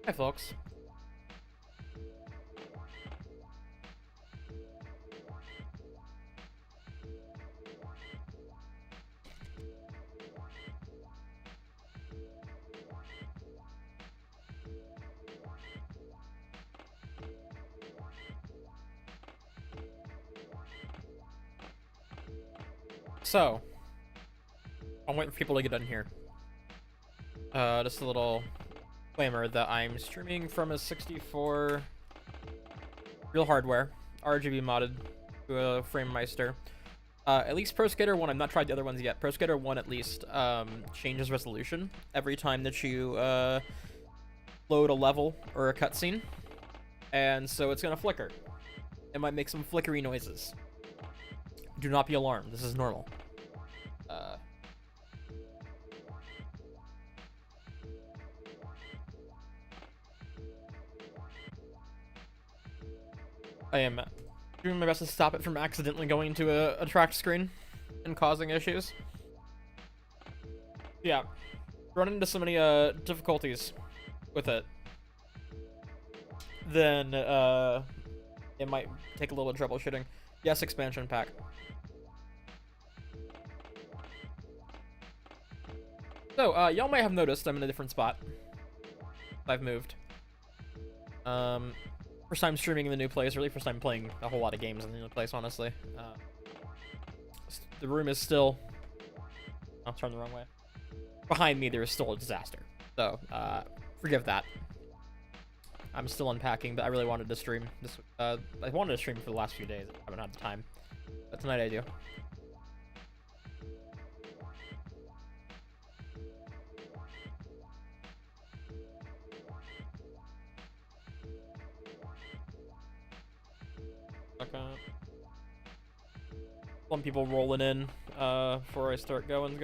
Hi, folks. So, I'm waiting for people to get done here. Just a little disclaimer that I'm streaming from a 64 real hardware, RGB modded to a FrameMeister. At least Pro Skater 1, I've not tried the other ones yet. Pro Skater 1 at least changes resolution every time that you load a level or a cutscene. And so it's gonna flicker. It might make some flickery noises. Do not be alarmed, this is normal. I am doing my best to stop it from accidentally going to a tracked screen and causing issues. Yeah, run into so many difficulties with it, then it might take a little troubleshooting. Yes, expansion pack. So, y'all might have noticed I'm in a different spot. I've moved. First time streaming in the new place, really first time playing a whole lot of games in the new place, honestly. The room is still... I'll turn the wrong way. Behind me, there is still a disaster. So, forgive that. I'm still unpacking, but I really wanted to stream this. I wanted to stream for the last few days. I haven't had the time. But tonight I do. Okay. Some people rolling in before I start going.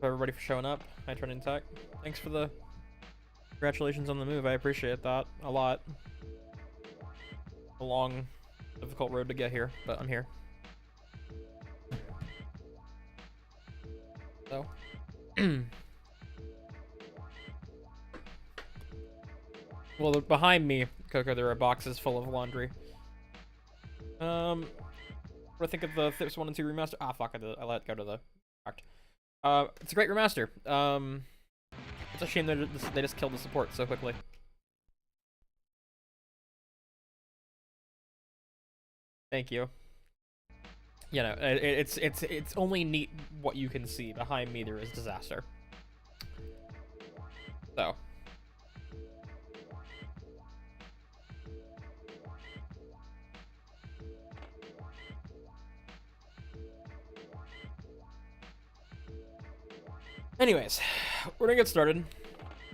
Everybody for showing up. Hi, Turning Tech. Thanks for the congratulations on the move. I appreciate that a lot. A long, difficult road to get here, but I'm here. So. Well, behind me, Coco, there are boxes full of laundry. What do I think of the THPS 1 and 2 remaster? Ah, fuck, I let it go to the fact. It's a great remaster. It's a shame that they just killed the support so quickly. Thank you. You know, it's only neat what you can see. Behind me, there is disaster. So. Anyways, we're gonna get started.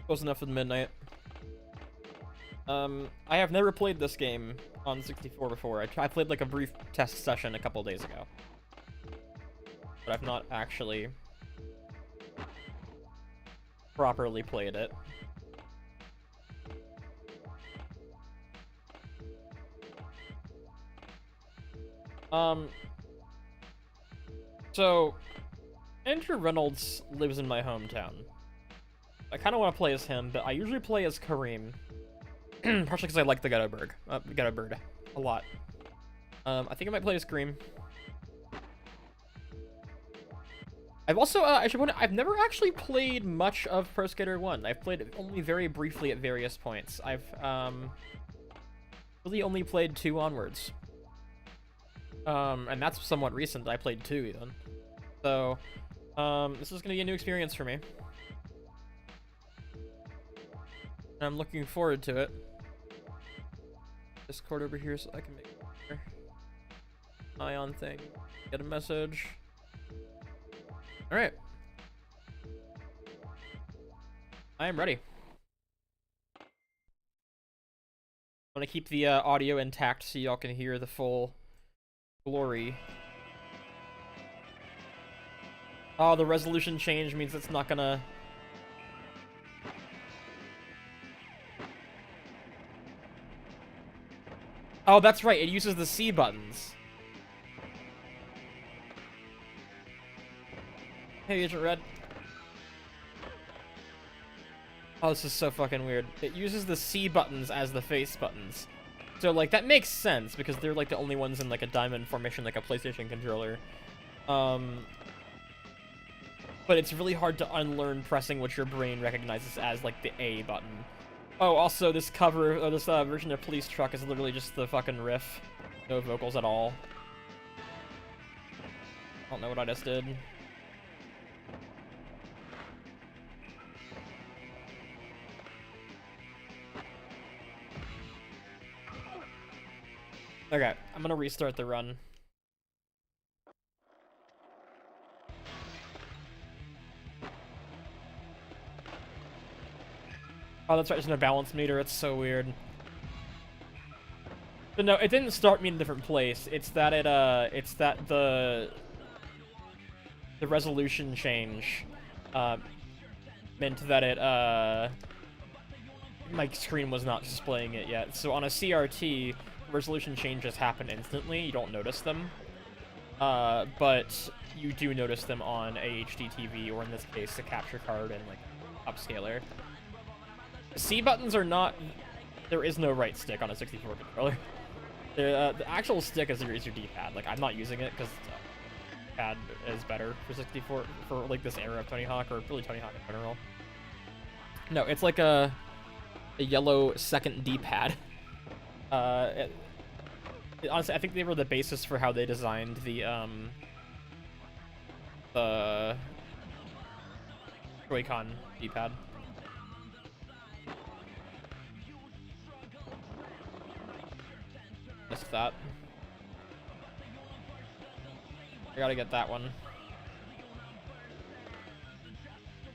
Close enough for midnight. I have never played this game on 64 before. I played like a brief test session a couple days ago. But I've not actually properly played it. So Andrew Reynolds lives in my hometown. I kind of want to play as him, but I usually play as Kareem. Partially because I like the Ghetto Bird a lot. I think I might play as Kareem. I've also, I should point out, I've never actually played much of Pro Skater 1. I've played it only very briefly at various points. I've, really only played 2 onwards. And that's somewhat recent. I played 2 even. So, this is gonna be a new experience for me. And I'm looking forward to it. Discord over here so I can make an eye on thing. Get a message. Alright. I am ready. I want to keep the audio intact so y'all can hear the full glory. Oh, the resolution change means it's not gonna... Oh, that's right, it uses the C buttons. Hey, Agent Red. Oh, this is so fucking weird. It uses the C buttons as the face buttons. So, like, that makes sense, because they're, like, the only ones in, like, a diamond formation, like a PlayStation controller. But it's really hard to unlearn pressing what your brain recognizes as, like, the A button. Oh, also, this cover, or this version of Police Truck is literally just the fucking riff. No vocals at all. I don't know what I just did. Okay, I'm gonna restart the run. Oh, that's right, there's no balance meter, it's so weird. But no, it didn't start me in a different place. It's that it's that the resolution change, meant that it, my screen was not displaying it yet. So on a CRT, resolution changes happen instantly, you don't notice them. But you do notice them on a HD TV, or in this case, a capture card and, like, upscaler. The C buttons are not... There is no right stick on a 64 controller. The actual stick is your D-pad. Like, I'm not using it because pad is better for 64, for, like, this era of Tony Hawk, or really Tony Hawk in general. No, it's like a yellow second D-pad. Honestly, I think they were the basis for how they designed the Joy-Con D-pad. Missed that. I gotta get that one.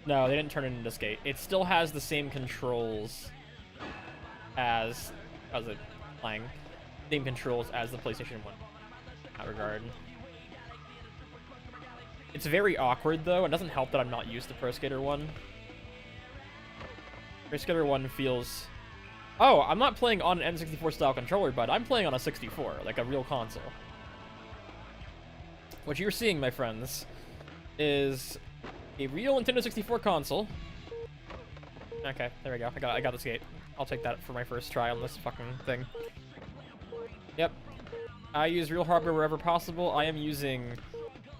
No, they didn't turn it into skate. It still has the same controls as... How's it playing? Same controls as the PlayStation 1 in that regard. It's very awkward, though. It doesn't help that I'm not used to Pro Skater 1. Pro Skater 1 feels... Oh, I'm not playing on an N64 style controller, but I'm playing on a 64, like a real console. What you're seeing, my friends, is a real Nintendo 64 console. Okay, there we go. I got the skate. I'll take that for my first try on this fucking thing. Yep. I use real hardware wherever possible. I am using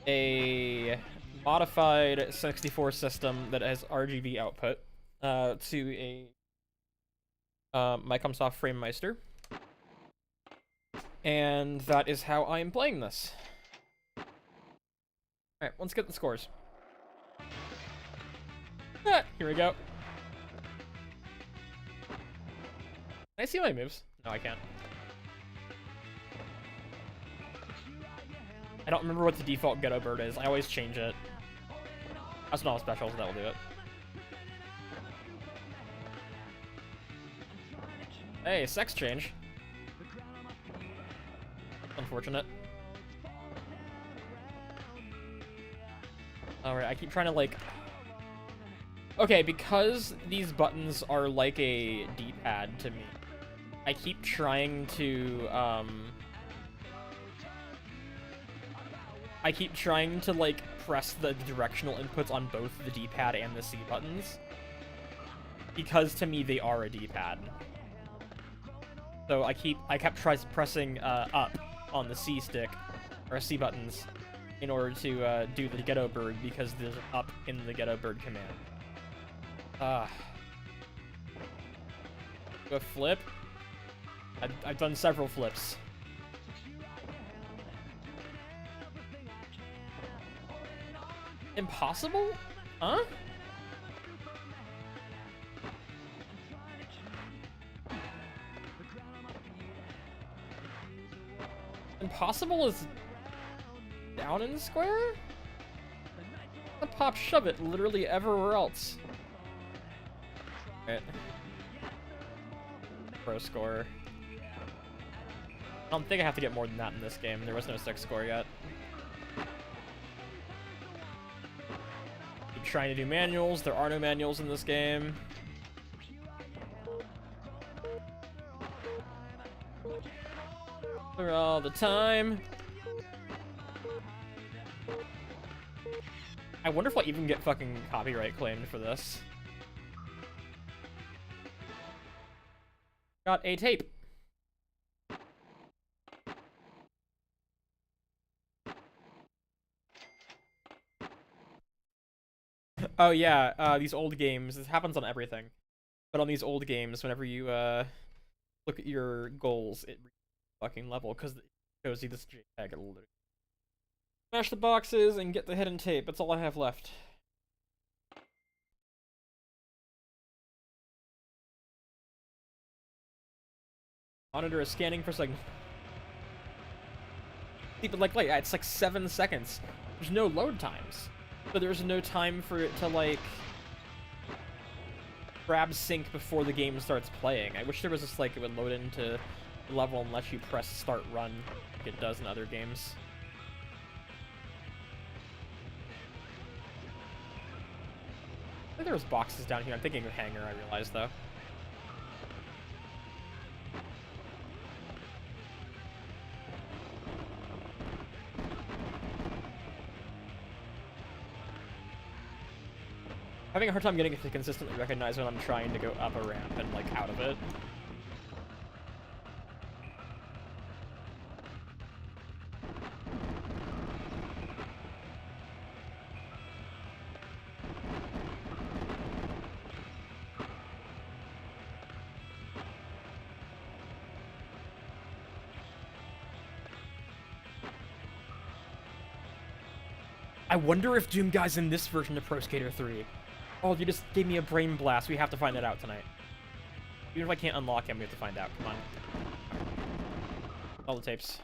a modified 64 system that has RGB output to a Micomsoft FrameMeister. And that is how I am playing this. Alright, let's get the scores. Ah, here we go. Can I see my moves? No, I can't. I don't remember what the default ghetto bird is. I always change it. That's not a special, so that'll do it. Hey, sex change. Unfortunate. Alright, I keep trying to, like... Okay, because these buttons are like a D-pad to me, I keep trying to, like, press the directional inputs on both the D-pad and the C buttons. Because, to me, they are a D-pad. So I kept pressing, up on the C stick, or C buttons, in order to, do the ghetto bird, because there's an up in the ghetto bird command. Do a flip? I've done several flips. Impossible? Huh? Impossible is down in the square? The pop shove it literally everywhere else. Right. Pro score. I don't think I have to get more than that in this game. There was no 6 score yet. Keep trying to do manuals. There are no manuals in this game. For all the time. I wonder if I'll even get fucking copyright claimed for this. Got a tape. Oh yeah, these old games, this happens on everything. But on these old games, whenever you look at your goals, it fucking level because it shows you this JPEG. Smash the boxes and get the hidden tape. That's all I have left. Monitor is scanning for signal. But like, it's like 7 seconds. There's no load times, so there's no time for it to like grab sync before the game starts playing. I wish there was just like it would load into the level unless you press start run like it does in other games. I think there was boxes down here. I'm thinking of hangar, I realized though. Having a hard time getting it to consistently recognize when I'm trying to go up a ramp and like out of it. I wonder if Doom Guy's in this version of Pro Skater 3. Oh, you just gave me a brain blast. We have to find that out tonight. Even if I can't unlock him, we have to find out. Come on. All the tapes.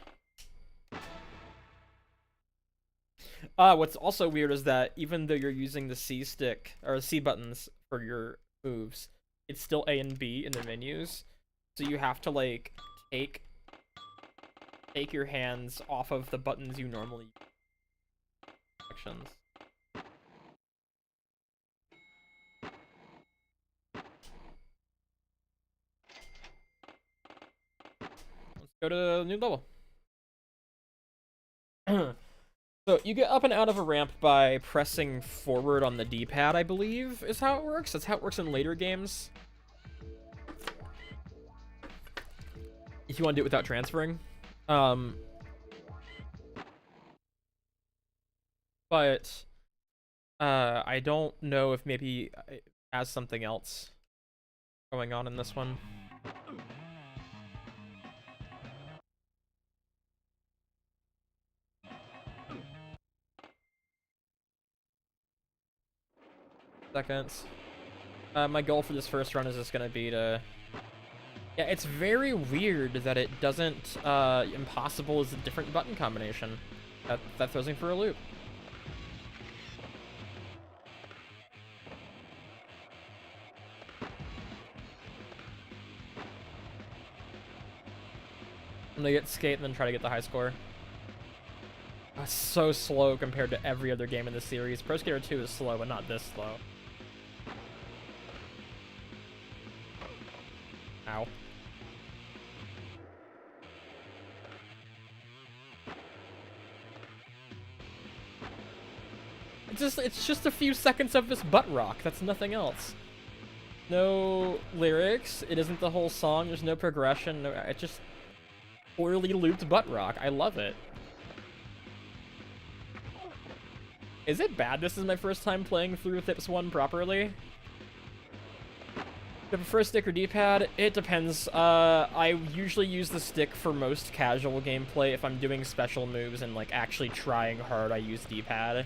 What's also weird is that even though you're using the C stick, or C buttons for your moves, it's still A and B in the menus. So you have to, like, take your hands off of the buttons you normally use. Actions. Go to a new level. So you get up and out of a ramp by pressing forward on the D-pad, I believe, is how it works. That's how it works in later games. If you want to do it without transferring. But I don't know if maybe it has something else going on in this one. Seconds. My goal for this first run is just gonna be to... Yeah, it's very weird that it doesn't... impossible is a different button combination. That throws me for a loop. I'm gonna get skate and then try to get the high score. That's so slow compared to every other game in the series. Pro Skater 2 is slow, but not this slow. Ow. It's just a few seconds of this butt rock. That's nothing else. No lyrics. It isn't the whole song. There's no progression. No, it's just poorly looped butt rock. I love it. Is it bad this is my first time playing through THPS 1 properly? The prefer stick or D-pad? It depends. I usually use the stick for most casual gameplay. If I'm doing special moves and like actually trying hard, I use D-pad.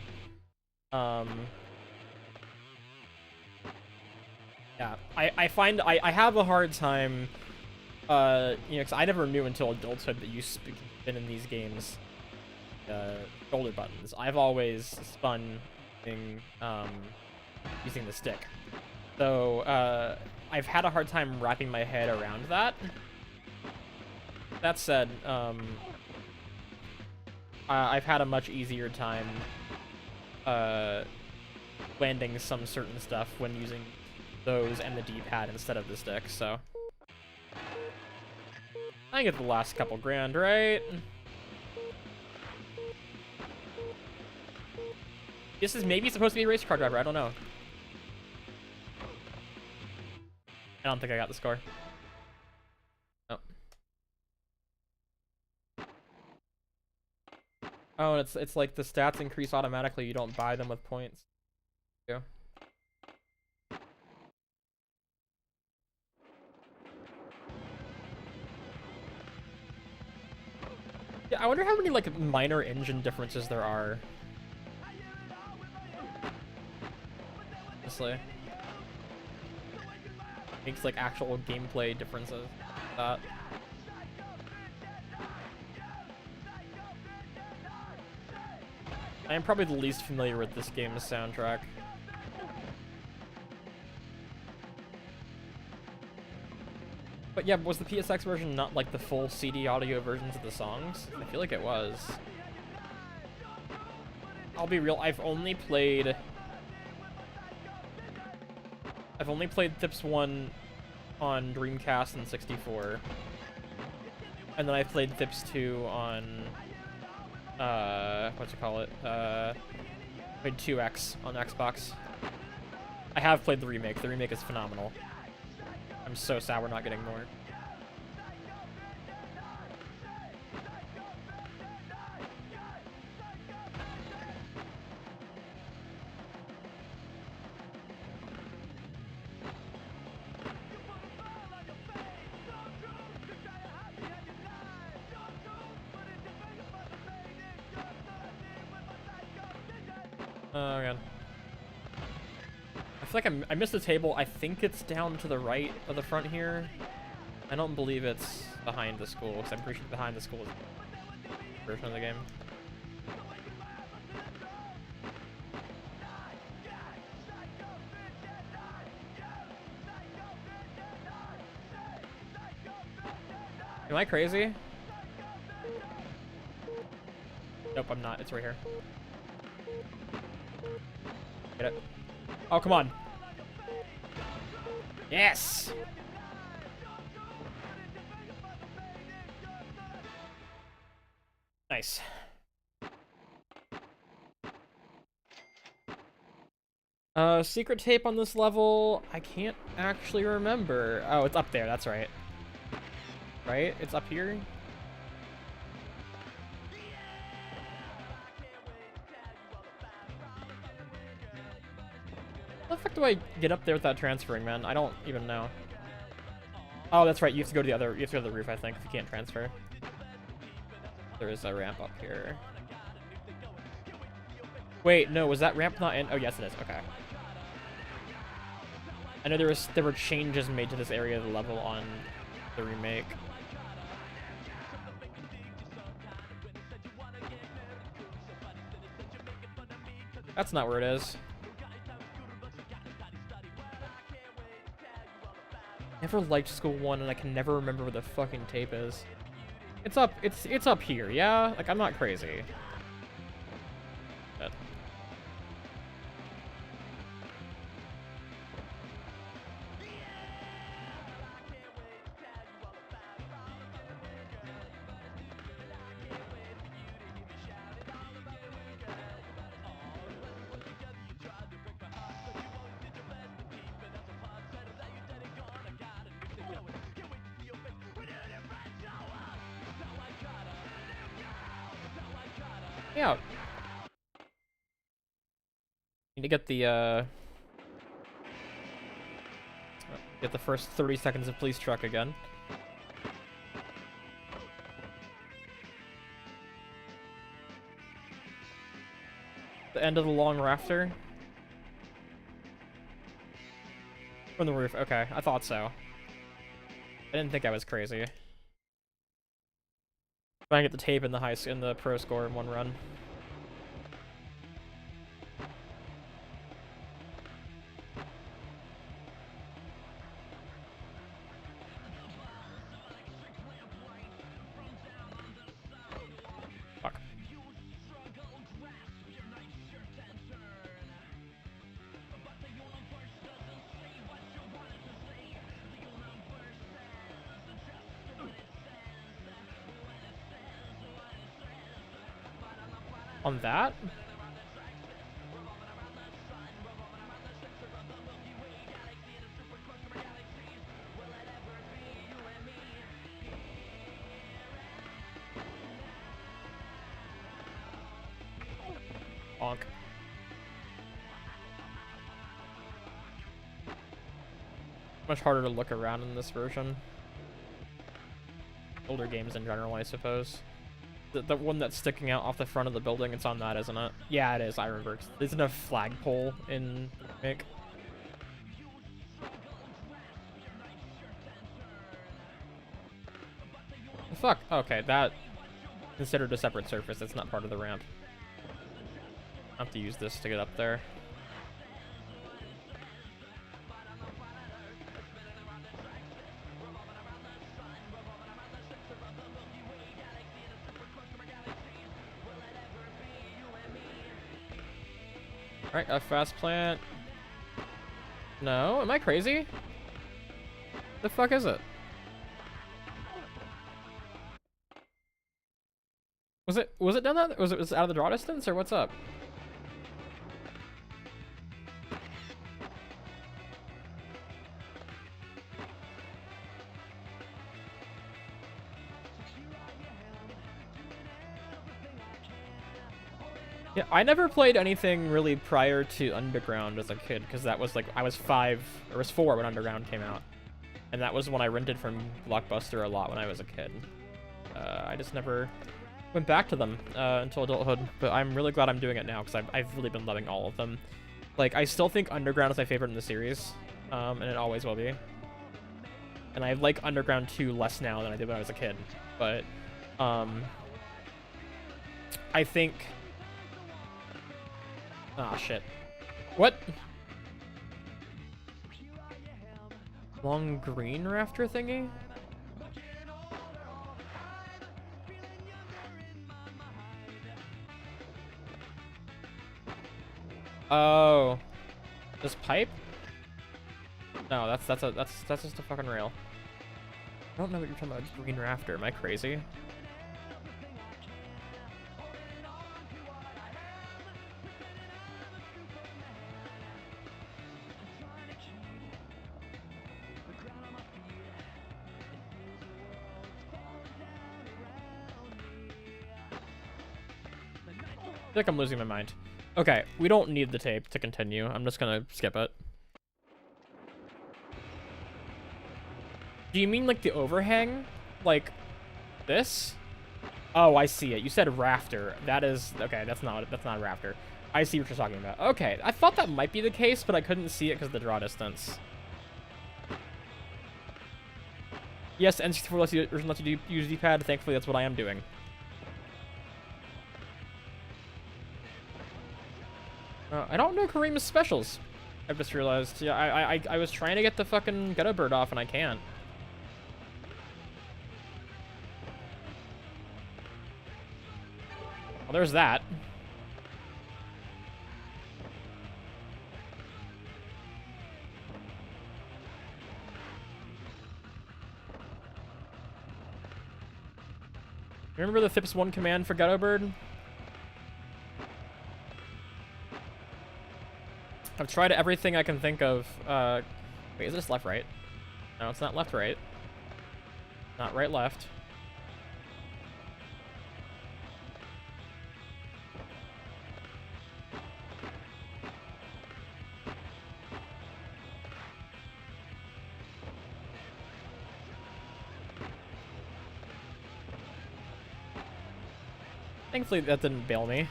Yeah, I find I have a hard time, you know, because I never knew until adulthood that you spin in these games shoulder buttons. I've always spun using the stick. So, I've had a hard time wrapping my head around that. That said, I've had a much easier time landing some certain stuff when using those and the D-pad instead of the stick, so... I get the last couple grand, right? This is maybe supposed to be a race car driver, I don't know. I don't think I got the score. Oh, and it's like the stats increase automatically. You don't buy them with points. Yeah. Yeah, I wonder how many like minor engine differences there are. Honestly, makes like actual gameplay differences. That. I am probably the least familiar with this game's soundtrack. But yeah, was the PSX version not like the full CD audio versions of the songs? I feel like it was. I'll be real, I've only played THPS1 on Dreamcast and 64. And then I played THPS2 on what's it call it? Played 2X on Xbox. I have played the remake. The remake is phenomenal. I'm so sad we're not getting more. Oh god. I feel like I missed the table. I think it's down to the right of the front here. I don't believe it's behind the school, because I'm pretty sure behind the school is the version of the game. Am I crazy? Nope, I'm not. It's right here. Get it. Oh, come on. Yes! Nice. Secret tape on this level, I can't actually remember. Oh, it's up there, that's right. Right? It's up here? How the fuck do I get up there without transferring, man? I don't even know. Oh, that's right. You have to go to the other. You have to go to the roof, I think, if you can't transfer. There is a ramp up here. Wait, no, was that ramp not in? Oh, yes, it is. Okay. I know there were changes made to this area of the level on the remake. That's not where it is. Never liked School 1 and I can never remember where the fucking tape is. It's up here, yeah? Like, I'm not crazy. But. Yeah. Need to get the first 30 seconds of police truck again. The end of the long rafter. From the roof. Okay, I thought so. I didn't think I was crazy. Trying to get the tape in the pro score in one run. Fuck. On that? Bonk. Much harder to look around in this version. Older games in general, I suppose. The one that's sticking out off the front of the building, it's on that, isn't it? Yeah, it is. I remember. Isn't a flagpole in the remake? Fuck. Okay, that considered a separate surface. It's not part of the ramp. I have to use this to get up there. Alright, a fast plant. No, am I crazy? The fuck is it? Was it down that? Was it out of the draw distance or what's up? Yeah, I never played anything really prior to Underground as a kid, because that was like, I was 5, or was 4 when Underground came out. And that was when I rented from Blockbuster a lot when I was a kid. I just never went back to them until adulthood, but I'm really glad I'm doing it now, because I've really been loving all of them. Like, I still think Underground is my favorite in the series, and it always will be. And I like Underground 2 less now than I did when I was a kid, but I think... Ah, shit. What? Long green rafter thingy? Oh. This pipe? No, that's just a fucking rail. I don't know what you're talking about. Green rafter. Am I crazy? I think I'm losing my mind. Okay, we don't need the tape to continue. I'm just gonna skip it. Do you mean like the overhang? Like this? Oh, I see it. You said rafter. That is okay, that's not a rafter. I see what you're talking about. Okay, I thought that might be the case, but I couldn't see it because of the draw distance. Yes, N64 lets you use D-pad. Thankfully, that's what I am doing. I don't know Kareem's specials. I've just realized. Yeah, I was trying to get the fucking ghetto bird off and I can't. Well, there's that. Remember the THPS1 command for ghetto bird? I've tried everything I can think of. Wait, is this left, right? No, it's not left, right. Not right, left. Thankfully, that didn't bail me.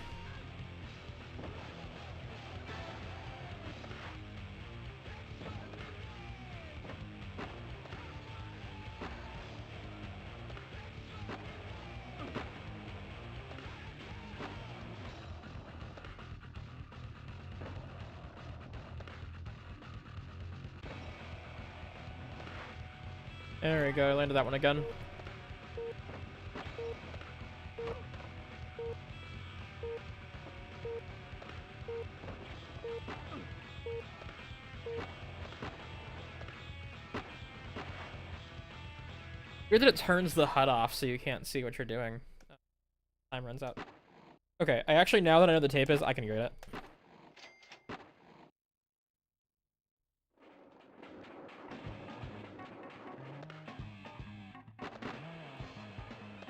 There we go, I landed that one again. Weird that it turns the HUD off so you can't see what you're doing. Time runs out. Okay, actually, now that I know the tape is, I can grade it.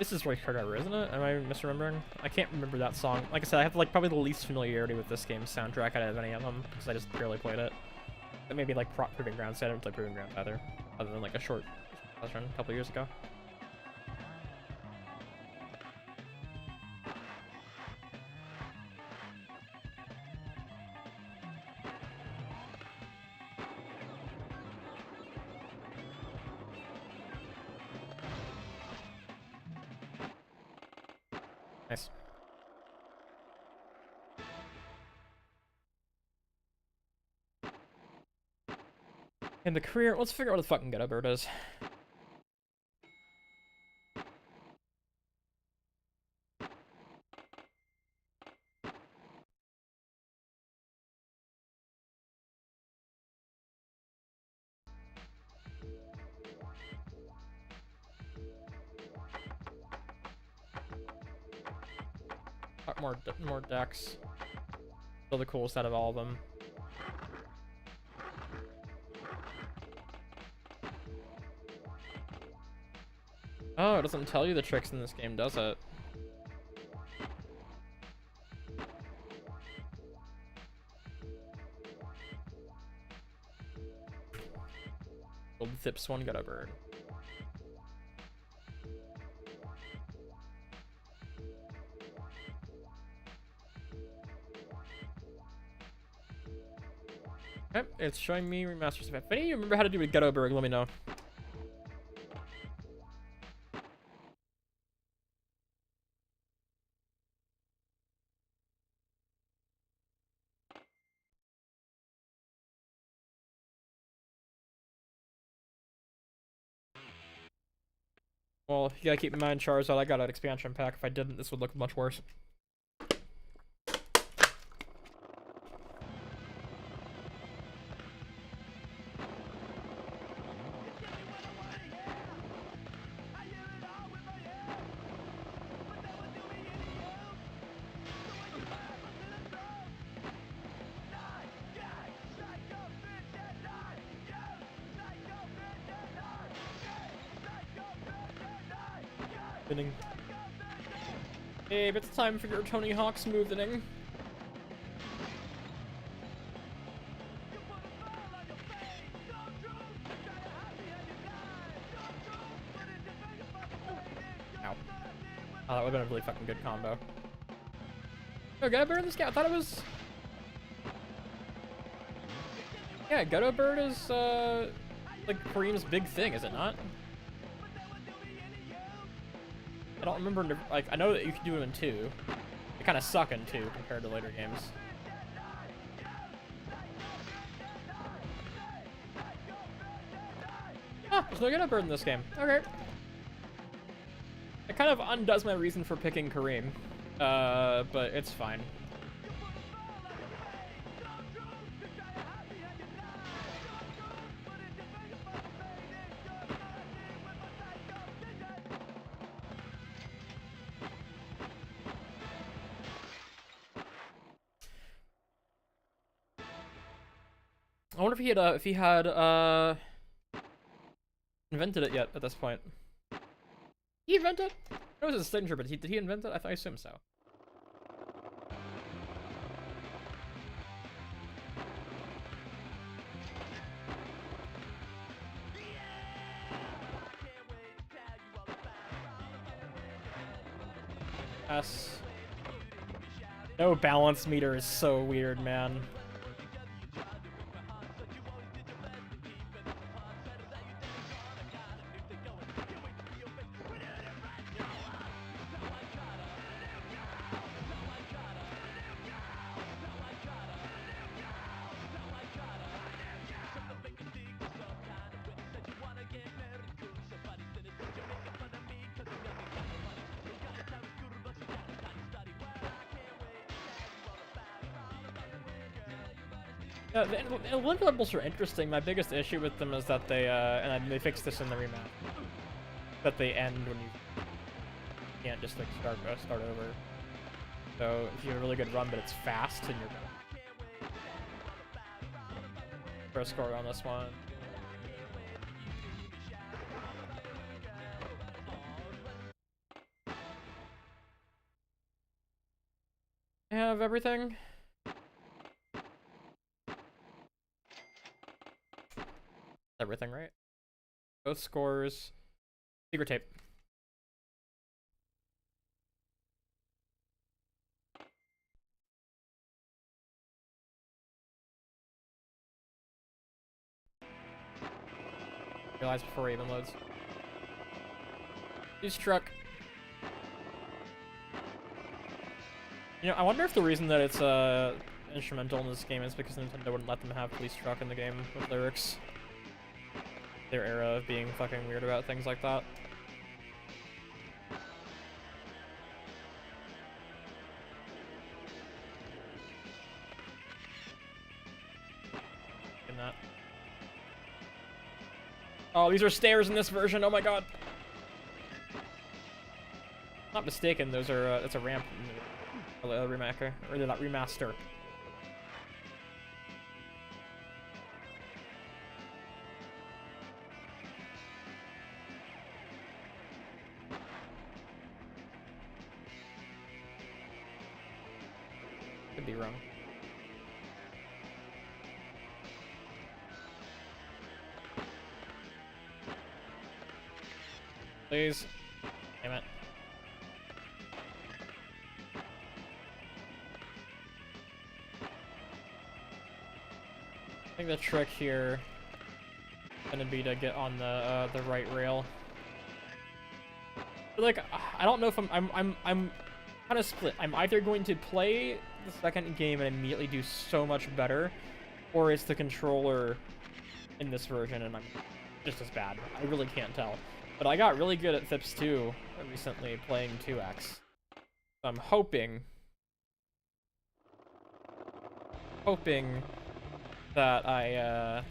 This is Roy Carter, isn't it? Am I misremembering? I can't remember that song. Like I said, I have like probably the least familiarity with this game's soundtrack out of any of them because I just barely played it. But maybe like Proving Grounds. I didn't play Proving Grounds either, other than like a short session a couple years ago. Nice. And the career, let's figure out what the fucking Ghetto Bird is. More decks. Still the coolest out of all of them. Oh, it doesn't tell you the tricks in this game, does it? Old THPS1 Ghetto Bird. Okay, it's showing me remasters. If any of you remember how to do a Ghetto Bird, let me know. Well, you gotta keep in mind, Charizard, I got an expansion pack. If I didn't, this would look much worse. Babe, it's time for your Tony Hawk smoothing. Ow. Oh, that would've been a really fucking good combo. Oh, Ghetto Bird in this game? I thought it was... Yeah, Ghetto Bird is, like Kareem's big thing, is it not? I don't remember, like, I know that you can do it in 2. They kind of suck in 2 compared to later games. Ah, there's no Ghetto Bird in this game. Okay. It kind of undoes my reason for picking Kareem, but it's fine. I wonder if he had invented it yet at this point. He invented it? It was his signature, but did he invent it? I assume so. S. No balance meter is so weird, man. Yeah, the Olympic levels are interesting. My biggest issue with them is that they, and they fixed this in the rematch, that they end when you can't just like start over. So if you have a really good run, but it's fast, and you're for a score on this one. I have everything. Everything, right? Both scores. Secret tape. Realize before it even loads. Police truck. You know, I wonder if the reason that it's instrumental in this game is because Nintendo wouldn't let them have police truck in the game with lyrics. Their era of being fucking weird about things like that. In that. Oh, these are stairs in this version. Oh my god. Not mistaken, those are it's a ramp in the remaster, or not remaster. Could be wrong. Please. Damn it. I think the trick here is gonna be to get on the right rail. But like, I don't know if I'm kind of split. I'm either going to play the second game and immediately do so much better, or it's the controller in this version and I'm just as bad. I really can't tell. But I got really good at THPS2 recently playing 2X. So I'm hoping that I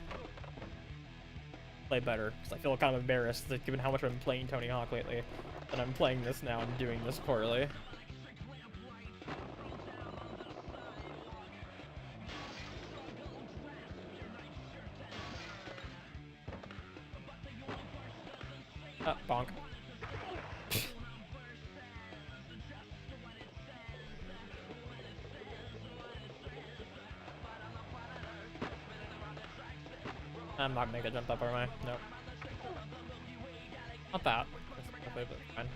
play better, because I feel kind of embarrassed that given how much I've been playing Tony Hawk lately, that I'm playing this now and doing this poorly. Bonk. I'm not gonna make a jump up, am I? No. Not that. But fine.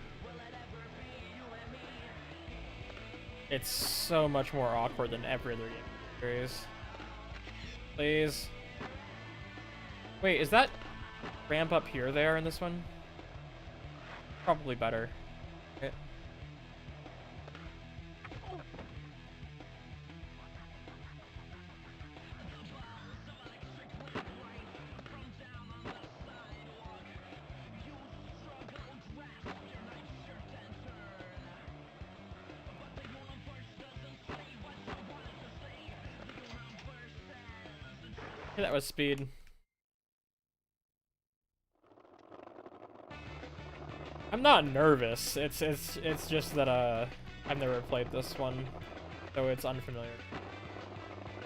It's so much more awkward than every other game in the series. Please. Wait, is that ramp up here there in this one? Probably better. Okay. That was speed. I'm not nervous. It's just that I've never played this one, so it's unfamiliar.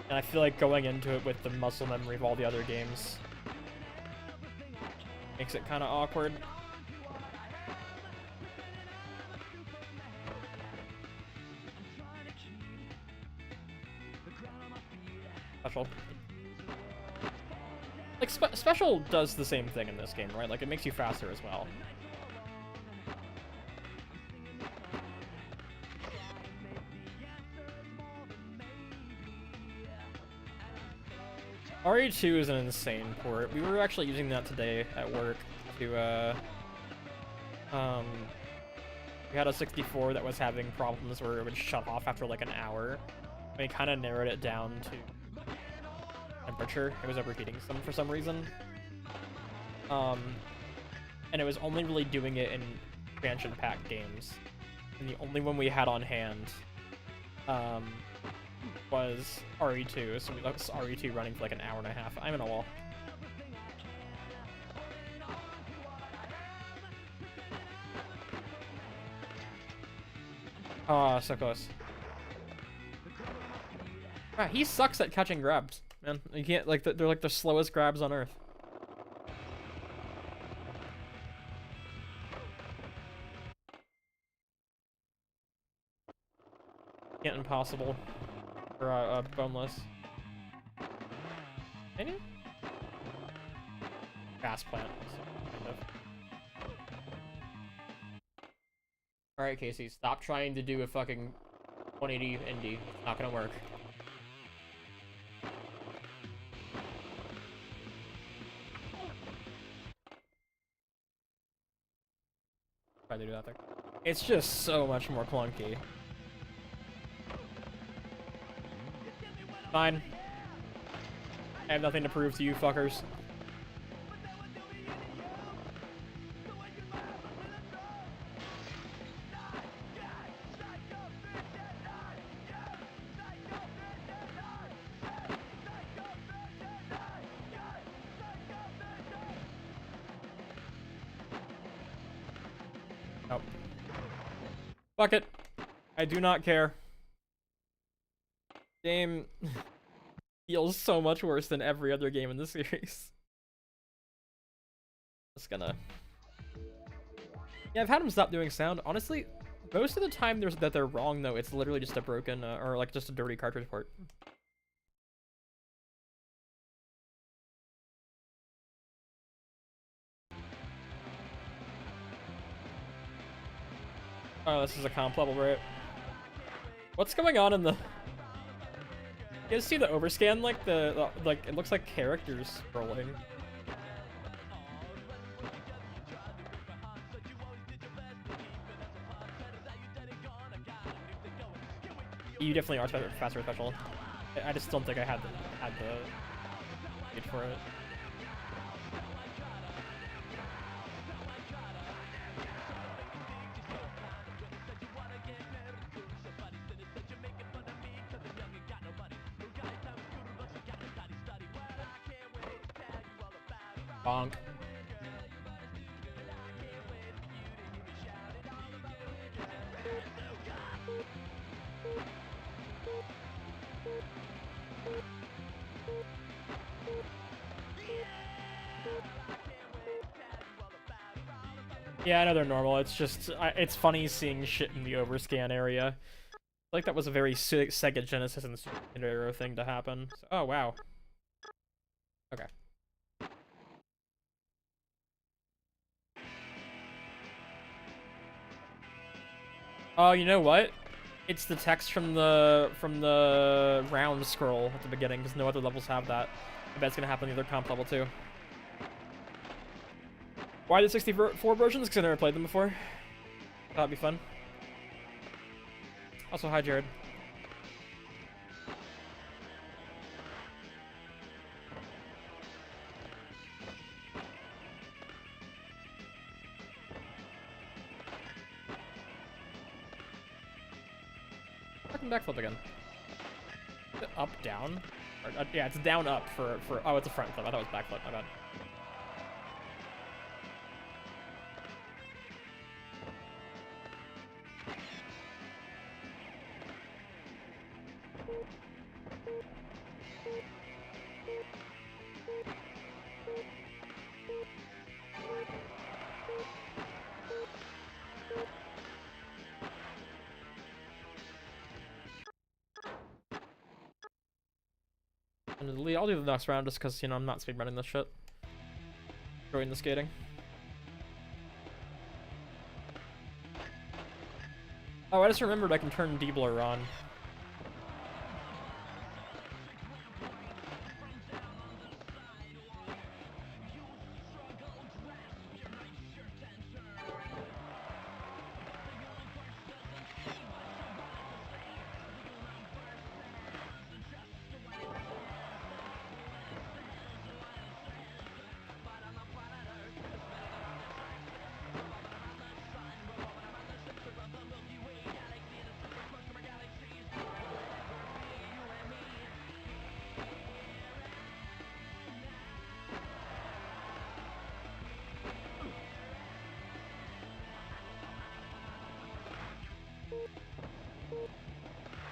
And I feel like going into it with the muscle memory of all the other games makes it kind of awkward. Special. Like, Special does the same thing in this game, right? Like, it makes you faster as well. RE2 is an insane port. We were actually using that today at work to, we had a 64 that was having problems where it would shut off after like an hour. We kind of narrowed it down to temperature. It was overheating for some reason. And it was only really doing it in expansion pack games. And the only one we had on hand, was RE2, so we left RE2 running for like an hour and a half. I'm in a wall. Oh, so close. Ah, he sucks at catching grabs, man. You can't, like, they're like the slowest grabs on Earth. Can't impossible. Or boneless. Maybe? Gas plant. Kind of. Alright, Kacey, stop trying to do a fucking 180 indie. It's not gonna work. Try to do that there. It's just so much more clunky. Fine. I have nothing to prove to you fuckers. Nope. Fuck it. I do not care. Game feels so much worse than every other game in the series. Just gonna... Yeah, I've had them stop doing sound. Honestly, most of the time that they're wrong, though, it's literally just a broken, or like just a dirty cartridge port. Oh, this is a comp level, right? What's going on in the... You guys see the overscan? Like, like, it looks like characters scrolling. You definitely are faster special. I just don't think I had the need for it. Bonk. Yeah, I know they're normal. It's just, it's funny seeing shit in the overscan area. Like that was a very Sega Genesis and Super Nintendo thing to happen. So, oh wow. Okay. Oh, you know what? It's the text from the round scroll at the beginning, because no other levels have that. I bet it's gonna happen in the other comp level too. Why the 64 versions? Because I never played them before. That'd be fun. Also, hi Jared. Fucking backflip again. Is it up, down? Or, yeah, it's down, up for... Oh, it's a front flip. I thought it was backflip. My bad. And I'll do the next round just because, you know, I'm not speedrunning this shit. Enjoying the skating. Oh, I just remembered I can turn D-Blur on.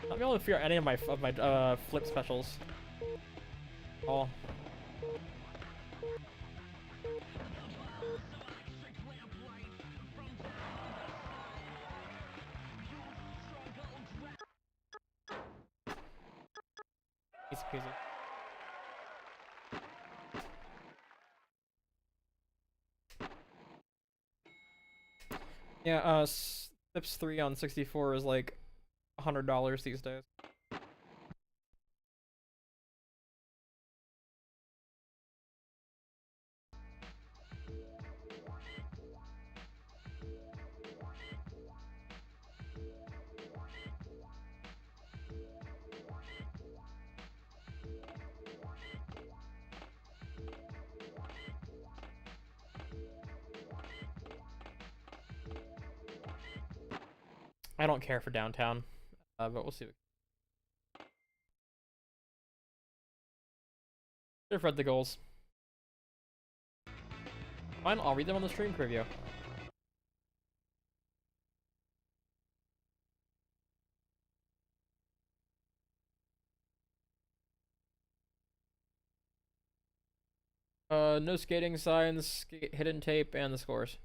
Not able to figure out any of my flip specials. Oh. Easy peasy. Yeah, THPS 3 on 64 is like $100 these days. I don't care for downtown, but we'll see. They've read the goals. Fine, I'll read them on the stream preview. No skating signs, hidden tape, and the scores.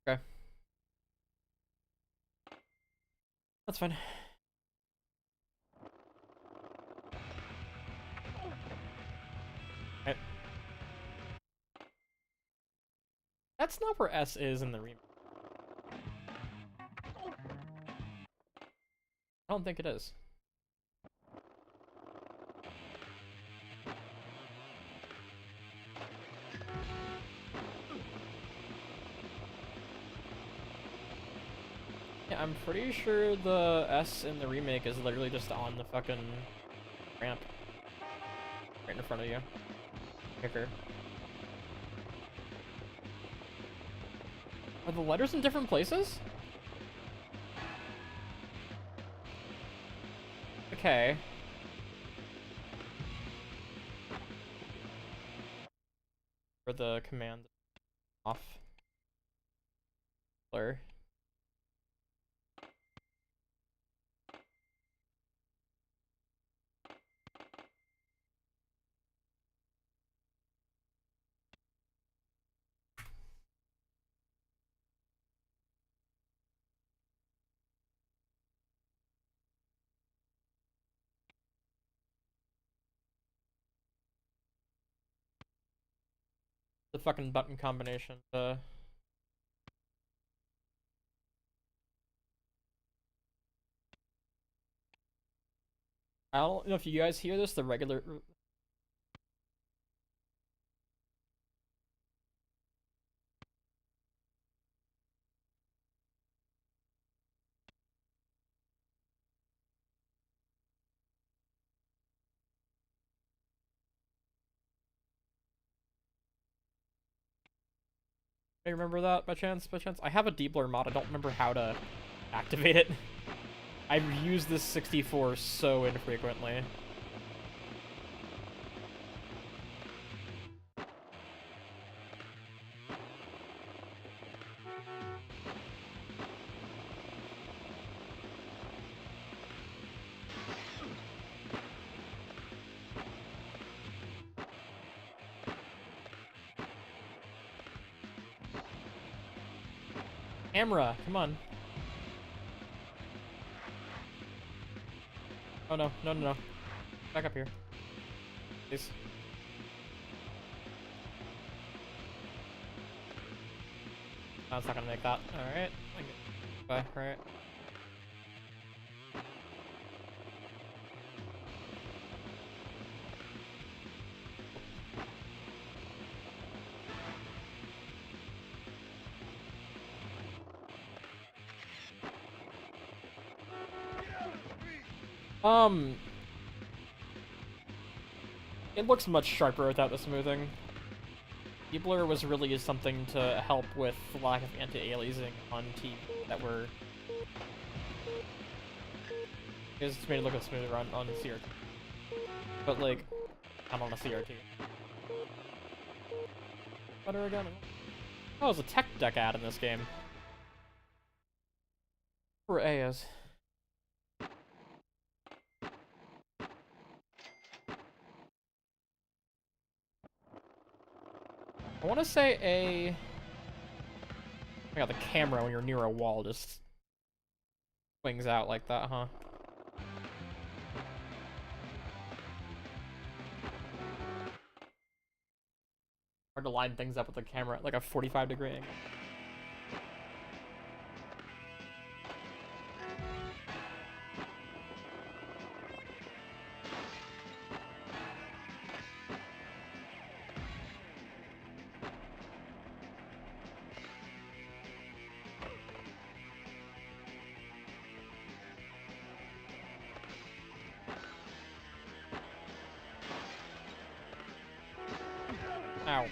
Okay. That's fine. Okay. That's not where S is in the remake. I don't think it is. Yeah, I'm pretty sure the S in the remake is literally just on the fucking ramp. Right in front of you. Kicker. Are the letters in different places? Okay. For the command off. Blur. The fucking button combination. I don't know if you guys hear this, the regular... I remember that by chance? By chance? I have a deblur mod, I don't remember how to activate it. I've used this 64 so infrequently. Camera, come on. Oh no, no, no, no. Back up here. Please. No, it's not gonna make that. Alright. Bye, alright. It looks much sharper without the smoothing. Deblur was really something to help with the lack of anti-aliasing on TV that were... It just made it look smoother on CRT. But like, not on a CRT. Better again. Oh, there's a tech deck ad in this game. Where A is. I want to say a... Oh my god, the camera when you're near a wall just swings out like that, huh? hard to line things up with the camera at like a 45-degree angle. Ow.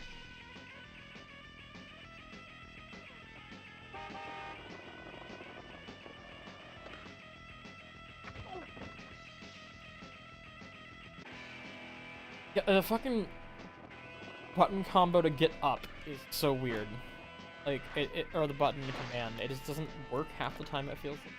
Yeah, the fucking button combo to get up is so weird. Like, or the button to command, it just doesn't work half the time, it feels like.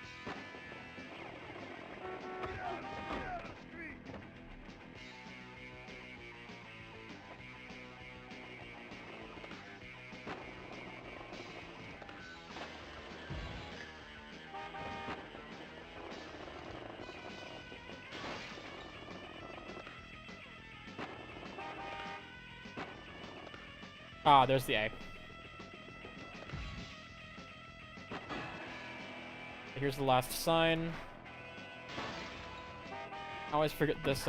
Ah, there's the A. Here's the last sign. I always forget this,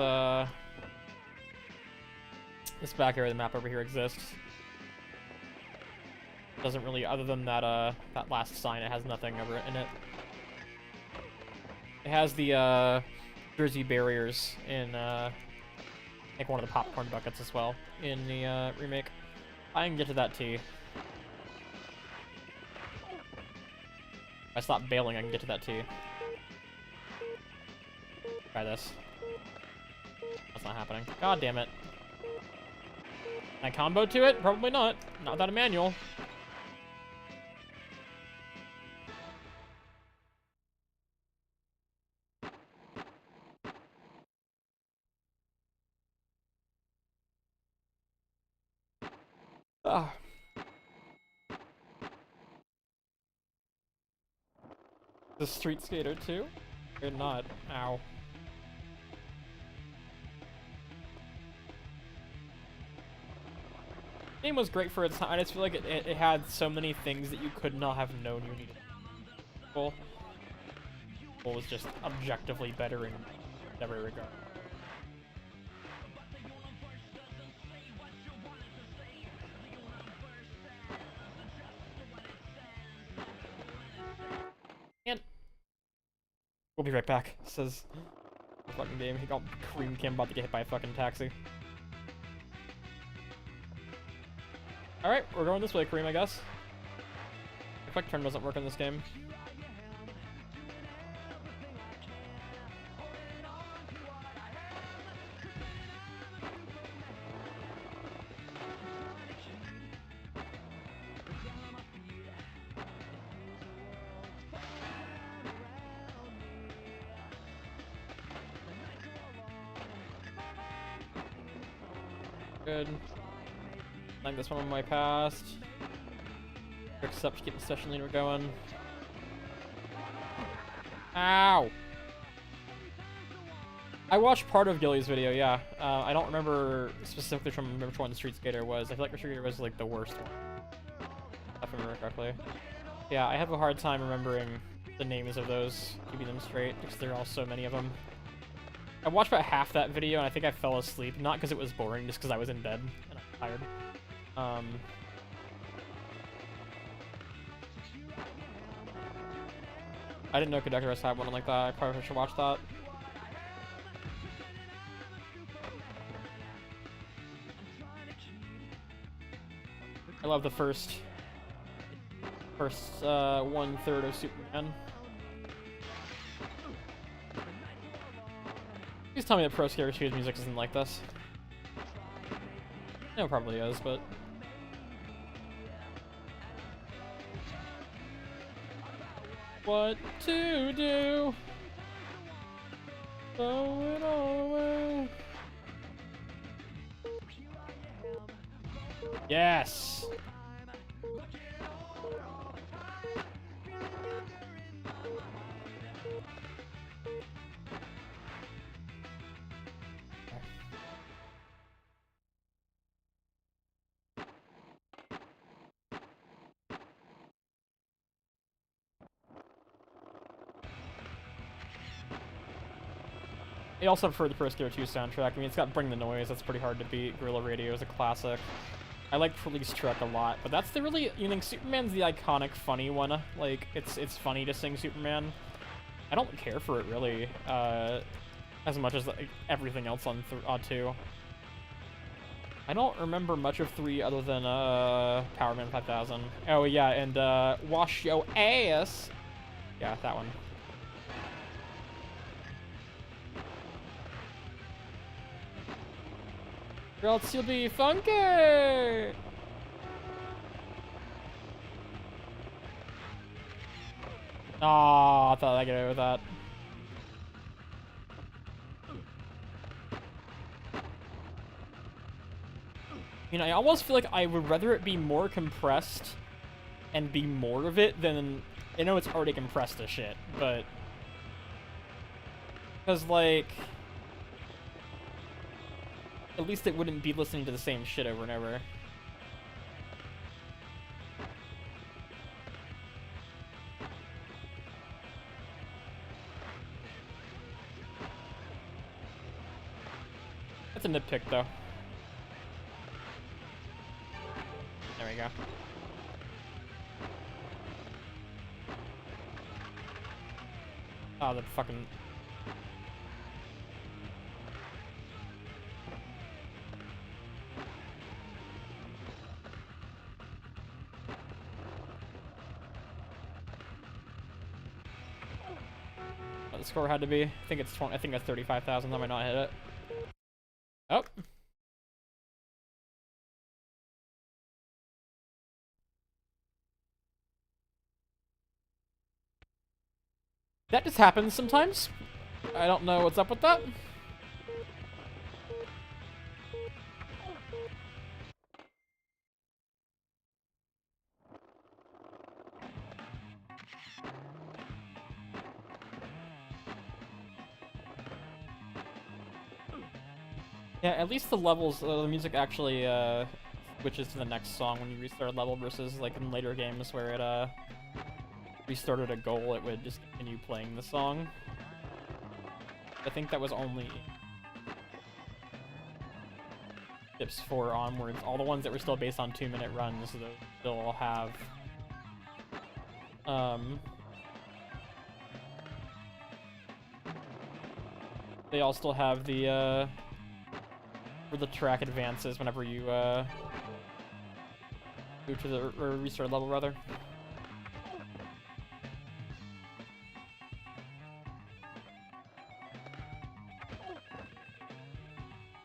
this back area of the map over here exists. Doesn't really, other than that, that last sign, it has nothing over it in it. It has the, Jersey barriers in, like one of the popcorn buckets as well in the, remake. I can get to that T. If I stop bailing, I can get to that T. Try this. That's not happening. God damn it. Can I combo to it? Probably not. Not without a manual. Ah. The Street Skater too? Or not? Ow. The game was great for its time. I just feel like it had so many things that you could not have known you needed. It was just objectively better in every regard. And we'll be right back, says the fucking game. He got cream Kim about to get hit by a fucking taxi. Alright, we're going this way, Kareem, I guess. The quick turn doesn't work in this game. Good. Like this one on my past. Except to keep the session leader going. Ow! I watched part of Gilly's video, yeah. I don't remember specifically from which one the Street Skater was. I feel like the Street Skater was like the worst one. If I remember correctly. Yeah, I have a hard time remembering the names of those, keeping them straight, because there are all so many of them. I watched about half that video and I think I fell asleep, not because it was boring, just because I was in bed and I'm tired. I didn't know Conductoress had one like that. I probably should watch that. I love the first 1/3 of Superman. Please tell me that Pro Skater 2's music isn't like this. No, it probably is, but... What to do? Throw it all away. Yes! I also prefer the Pro Skater 2 soundtrack. I mean, it's got Bring the Noise. That's pretty hard to beat. Guerrilla Radio is a classic. I like Police Truck a lot, but that's the really... You think Superman's the iconic, funny one? Like, it's funny to sing Superman. I don't care for it, really, as much as like, everything else on 2. I don't remember much of 3 other than, Power Man 5000. Oh, yeah, and, Wash Yo Ass! Yeah, that one. Or else you'll be funky! Aw, I thought I could get away with that. You know, I almost feel like I would rather it be more compressed and be more of it than... I know it's already compressed as shit, but... Because, like... At least it wouldn't be listening to the same shit over and over. That's a nitpick, though. There we go. Oh, the fucking... What the score had to be? I think it's 20. I think that's 35,000. I might not hit it. Oh. That just happens sometimes. I don't know what's up with that. Yeah, at least the levels, the music actually switches to the next song when you restart a level versus like in later games where it restarted a goal, it would just continue playing the song. I think that was only THPS 4 onwards. All the ones that were still based on 2-minute runs, those still have they all still have the where the track advances whenever you move to the or restart level, rather.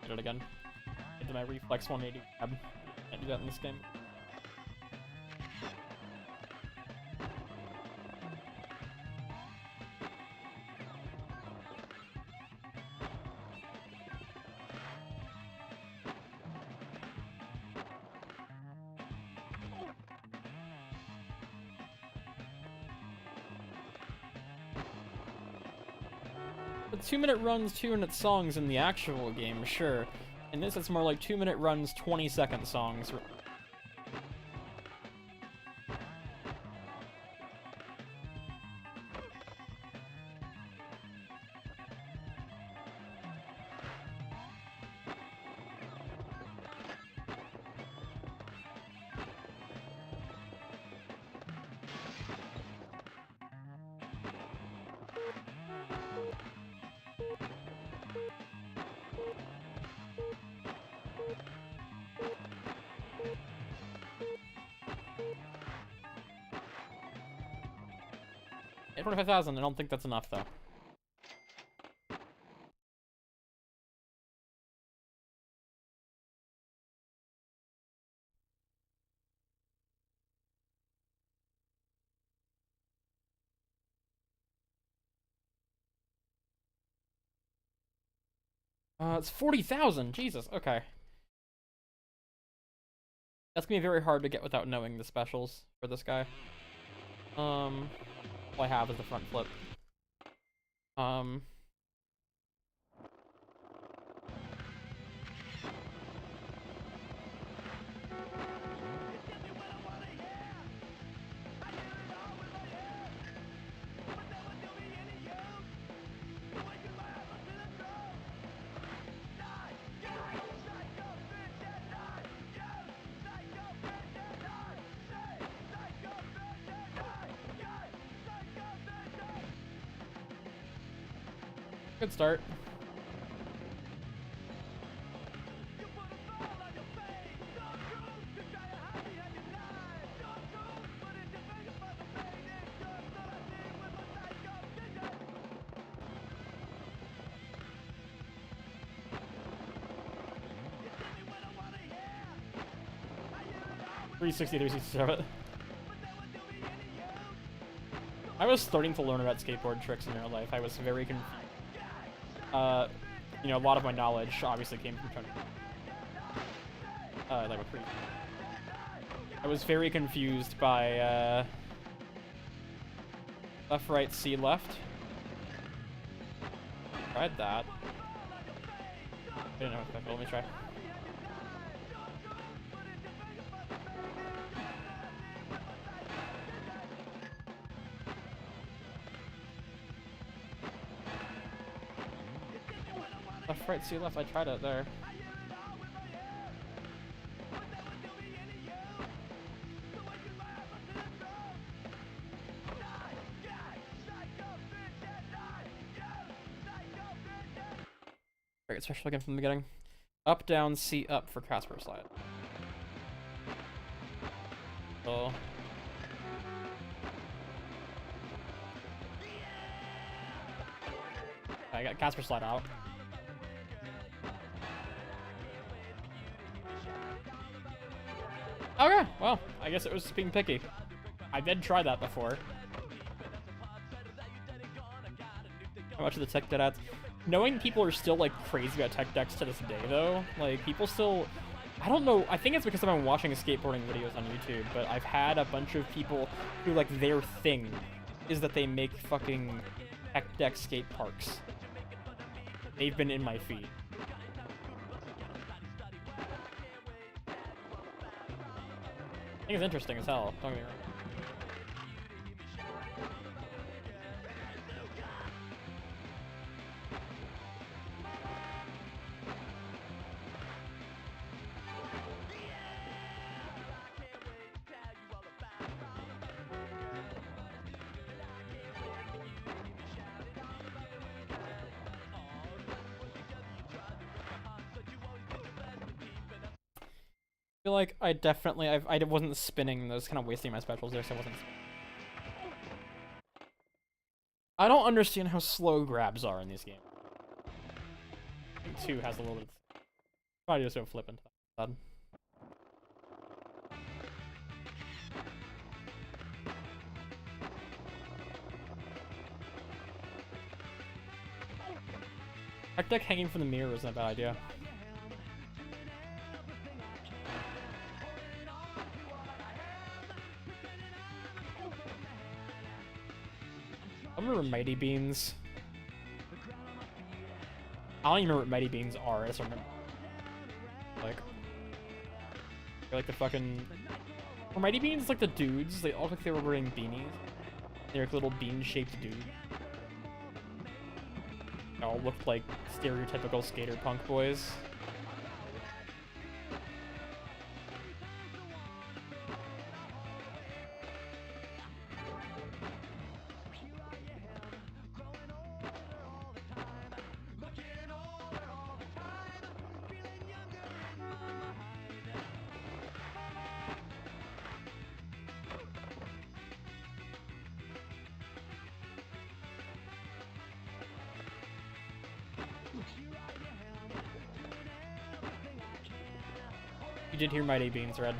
Did it again. I did my reflex 180 grab. Can't do that in this game. But 2-minute runs, 2-minute songs in the actual game, sure. In this, it's more like 2-minute runs, 20-second songs. At 25,000, I don't think that's enough, though. It's 40,000. Jesus. Okay. That's gonna be very hard to get without knowing the specials for this guy. All I have is the front flip. Good start. Three 367. I was starting to learn about skateboard tricks in real life. I was very confused. You know, a lot of my knowledge obviously came from trying like I was very confused by left, right, C, left. Tried that. I didn't know if let me try. Left, right, C, left. I tried it there. Alright, special again from the beginning. Up, down, C, up for Casper slide. Oh. I got Casper slide out. Okay, well, I guess it was being picky. I did try that before. How much of the tech debt ads? Knowing people are still, like, crazy about tech decks to this day, though, like, people still... I don't know, I think it's because I've been watching skateboarding videos on YouTube, but I've had a bunch of people who, like, their thing is that they make fucking tech deck skate parks. They've been in my feed. I think it's interesting as hell, don't get me wrong. I feel like I definitely, I wasn't spinning, I was kind of wasting my specials there, so I wasn't. I don't understand how slow grabs are in these games. I think 2 has a little bit. Probably just go flipping. Tech deck hanging from the mirror isn't a bad idea. I remember Mighty Beans. I don't even remember what Mighty Beans are. I just remember. Like, they're like the fucking. Were Mighty Beans like the dudes? They all look like they were wearing beanies. They're like little bean-shaped dudes. They all looked like stereotypical skater punk boys. You did hear Mighty Beans, Red.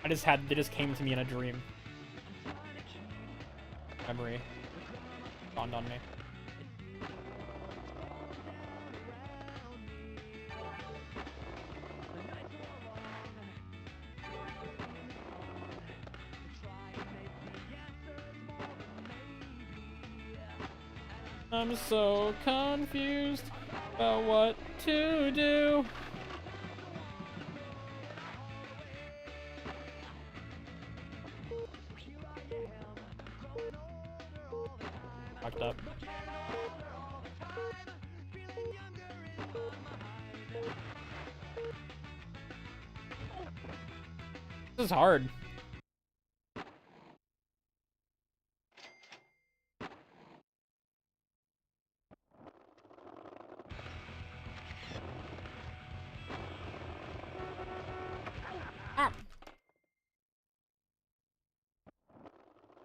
They just came to me in a dream. Memory dawned on me. I'm so confused about what to do. Fucked up. This is hard.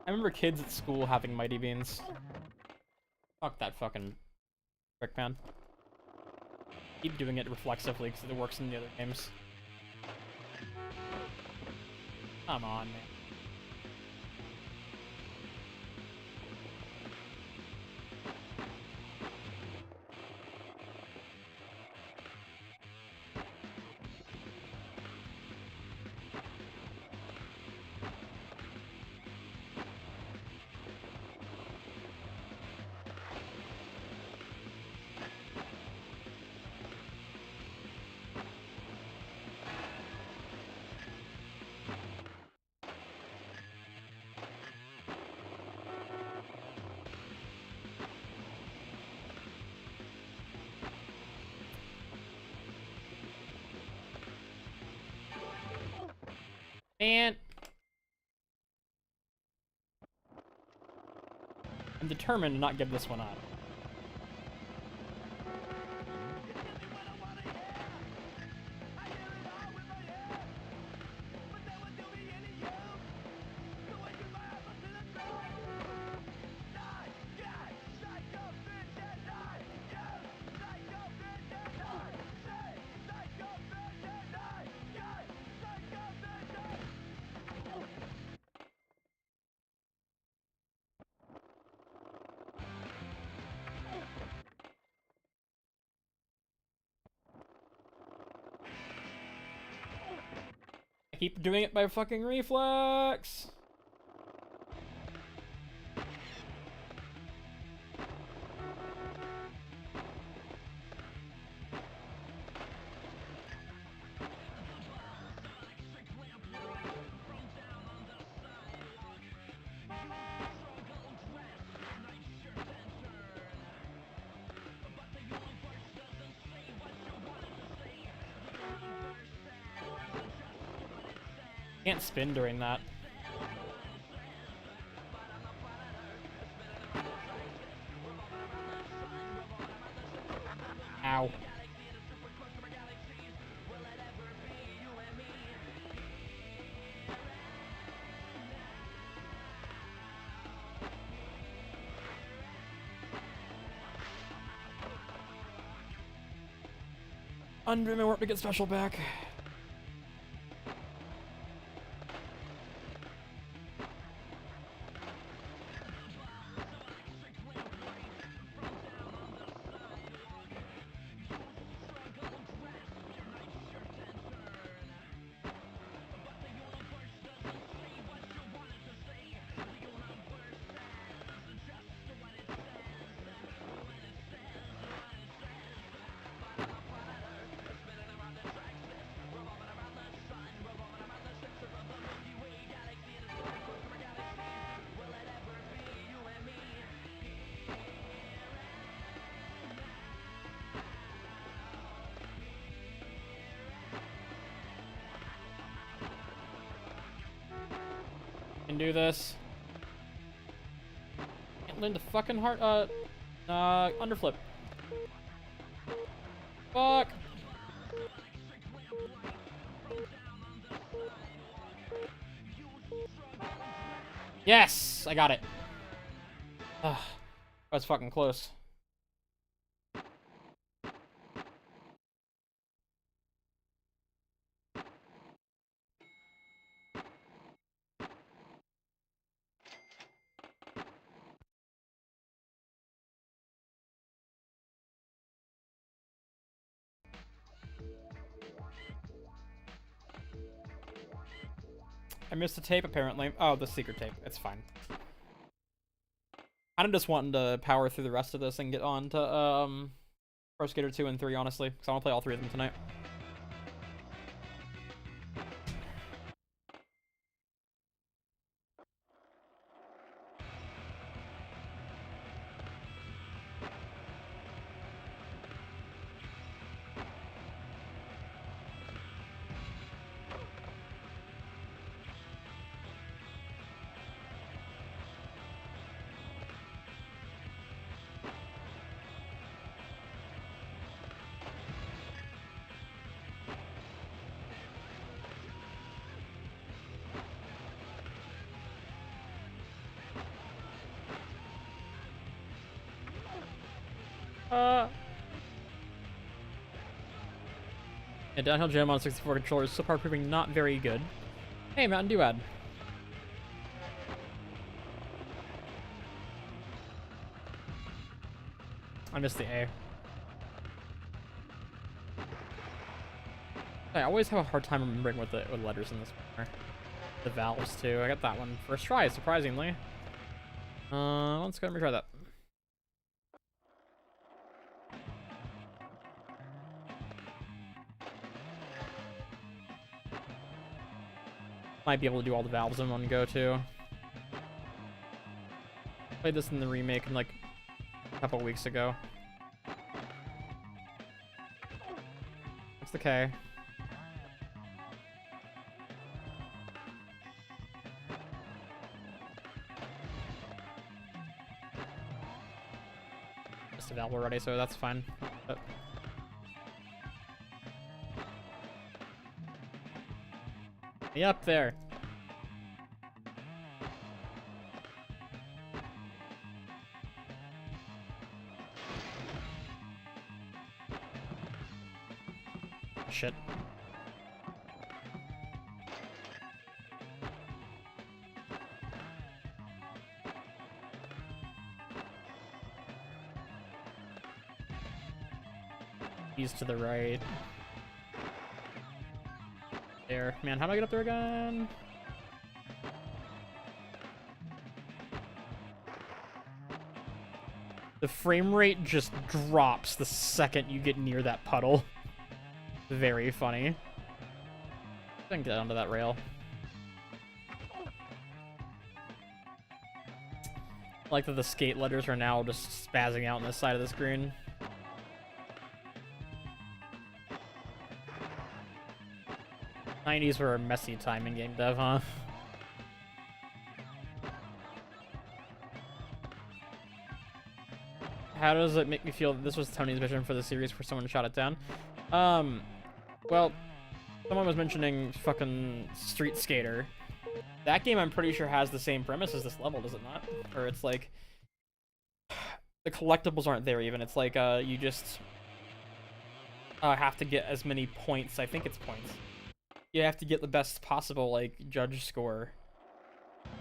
I remember kids at school having Mighty Beans. Fuck that fucking trick, man. Keep doing it reflexively because it works in the other games. Come on, man. And I'm determined to not give this one up. I keep doing it by fucking reflex. Can't spin during that. Ow. Under my work to get special back. Can do this. Can't land a fucking heart. Underflip. Fuck. Yes, I got it. Ugh, that's fucking close. I missed a tape, apparently. Oh, the secret tape. It's fine. I'm just wanting to power through the rest of this and get on to, Pro Skater 2 and 3, honestly. Because I want to play all three of them tonight. Yeah, downhill jam on 64 controllers so far proving not very good. Hey, Mountain Dew ad. I missed the A. I always have a hard time remembering what letters in this one are. The vowels too. I got that one first try, surprisingly. Let's go and retry that. Might be able to do all the valves in one go too. Played this in the remake like a couple weeks ago. What's the K? Just a valve already, so that's fine. But... me up there. Shit. He's to the right. There. Man, how do I get up there again? The frame rate just drops the second you get near that puddle. Very funny. I can get onto that rail. I like that the skate letters are now just spazzing out on this side of the screen. '90s were a messy time in game dev, huh? How does it make me feel that this was Tony's vision for the series before someone shot it down? Well, someone was mentioning fucking Street Skater. That game I'm pretty sure has the same premise as this level, does it not? Or it's like... the collectibles aren't there even. It's like, you just... have to get as many points. I think it's points. You have to get the best possible, like, judge score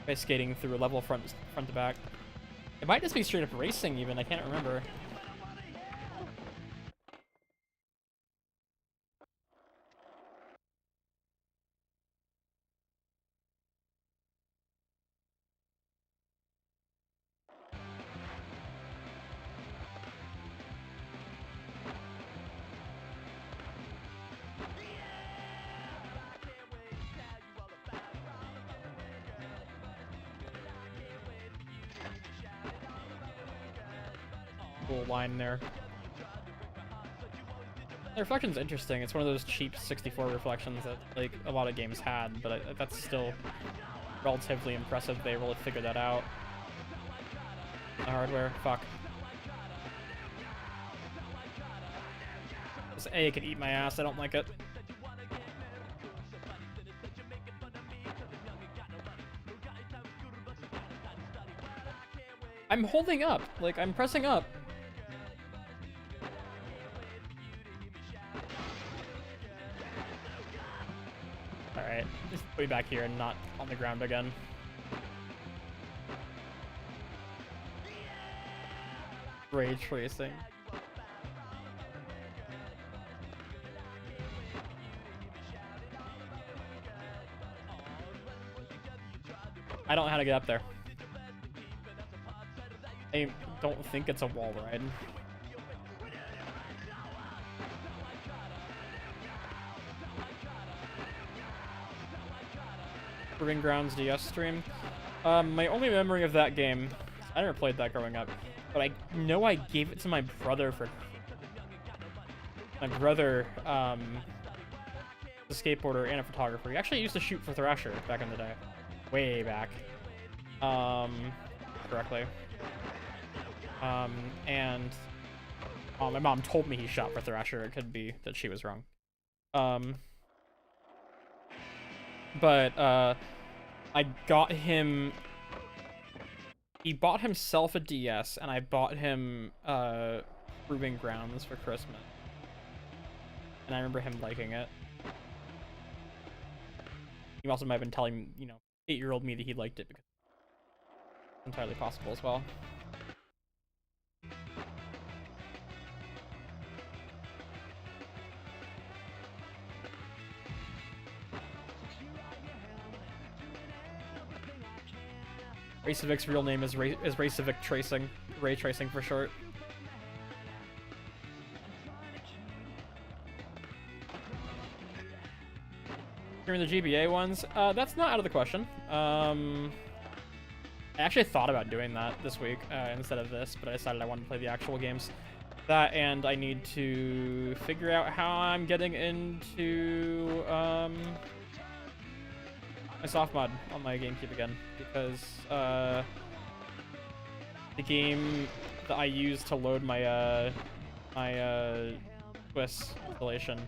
by skating through a level front to back. It might just be straight up racing even, I can't remember. Cool line there. The reflection's interesting. It's one of those cheap 64 reflections that like a lot of games had, but that's still relatively impressive. They really figured that out. The hardware, fuck. This A could eat my ass. I don't like it. I'm holding up. Like I'm pressing up. Alright, just put me back here and not on the ground again. Ray tracing. I don't know how to get up there. I don't think it's a wall ride. Proving Grounds DS stream. My only memory of that game, I never played that growing up, but I know I gave it to my brother for... My brother, a skateboarder and a photographer. He actually used to shoot for Thrasher back in the day. Way back. Correctly. And my mom told me he shot for Thrasher. It could be that she was wrong. But I got him... He bought himself a DS, and I bought him Proving Grounds for Christmas. And I remember him liking it. He also might have been telling, you know, 8-year-old me that he liked it because it's entirely possible as well. Ray Civic's real name is Ray Civic Tracing. Ray Tracing for short. During the GBA ones, that's not out of the question. I actually thought about doing that this week instead of this, but I decided I wanted to play the actual games. That, and I need to figure out how I'm getting into my soft mod on my GameCube again, because the game that I use to load my Swiss installation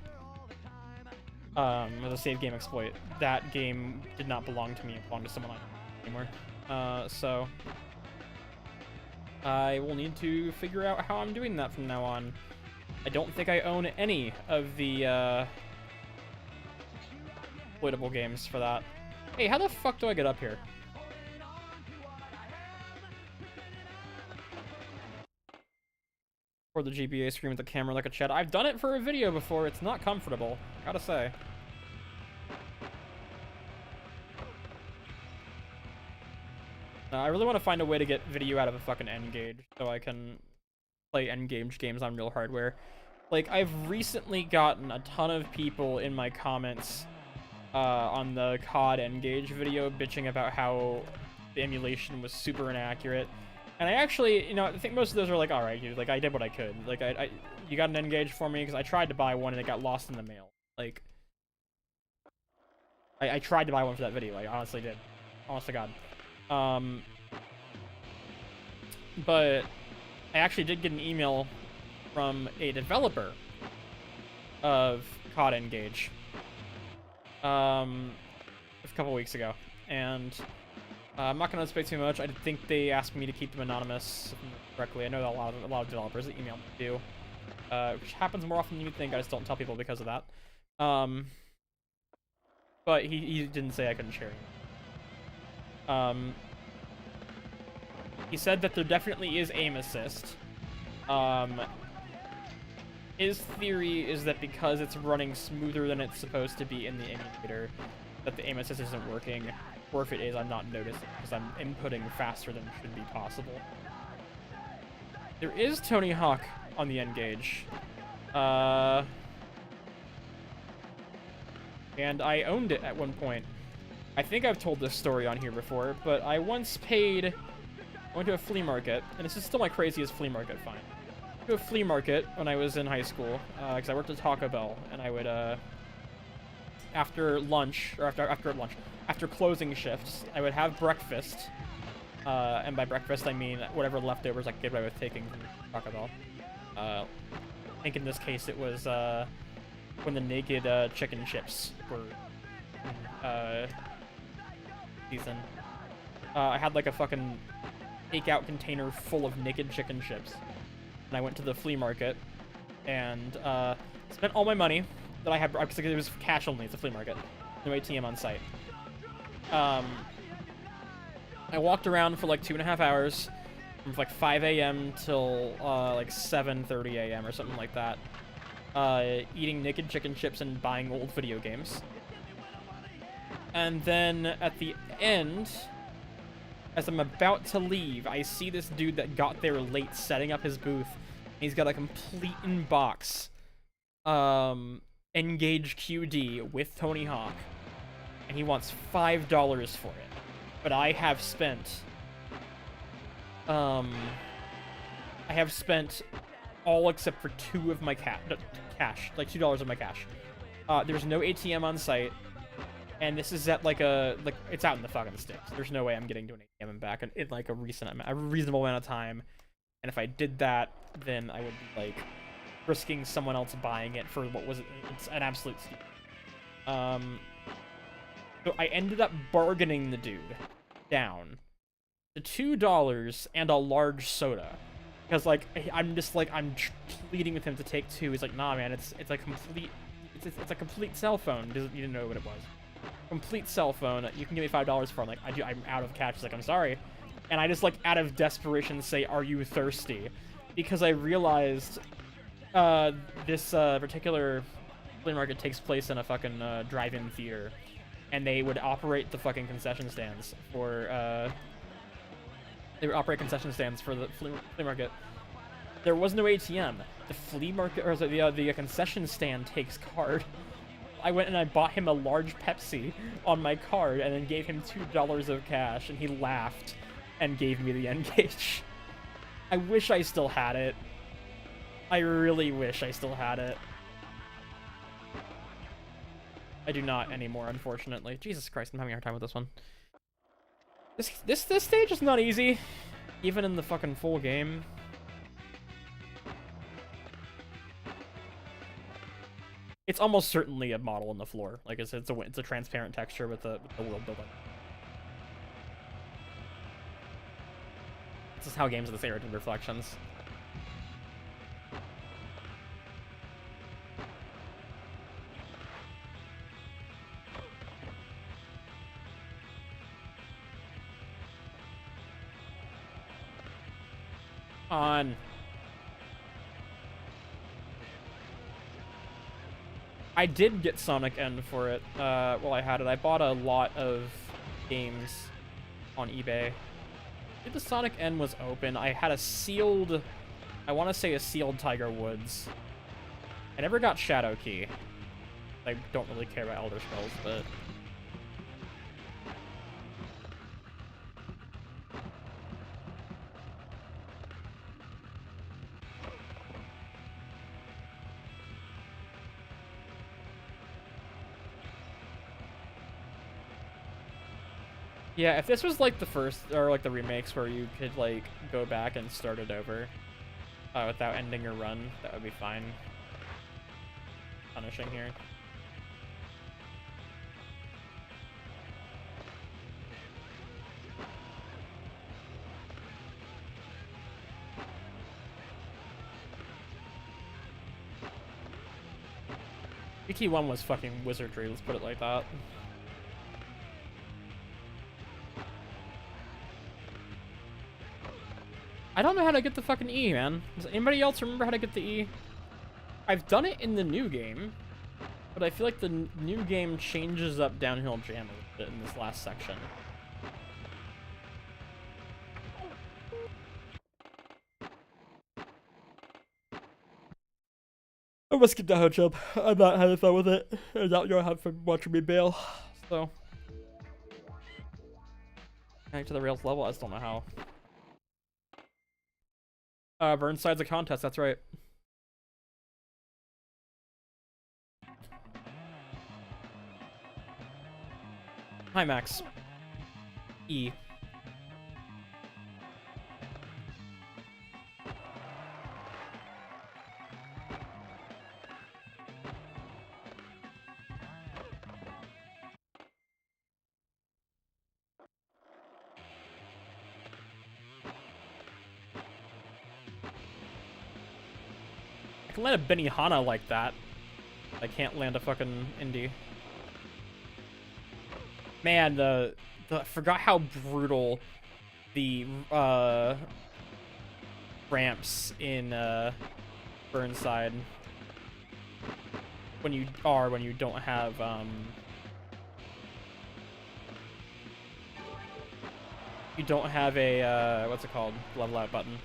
was a save game exploit. That game did not belong to me; it belonged to someone anymore. So I will need to figure out how I'm doing that from now on. I don't think I own any of the exploitable games for that. Hey, how the fuck do I get up here? Or the GBA scream at the camera like a Chad. I've done it for a video before. It's not comfortable, gotta say. I really want to find a way to get video out of a fucking N-Gage so I can play N-Gage games on real hardware. Like, I've recently gotten a ton of people in my comments on the COD N-Gage video bitching about how the emulation was super inaccurate. And I actually, you know, I think most of those are like, alright, dude, like, I did what I could. Like, you got an N-Gage for me because I tried to buy one and it got lost in the mail. Like, I tried to buy one for that video. I honestly did. Honest to God. But I actually did get an email from a developer of COD N-Gage a couple weeks ago, and I'm not going to speak too much. I think they asked me to keep them anonymous correctly. I know that a lot of developers that email me do, which happens more often than you think. I just don't tell people because of that. But he didn't say I couldn't share it. He said that there definitely is aim assist. His theory is that because it's running smoother than it's supposed to be in the emulator, that the aim assist isn't working, or if it is, I'm not noticing because I'm inputting faster than should be possible. There is Tony Hawk on the N-Gage. And I owned it at one point. I think I've told this story on here before, but I once paid... I went to a flea market, and this is still my craziest flea market find. I went to a flea market when I was in high school, because I worked at Taco Bell, and I would, after lunch, or after closing shifts, I would have breakfast, and by breakfast I mean whatever leftovers I could get away with taking from Taco Bell. I think in this case it was, when the naked, chicken chips were, season. I had like a fucking takeout container full of naked chicken chips, and I went to the flea market and spent all my money that I had, because it was cash only. It's a flea market, no ATM on site. I walked around for like 2.5 hours, from like 5 a.m. till like 7:30 a.m. or something like that, eating naked chicken chips and buying old video games. And then at the end, as I'm about to leave, I see this dude that got there late setting up his booth. He's got a complete in-box N-Gage QD with Tony Hawk, and he wants $5 for it. But I have spent all except for $2 of my cash, like $2 of my cash. There's no ATM on site. And this is at like it's out in the fucking sticks. There's no way I'm getting to an ATM and back in like a reasonable amount of time. And if I did that, then I would be like risking someone else buying it for it's an absolute steal. So I ended up bargaining the dude down to $2 and a large soda. Because like I'm just like I'm pleading with him to take 2. He's like, nah, man, it's a complete it's a complete cell phone. You didn't know what it was. Complete cell phone. You can give me $5 for it. I'm like, I'm out of cash. He's like, I'm sorry. And I just like out of desperation say, are you thirsty? Because I realized this particular flea market takes place in a fucking drive-in theater, and they would operate the fucking concession stands for they would operate concession stands for the flea market. There was no ATM. The flea market, or the concession stand takes card. I went and I bought him a large Pepsi on my card, and then gave him $2 of cash, and he laughed and gave me the N-Gage. I wish I still had it. I really wish I still had it. I do not anymore, unfortunately. Jesus Christ, I'm having a hard time with this one. This stage is not easy, even in the fucking full game. It's almost certainly a model on the floor. Like it's a transparent texture with the world building. This is how games of this era do reflections. On. I did get Sonic N for it while I had it. I bought a lot of games on eBay. If the Sonic N was open, I had a sealed, I want to say a sealed Tiger Woods. I never got Shadow Key. I don't really care about Elder Scrolls, but... Yeah, if this was like the first, or like the remakes where you could like go back and start it over without ending your run, that would be fine. Punishing here. Wiki 1 was fucking wizardry, let's put it like that. I don't know how to get the fucking E, man. Does anybody else remember how to get the E? I've done it in the new game, but I feel like the new game changes up downhill jam a bit in this last section. I must get the hutch up. I'm not having fun with it. I'm not gonna have fun watching me bail. So, back to the Rails level. I just don't know how. Burnside's a contest, that's right. Hi, Max. E. I can land a Benihana like that. I can't land a fucking indie. Man, I forgot how brutal the ramps in Burnside when you don't have you don't have a what's it called, level out button.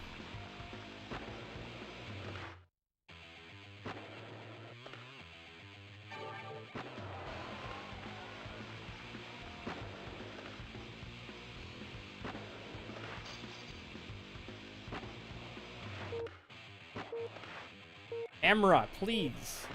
Camera, please.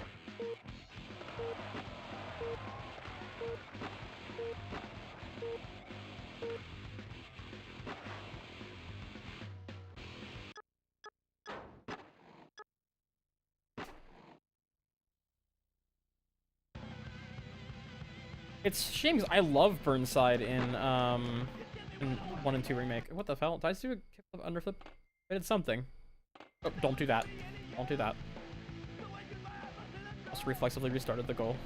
It's a shame because I love Burnside in 1 and 2 remake. What the hell? Did I just do a kickflip underflip? I did something. Oh, don't do that. Don't do that. Just reflexively restarted the goal.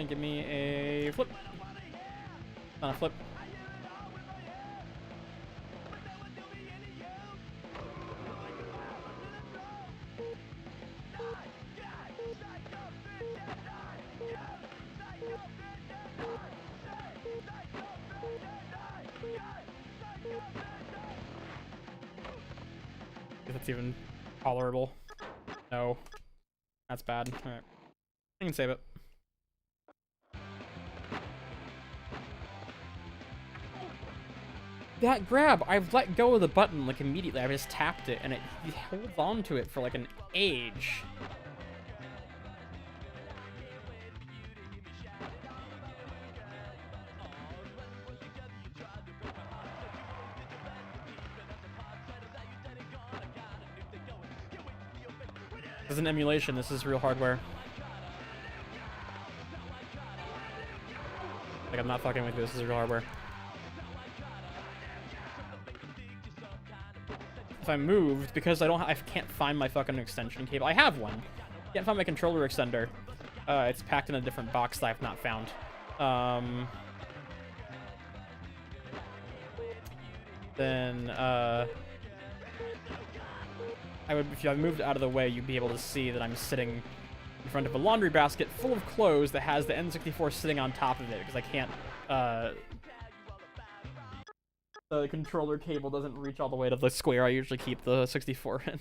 Give me a flip. Not a flip. If it's even tolerable. No. That's bad. Alright. I can save it. That grab, I've let go of the button like immediately. I just tapped it and it holds on to it for like an age. This is an emulation, this is real hardware. Like, I'm not fucking with you, this is real hardware. If I moved, because I can't find my fucking extension cable. I have one. Can't find my controller extender. It's packed in a different box that I've not found. Then if I moved out of the way, you'd be able to see that I'm sitting in front of a laundry basket full of clothes that has the N64 sitting on top of it, because I can't, the controller cable doesn't reach all the way to the square I usually keep the 64 in.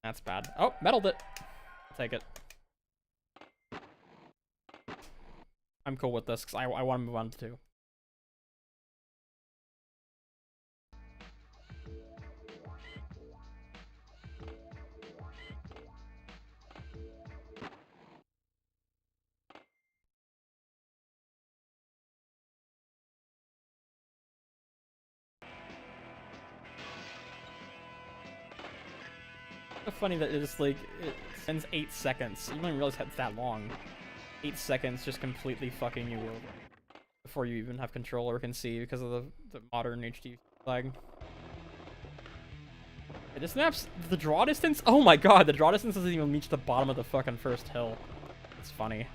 That's bad. Oh, metaled it. I'll take it. I'm cool with this, because I want to move on to 2. So funny that it's like, it spends 8 seconds. You don't even realize it's that long. 8 seconds just completely fucking you over before you even have control or can see because of the modern HD flag. It just snaps the draw distance. Oh my god, the draw distance doesn't even reach the bottom of the fucking first hill. It's funny.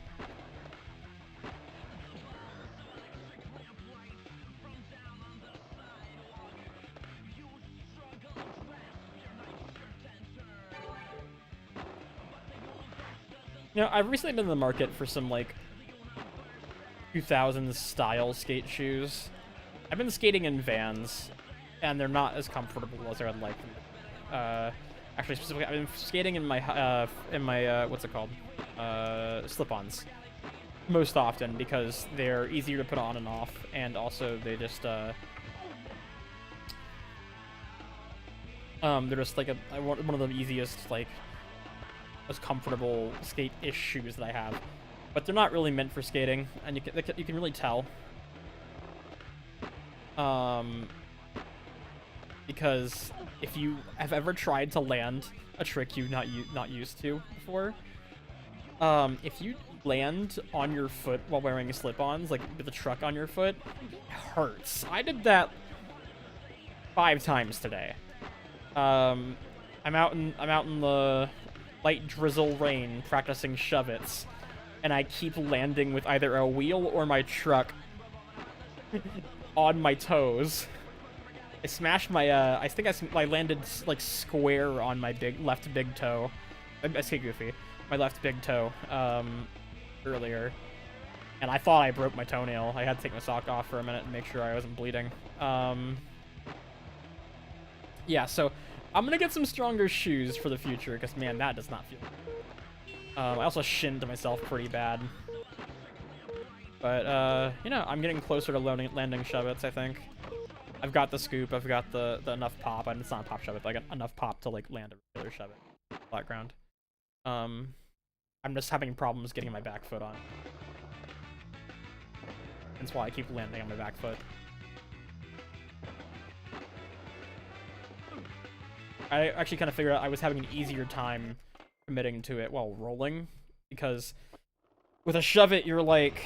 You know, I've recently been in the market for some, like, 2000s style skate shoes. I've been skating in Vans, and they're not as comfortable as I would like them. Actually, specifically, I've been skating in my, what's it called? Slip-ons. Most often, because they're easier to put on and off, and also they just, they're just, like, one of the easiest, like, most comfortable skate-ish shoes that I have, but they're not really meant for skating, and you can really tell. Because if you have ever tried to land a trick you've not used to before, if you land on your foot while wearing slip-ons, like with a truck on your foot, it hurts. I did that 5 times today. I'm out in the light drizzle rain practicing shove-its, and I keep landing with either a wheel or my truck on my toes. I smashed my, I think I landed, like, square on my left big toe. I skate goofy. My left big toe, earlier. And I thought I broke my toenail. I had to take my sock off for a minute and make sure I wasn't bleeding. Yeah, so I'm gonna get some stronger shoes for the future, because, man, that does not feel good. I also shinned myself pretty bad. But, you know, I'm getting closer to landing shove-its, I think. I've got the scoop, I've got the enough pop, and it's not a pop shove it, but I got enough pop to like land a regular shove it. Flat ground. I'm just having problems getting my back foot on. That's why I keep landing on my back foot. I actually kind of figured out I was having an easier time committing to it while rolling, because with a shove it, you're like...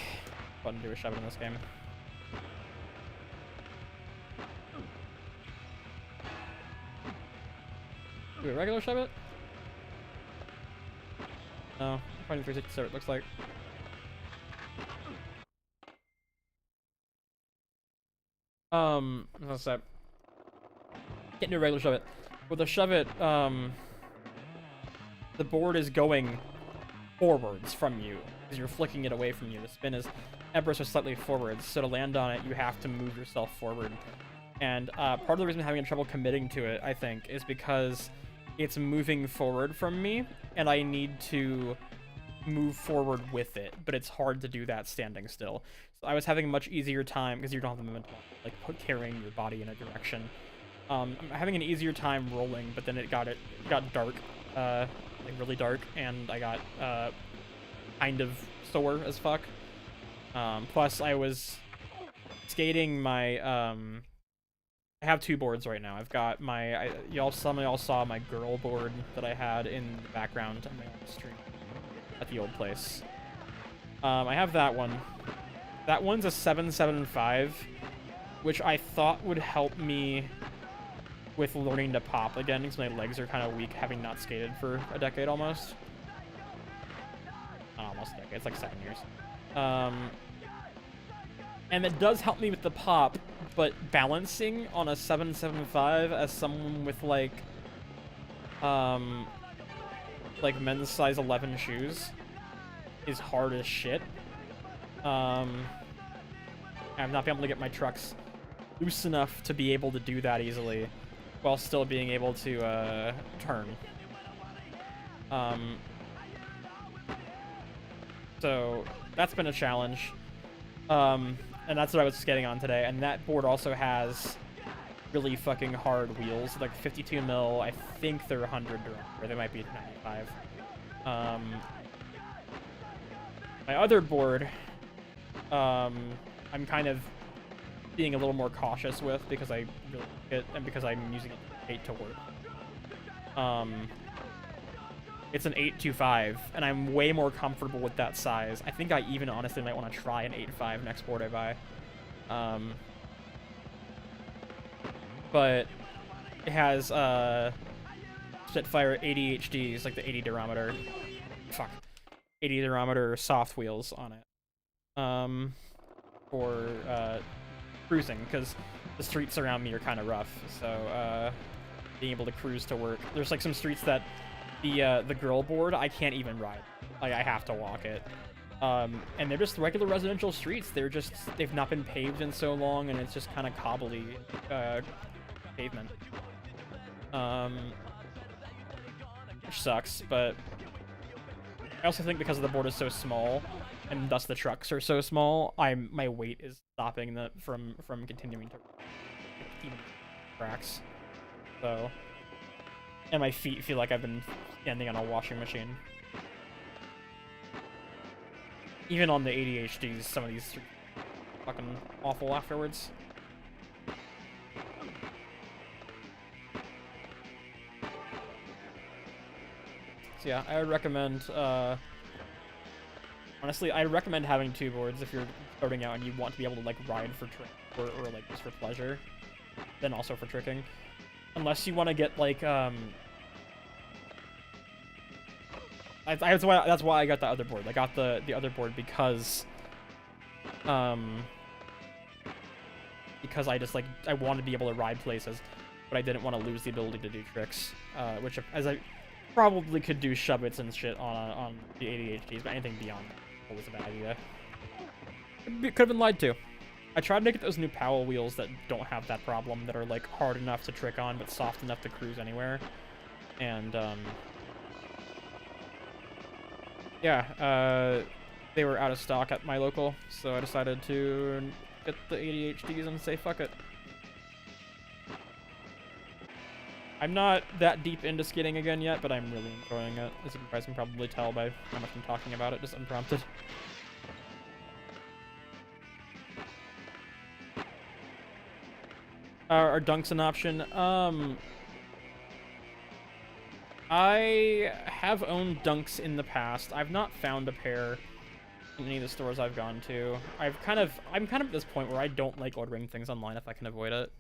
Button do a shove it in this game. Do a regular shove it? No, 2360 so it looks like. What's that? Can't do a regular shove it. With a shove it, the board is going forwards from you because you're flicking it away from you. The spin is ever so slightly forwards, so to land on it, you have to move yourself forward. And part of the reason I'm having trouble committing to it, I think, is because it's moving forward from me, and I need to move forward with it, but it's hard to do that standing still. So I was having a much easier time, because you don't have the momentum, like carrying your body in a direction. I'm having an easier time rolling, but then it got dark, like really dark, and I got kind of sore as fuck. Plus I was skating my I have two boards right now. I've got my some of y'all saw my girl board that I had in the background on my own stream at the old place. I have that one. That one's a 775, which I thought would help me with learning to pop again, because my legs are kind of weak, having not skated for a decade almost. Almost a decade, it's like 7 years. And it does help me with the pop, but balancing on a 775 as someone with like men's size 11 shoes is hard as shit. I've not been able to get my trucks loose enough to be able to do that easily, while still being able to turn. So that's been a challenge. And that's what I was skating on today. And that board also has really fucking hard wheels, like 52 mil. I think they're 100 or they might be 95. My other board, I'm kind of being a little more cautious with because I really like it and because I'm using it to work. It's an 825, and I'm way more comfortable with that size. I think I even honestly might want to try an 8.5 next board I buy. But it has Spitfire 80 HDs, like the 80 durometer. Fuck. 80 durometer soft wheels on it. For cruising, because the streets around me are kind of rough. So being able to cruise to work. There's like some streets that the girl board I can't even ride. Like I have to walk it. And they're just regular residential streets. They've not been paved in so long, and it's just kind of cobbly pavement. Which sucks, but I also think because the board is so small, and thus the trucks are so small, my weight is stopping that from continuing to even cracks. So, and my feet feel like I've been standing on a washing machine. Even on the ADHDs, some of these are fucking awful afterwards. So yeah, I would recommend, honestly, I recommend having two boards if you're starting out and you want to be able to like ride for trick or like just for pleasure, then also for tricking. Unless you want to get like that's why I got the other board. I got the other board because I just like I wanted to be able to ride places, but I didn't want to lose the ability to do tricks, which as I probably could do shove-its and shit on the ADHDs, but anything beyond that was a bad idea. Could have been lied to. I tried to get those new Powell wheels that don't have that problem, that are like hard enough to trick on but soft enough to cruise anywhere, and yeah, they were out of stock at my local, so I decided to get the ADHDs and say fuck it. I'm not that deep into skating again yet, but I'm really enjoying it. As you guys can probably tell by how much I'm talking about it, just unprompted. Are dunks an option? I have owned dunks in the past. I've not found a pair in any of the stores I've gone to. I'm kind of at this point where I don't like ordering things online if I can avoid it.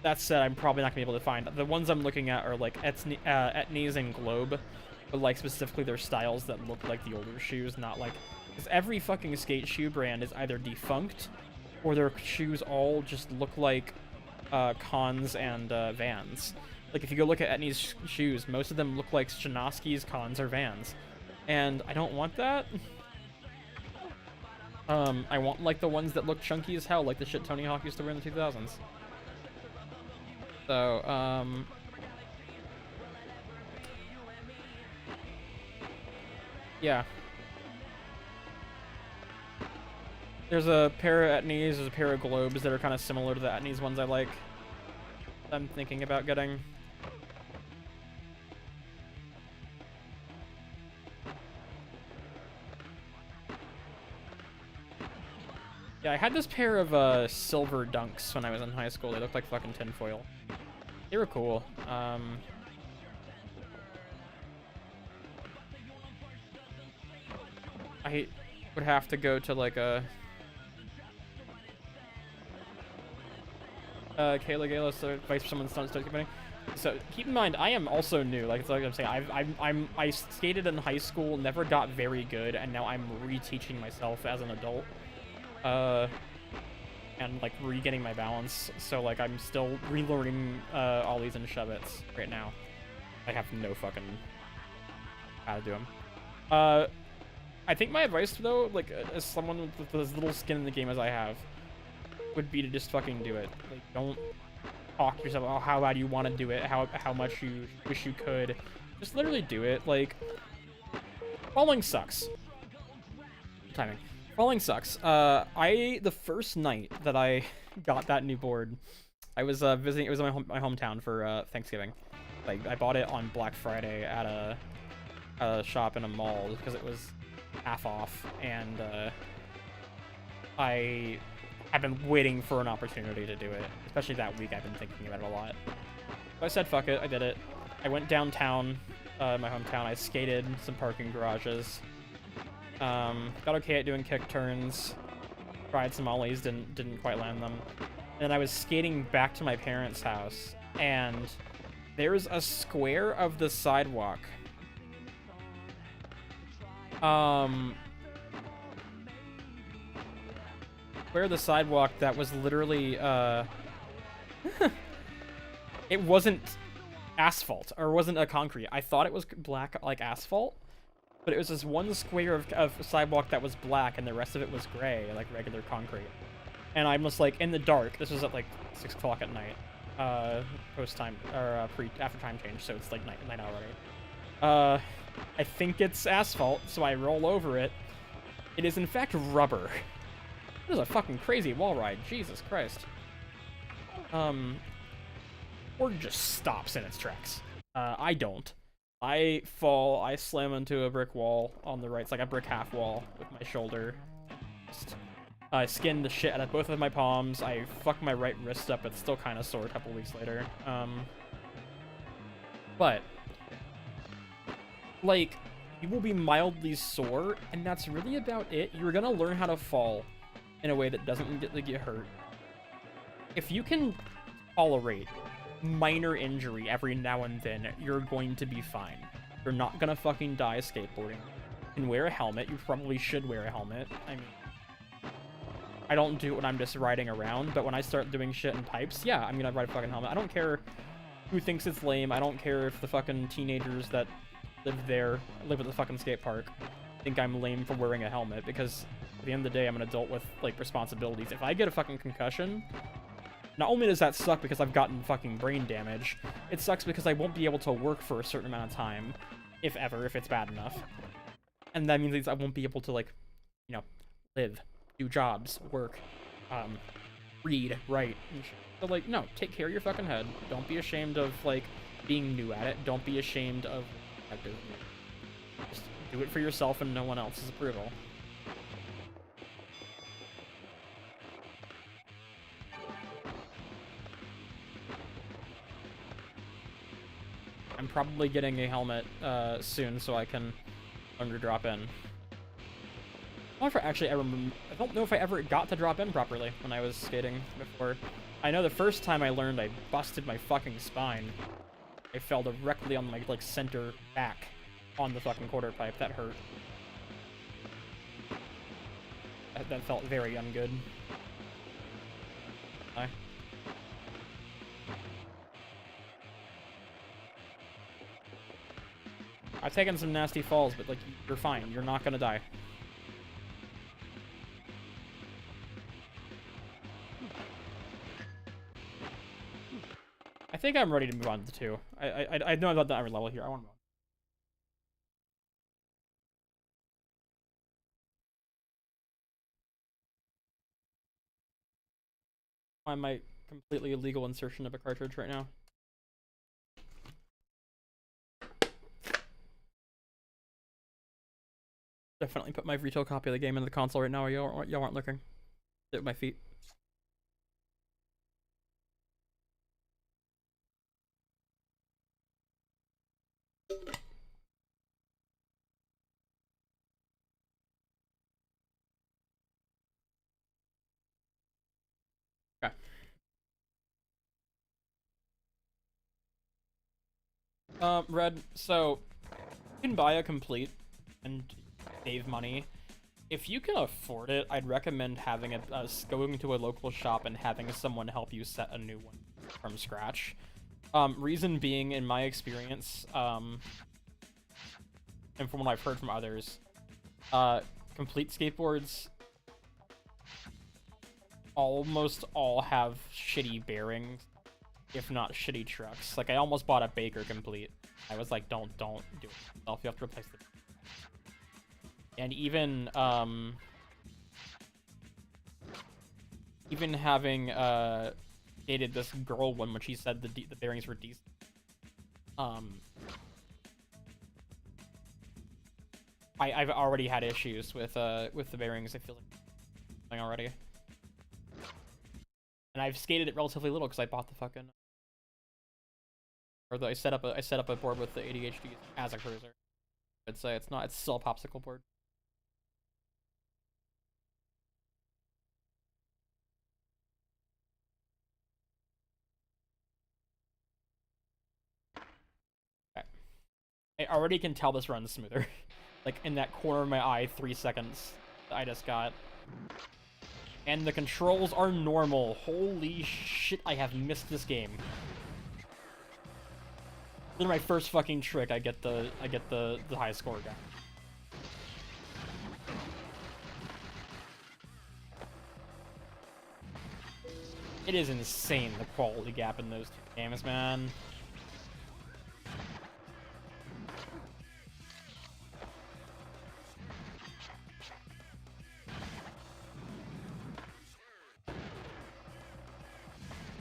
That said, I'm probably not gonna be able to find the ones I'm looking at are like Etnies and Globe, but like specifically their styles that look like the older shoes, not like, because every fucking skate shoe brand is either defunct or their shoes all just look like Cons and Vans. Like if you go look at Etnies shoes, most of them look like Chinaskis, Cons, or Vans, and I don't want that. I want like the ones that look chunky as hell, like the shit Tony Hawk used to wear in the 2000s. So, yeah. There's a pair of Etnies, there's a pair of Globes that are kind of similar to the Etnies ones I like. I'm thinking about getting. Yeah, I had this pair of silver dunks when I was in high school. They looked like fucking tinfoil. They were cool. I would have to go to like a Kayla Gala, so if someone starts coming. So keep in mind, I am also new. Like it's like I'm saying, I skated in high school, never got very good, and now I'm reteaching myself as an adult. And like re-getting my balance, so like I'm still relearning ollies and shove-its right now. I have no fucking how to do them. I think my advice though, like as someone with as little skin in the game as I have, would be to just fucking do it. Like don't talk to yourself about how bad you want to do it, how much you wish you could. Just literally do it. Like falling sucks. Timing. Falling sucks. The first night that I got that new board, I was visiting. It was in my hometown for Thanksgiving. Like I bought it on Black Friday at a shop in a mall because it was half off, and I have been waiting for an opportunity to do it. Especially that week, I've been thinking about it a lot. So I said, "Fuck it," I did it. I went downtown, my hometown. I skated some parking garages. Got okay at doing kick turns, tried some ollies, didn't quite land them. And then I was skating back to my parents' house, and there's a square of the sidewalk. Where the sidewalk that was literally, it wasn't asphalt, or wasn't a concrete. I thought it was black, like asphalt. But it was this one square of sidewalk that was black, and the rest of it was gray, like regular concrete. And I'm just like in the dark. This was at like 6 o'clock at night, post time or after time change, so it's like night already. I think it's asphalt, so I roll over it. It is in fact rubber. This is a fucking crazy wall ride. Jesus Christ. Or just stops in its tracks. I don't. I fall, I slam into a brick wall on the right. It's like a brick half wall with my shoulder. I skinned the shit out of both of my palms. I fucked my right wrist up. It's still kind of sore a couple weeks later. But, like, you will be mildly sore, and that's really about it. You're gonna learn how to fall in a way that doesn't get hurt. If you can tolerate minor injury every now and then, you're going to be fine. You're not gonna fucking die skateboarding. You can wear a helmet. You probably should wear a helmet. I mean, I don't do it when I'm just riding around, but when I start doing shit in pipes, yeah, I'm gonna ride a fucking helmet. I don't care who thinks it's lame. I don't care if the fucking teenagers that live at the fucking skate park think I'm lame for wearing a helmet, because at the end of the day, I'm an adult with, like, responsibilities. If I get a fucking concussion, not only does that suck because I've gotten fucking brain damage, it sucks because I won't be able to work for a certain amount of time, if ever, if it's bad enough. And that means I won't be able to, like, you know, live, do jobs, work, read, write. And shit. So like, no, take care of your fucking head. Don't be ashamed of like being new at it. Don't be ashamed of just do it for yourself and no one else's approval. I'm probably getting a helmet soon so I can learn to drop in. I don't know if I ever got to drop in properly when I was skating before. I know the first time I learned, I busted my fucking spine. I fell directly on my like center back on the fucking quarter pipe. That hurt. That felt very ungood. Hi. I've taken some nasty falls, but like you're fine. You're not gonna die. I think I'm ready to move on to 2. I know I'm not every level here. I want to move on. Find my completely illegal insertion of a cartridge right now. Definitely put my retail copy of the game in the console right now. Y'all aren't looking. Sit with my feet. Okay. Red, so you can buy a complete and save money. If you can afford it, I'd recommend having going to a local shop and having someone help you set a new one from scratch. Reason being, in my experience, and from what I've heard from others, complete skateboards almost all have shitty bearings, if not shitty trucks. Like, I almost bought a Baker complete. I was like, don't do it yourself. You have to replace the... And even having dated this girl one when she said the bearings were decent, I've already had issues with the bearings. I feel like already, and I've skated it relatively little because I bought the fucking, or I set up a board with the ADHD as a cruiser. I'd say it's still a popsicle board. I already can tell this runs smoother. Like, in that corner of my eye, 3 seconds I just got. And the controls are normal. Holy shit, I have missed this game. This is my first fucking trick. I get the high score guy. It is insane, the quality gap in those 2 games, man.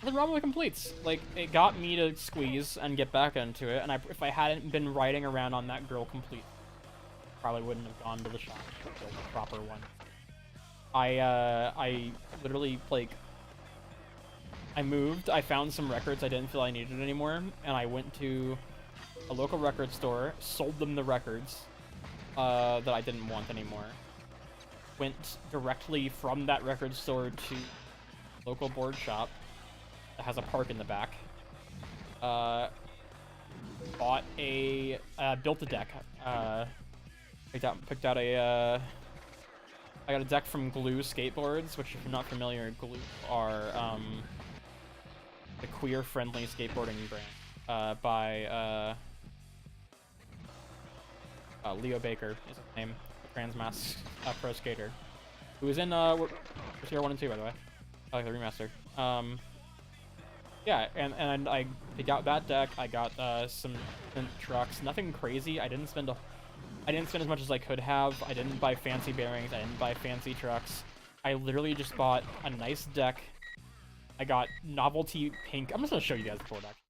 Nothing wrong with completes. Like, it got me to squeeze and get back into it, and if I hadn't been riding around on that girl complete, probably wouldn't have gone to the shop to build the proper one. I literally, like, I moved, I found some records I didn't feel I needed anymore, and I went to a local record store, sold them the records that I didn't want anymore. Went directly from that record store to local board shop that has a park in the back. Bought a built a deck. Picked out a I got a deck from Glue Skateboards, which, if you're not familiar, Glue are the queer-friendly skateboarding brand by Leo Baker is his name, a trans-mass pro skater, who was in Tier 1 and 2, by the way. I like the remaster. Yeah, and I picked out that deck. I got some trucks. Nothing crazy. I didn't spend a I didn't spend as much as I could have. I didn't buy fancy bearings. I didn't buy fancy trucks. I literally just bought a nice deck. I got novelty pink. I'm just gonna show you guys the board, actually.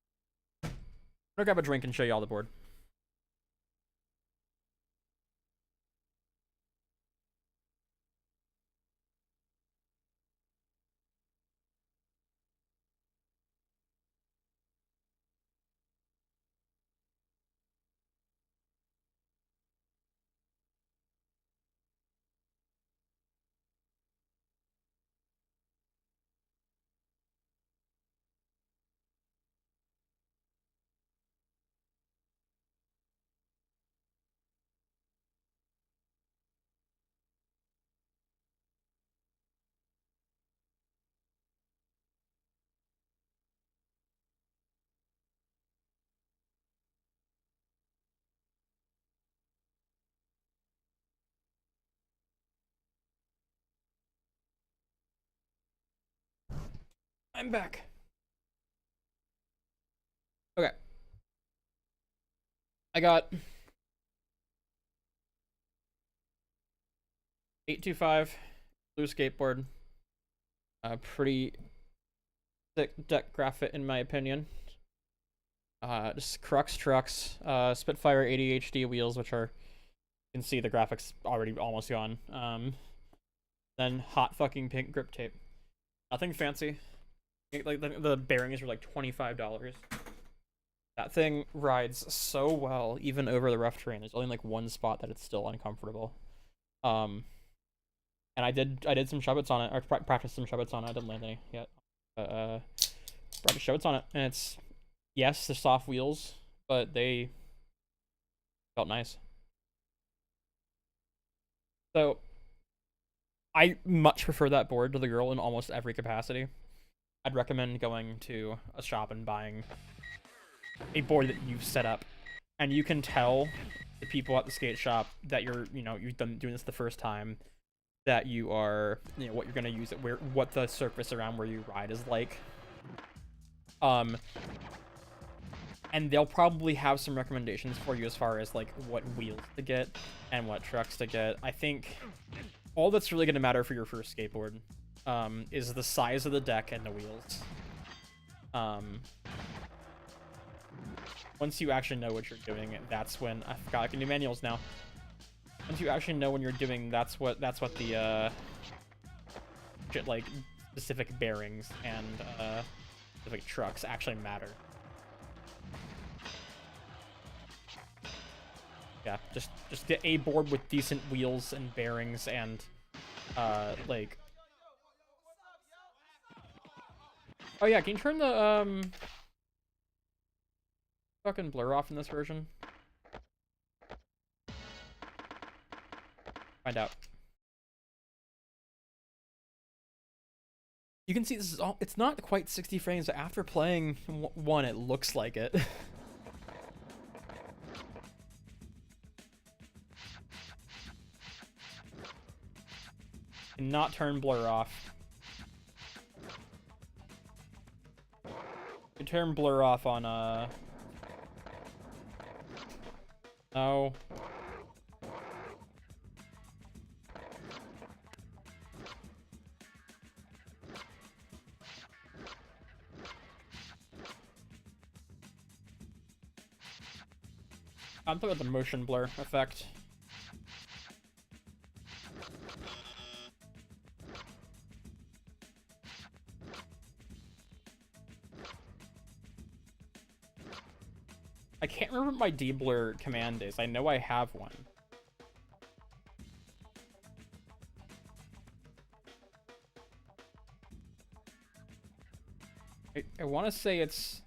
I'm gonna grab a drink and show you all the board. I'm back. Okay. I got 825 blue skateboard. Pretty thick deck graphic in my opinion. Just Crux trucks, Spitfire ADHD wheels, which are, you can see the graphics already almost gone. Then hot fucking pink grip tape. Nothing fancy. Like the bearings were like $25. That thing rides so well, even over the rough terrain. There's only like one spot that it's still uncomfortable. And I did some shove-its on it, or practiced some shove-its on it. I didn't land any yet. Practiced shove-its on it, and it's, yes, they're soft wheels, but they felt nice. So I much prefer that board to the girl in almost every capacity. I'd recommend going to a shop and buying a board that you've set up, and you can tell the people at the skate shop that you've done doing this the first time, that you are, what you're gonna use it, what the surface around where you ride is like. And they'll probably have some recommendations for you as far as like what wheels to get and what trucks to get. I think all that's really gonna matter for your first skateboard is the size of the deck and the wheels. Once you actually know what you're doing, that's when, I forgot I can do manuals now. Once you actually know when you're doing, that's what the like specific bearings and specific trucks actually matter. Yeah, just get a board with decent wheels and bearings and like, oh yeah, can you turn the fucking blur off in this version? Find out. You can see this is all, it's not quite 60 frames, but after playing one, it looks like it. And not turn blur off. You turn blur off on no. I'm talking about the motion blur effect. I can't remember what my deblur command is. I know I have one. I want to say it's...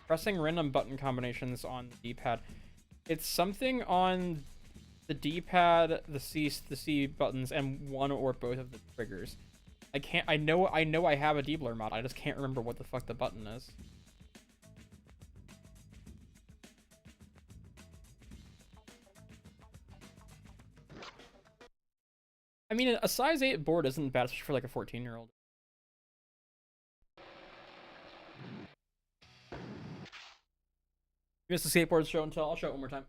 pressing random button combinations on the D-pad. It's something on the D-pad, the C buttons, and one or both of the triggers. I know I have a deblur mod. I just can't remember what the fuck the button is. I mean, a size 8 board isn't bad for like a 14-year-old. You missed the skateboard show until I'll show it one more time.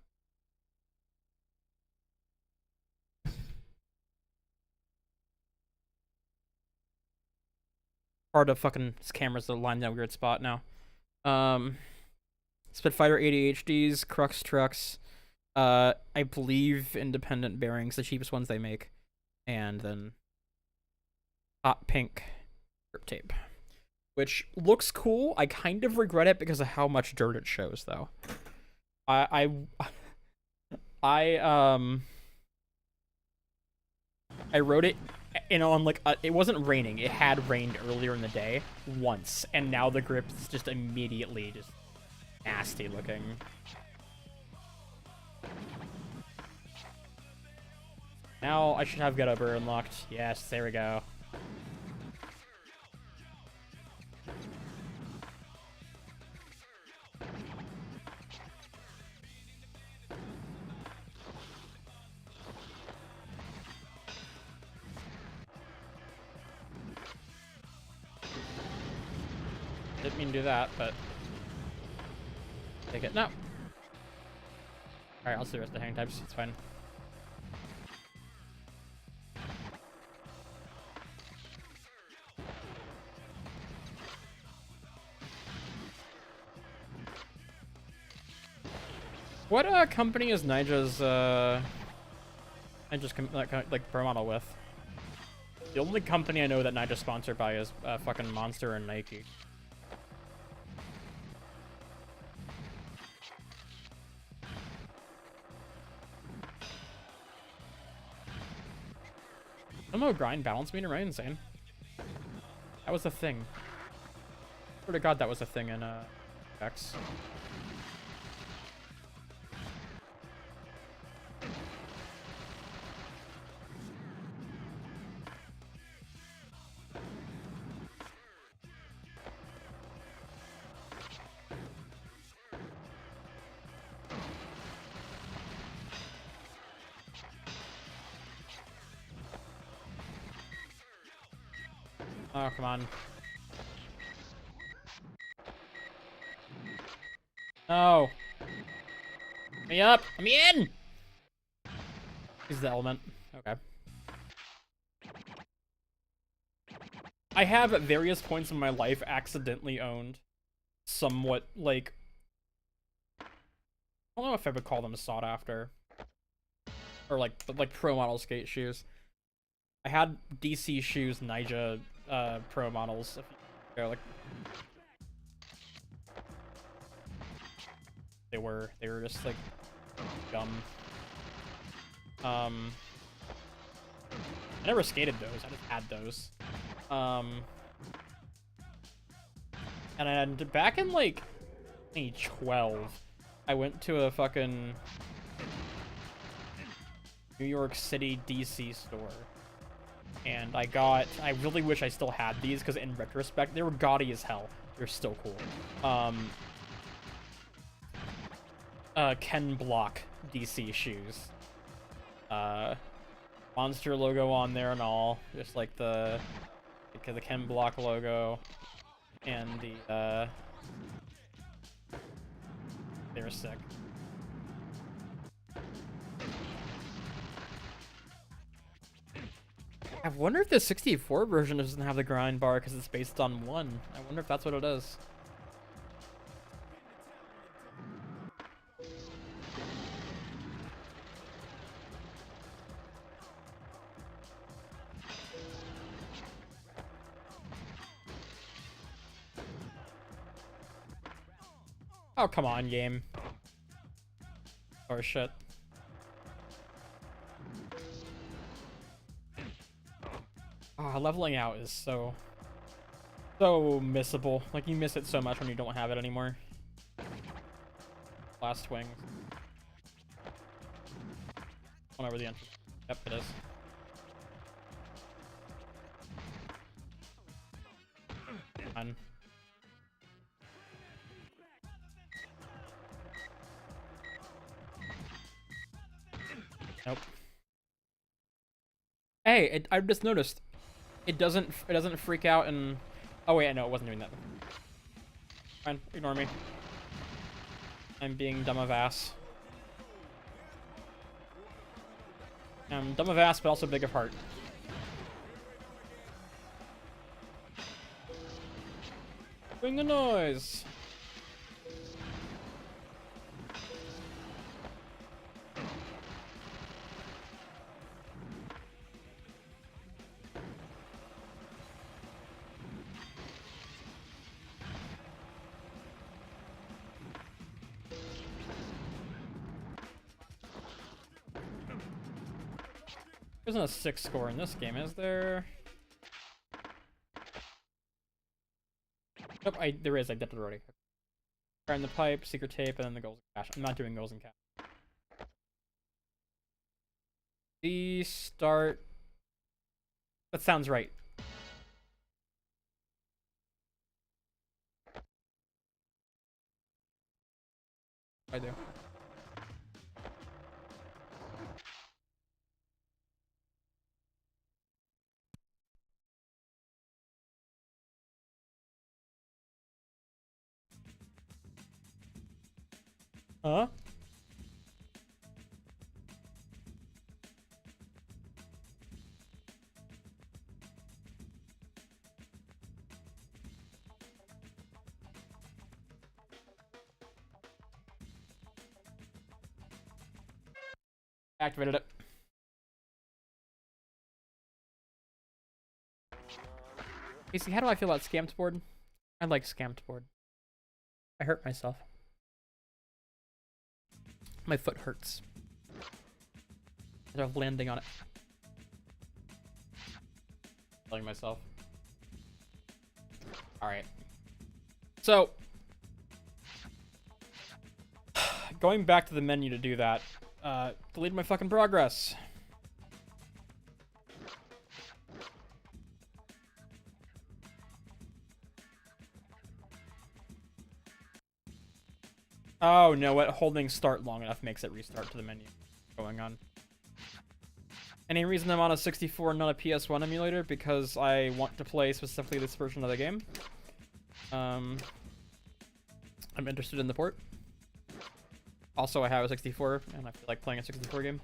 Hard to fucking cameras that line that weird spot now. Spitfire ADHDs, Crux trucks, I believe independent bearings, the cheapest ones they make, and then hot pink grip tape, which looks cool. I kind of regret it because of how much dirt it shows, though. I wrote it, you know, on like it wasn't raining. It had rained earlier in the day once, and now the grip is just immediately just nasty looking. Now I should have Get Over unlocked. Yes, there we go. Didn't mean to do that, but take it. No. Alright, I'll see the rest of the hang types. It's fine. What company is Nija's like pro model with? The only company I know that Nija's sponsored by is fucking Monster and Nike. Somehow grind balance meter, right? Insane. That was a thing. Swear to God, that was a thing in X. Oh, come on. No. Let me up. Let me in. He's the element. Okay. I have at various points in my life accidentally owned somewhat, like, I don't know if I would call them sought after, or like pro model skate shoes. I had DC shoes, Nija pro models. They're like, they were just like dumb. I never skated those. I just had those. And back in like 2012, I went to a fucking New York City DC store. And I really wish I still had these, because in retrospect, they were gaudy as hell. They're still cool. Ken Block DC shoes. Monster logo on there and all. Just like the Ken Block logo. And the, they were sick. I wonder if the 64 version doesn't have the grind bar because it's based on 1. I wonder if that's what it is. Oh, come on, game. Or shit. Oh, leveling out is so missable. Like, you miss it so much when you don't have it anymore. Last swing. One over the entrance. Yep, it is. Fun. Nope. Hey, I've just noticed. It doesn't freak out and... Oh wait, no, it wasn't doing that. Fine, ignore me. I'm being dumb of ass. I'm dumb of ass, but also big of heart. Doing a noise. There isn't a 6 score in this game, is there? Nope, there is. I did it already. Fire in the pipe, secret tape, and then the goals and cash. I'm not doing goals and cash. The start. That sounds right. I do. Huh? Activated it. Kacey, how do I feel about skateboard? I like skateboard. I hurt myself. My foot hurts. Instead of landing on it. Killing myself. Alright. So, going back to the menu to do that, delete my fucking progress. Oh no, what? Holding start long enough makes it restart to the menu. Going on. Any reason I'm on a 64 and not a PS1 emulator? Because I want to play specifically this version of the game. I'm interested in the port. Also, I have a 64, and I feel like playing a 64 game.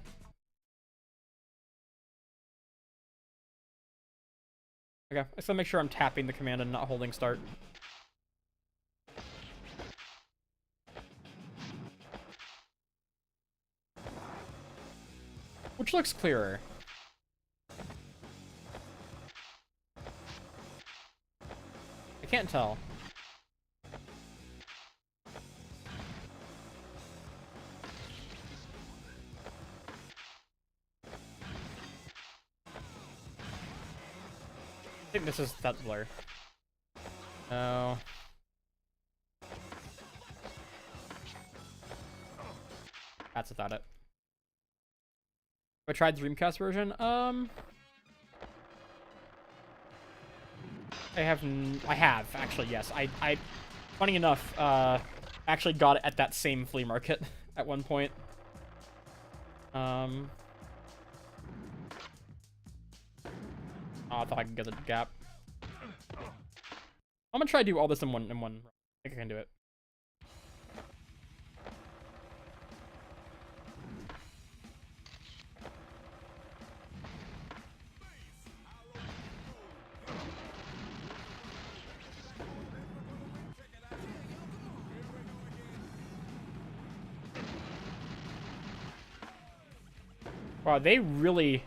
Okay, I just want to make sure I'm tapping the command and not holding start. Which looks clearer. I can't tell. I think this is that blur. No. That's without it. I tried the Dreamcast version. I have actually, yes. I funny enough, actually got it at that same flea market at one point. Oh, I thought I could get the gap. I'm gonna try to do all this in one. I think I can do it. Wow, they really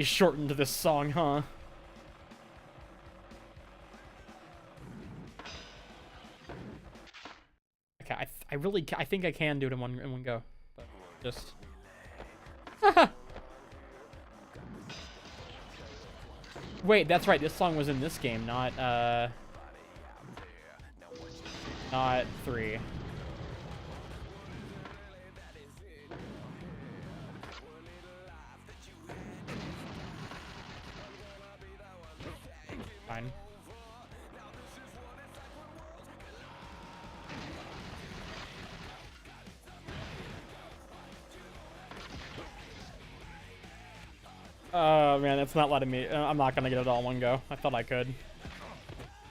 shortened this song, huh? Okay, I think I can do it in one go, but just. Wait, that's right. This song was in this game, not 3. Fine. Oh man, it's not letting me. I'm not gonna get it all in one go. I thought I could.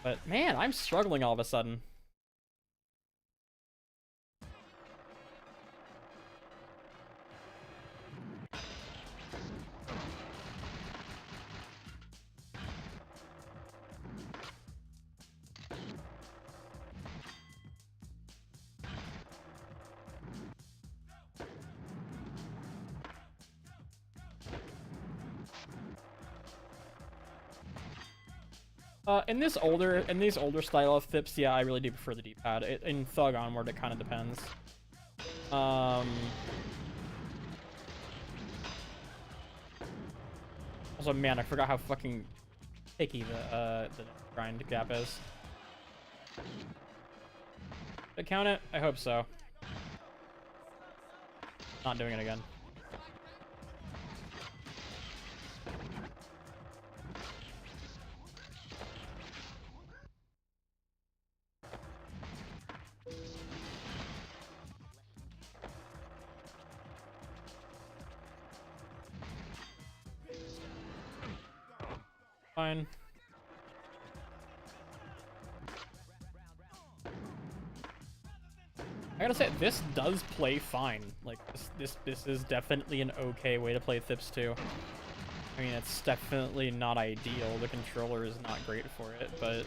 But man, I'm struggling all of a sudden. In these older style of thips, yeah, I really do prefer the D-pad. In Thug Onward, it kind of depends. Also, man, I forgot how fucking picky the grind gap is. Did I count it? I hope so. Not doing it again. Fine. I gotta say, this does play fine. Like, this is definitely an okay way to play THPS2. I mean, it's definitely not ideal. The controller is not great for it, but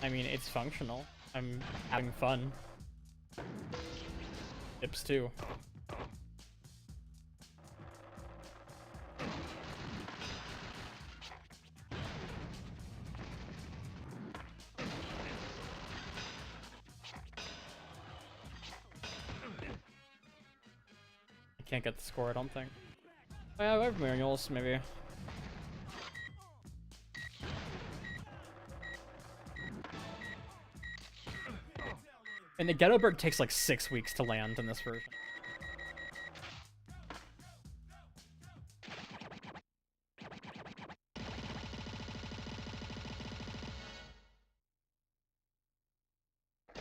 I mean, it's functional. I'm having fun. THPS2. Can't get the score, I don't think. Oh, yeah, I have manuals, maybe. And the Ghetto Bird takes like 6 weeks to land in this version.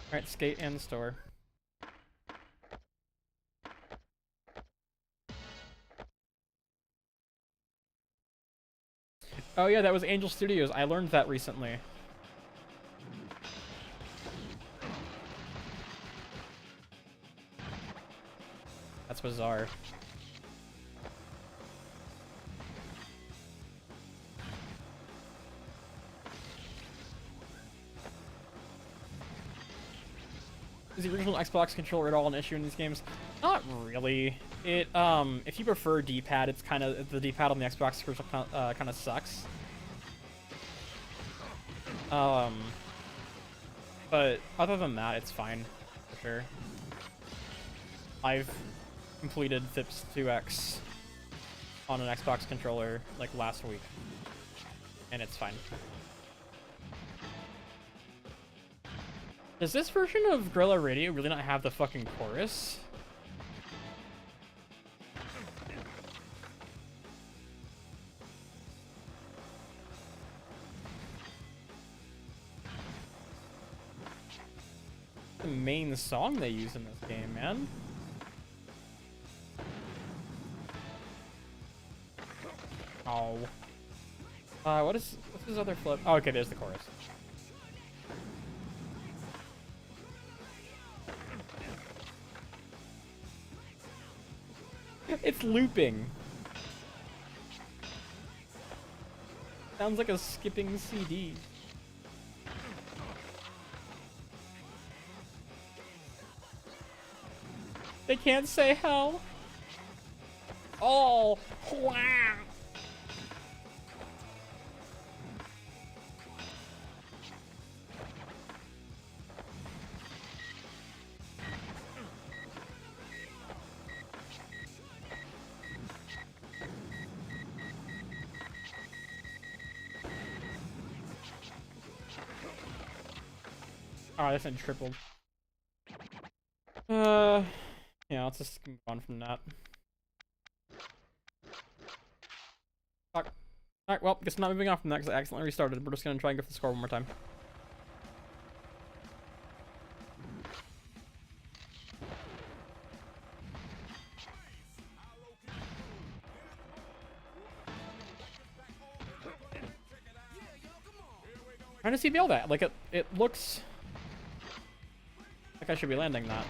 Alright, skate and store. Oh yeah, that was Angel Studios. I learned that recently. That's bizarre. Is the original Xbox controller at all an issue in these games? Not really. It if you prefer D-pad, it's kind of the D-pad on the Xbox kind of sucks. But other than that, it's fine for sure. I've completed THPS2X on an Xbox controller like last week, and it's fine. Does this version of Guerrilla Radio really not have the fucking chorus? The main song they use in this game, man. Oh. What's his other flip? Oh, okay, there's the chorus. It's looping. Sounds like a skipping CD. They can't say hell. Oh, wow. Oh, that's been tripled. Yeah, let's just move on from that. Fuck. Alright, well, guess I'm not moving on from that because I accidentally restarted. We're just gonna try and go for the score one more time. Trying to see all that. Like, it looks like I should be landing that.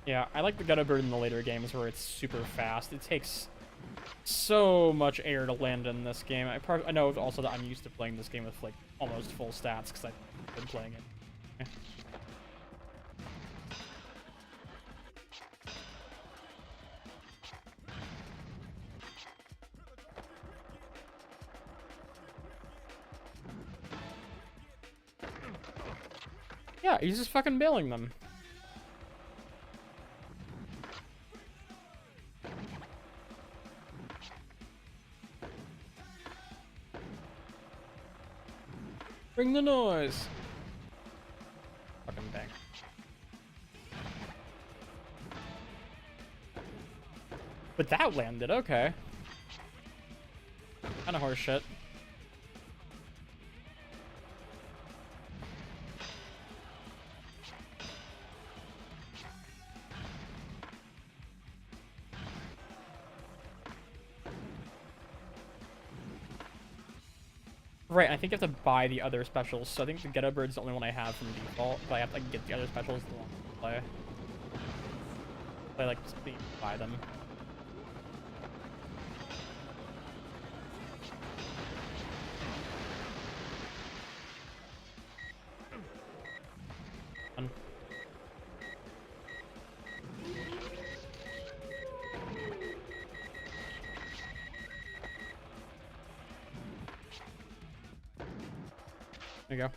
Yeah, I like the Ghetto Bird in the later games where it's super fast. It takes so much air to land in this game. I know also that I'm used to playing this game with like almost full stats because I've been playing it. Yeah. Yeah, he's just fucking bailing them. Bring the noise. Fucking bang. But that landed, okay. Kinda horse shit. Right, I think you have to buy the other specials, so I think the Ghetto Bird's the only one I have from default, but I have to like, get the other specials to play. So I like just buy them. There you go.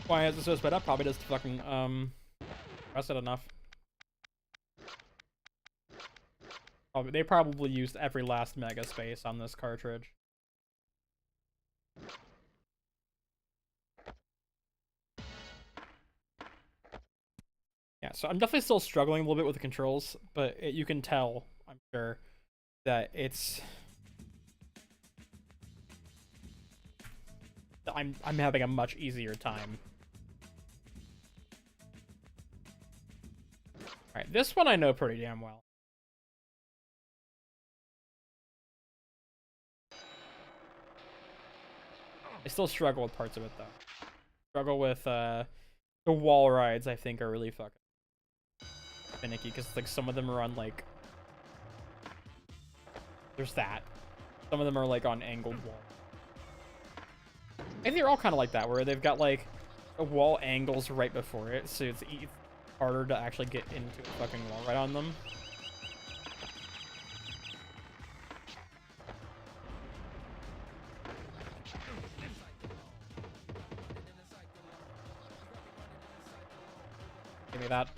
Why is it so sped up? Probably just fucking press it enough. They probably used every last mega space on this cartridge. Yeah, so I'm definitely still struggling a little bit with the controls, but you can tell, I'm sure, that I'm having a much easier time. Alright, this one I know pretty damn well. I still struggle with parts of it, though. Struggle with, the wall rides, I think, are really fucking finicky, because, like, some of them are on, like... There's that. Some of them are, like, on angled walls. I think they're all kind of like that, where they've got, like, the wall angles right before it, so it's harder to actually get into a fucking wall right on them. Give me that.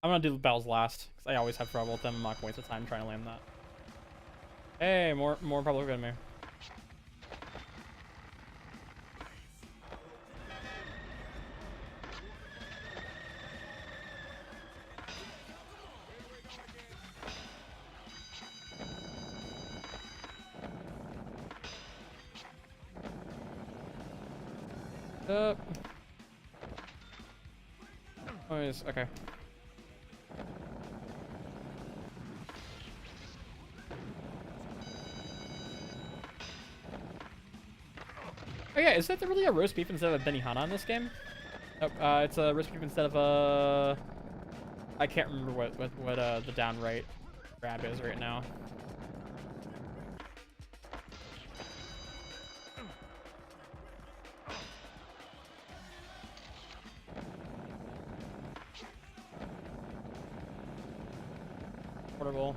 I'm gonna do the bells last, because I always have trouble with them. I'm not gonna waste the time trying to land that. Hey, more public enemy. Noise, okay. Oh yeah, is that really a roast beef instead of a Benihana in this game? Nope, it's a roast beef instead of a... I can't remember what the downright grab is right now. Portable.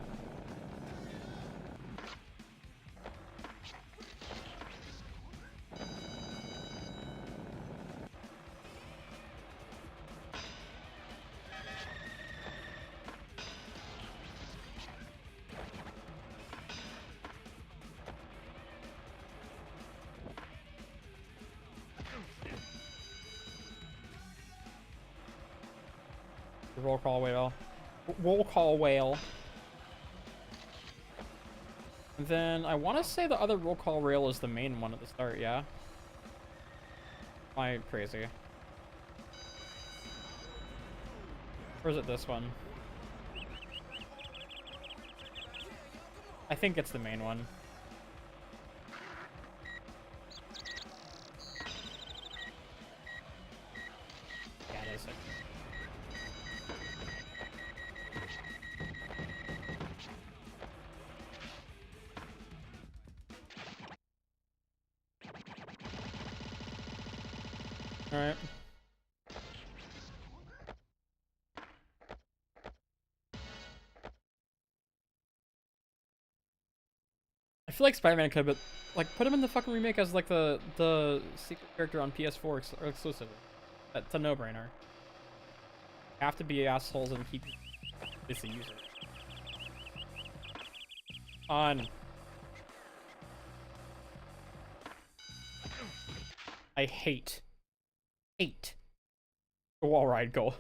Roll call whale. Roll call whale. And then I want to say the other roll call rail is the main one at the start, yeah? Am I crazy? Or is it this one? I think it's the main one. Yeah, it is. Alright. feel like Spider-Man could, but like put him in the fucking remake as like the secret character on PS4 exclusively. That's a no-brainer. Have to be assholes and keep this user. On. I hate the wall ride goal.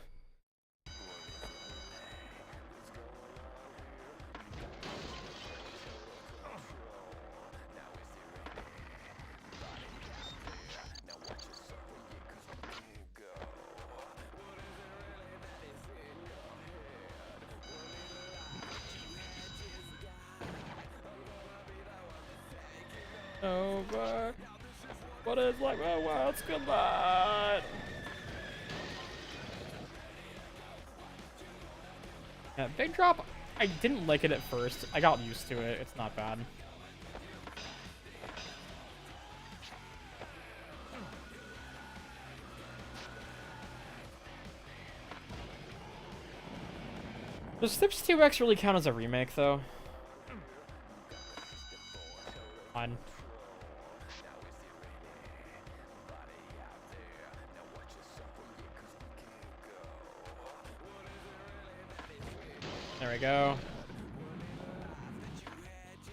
Oh, but what is like my world's collide? Yeah, big drop. I didn't like it at first. I got used to it. It's not bad. Does THPS2 really count as a remake, though? On. There we go.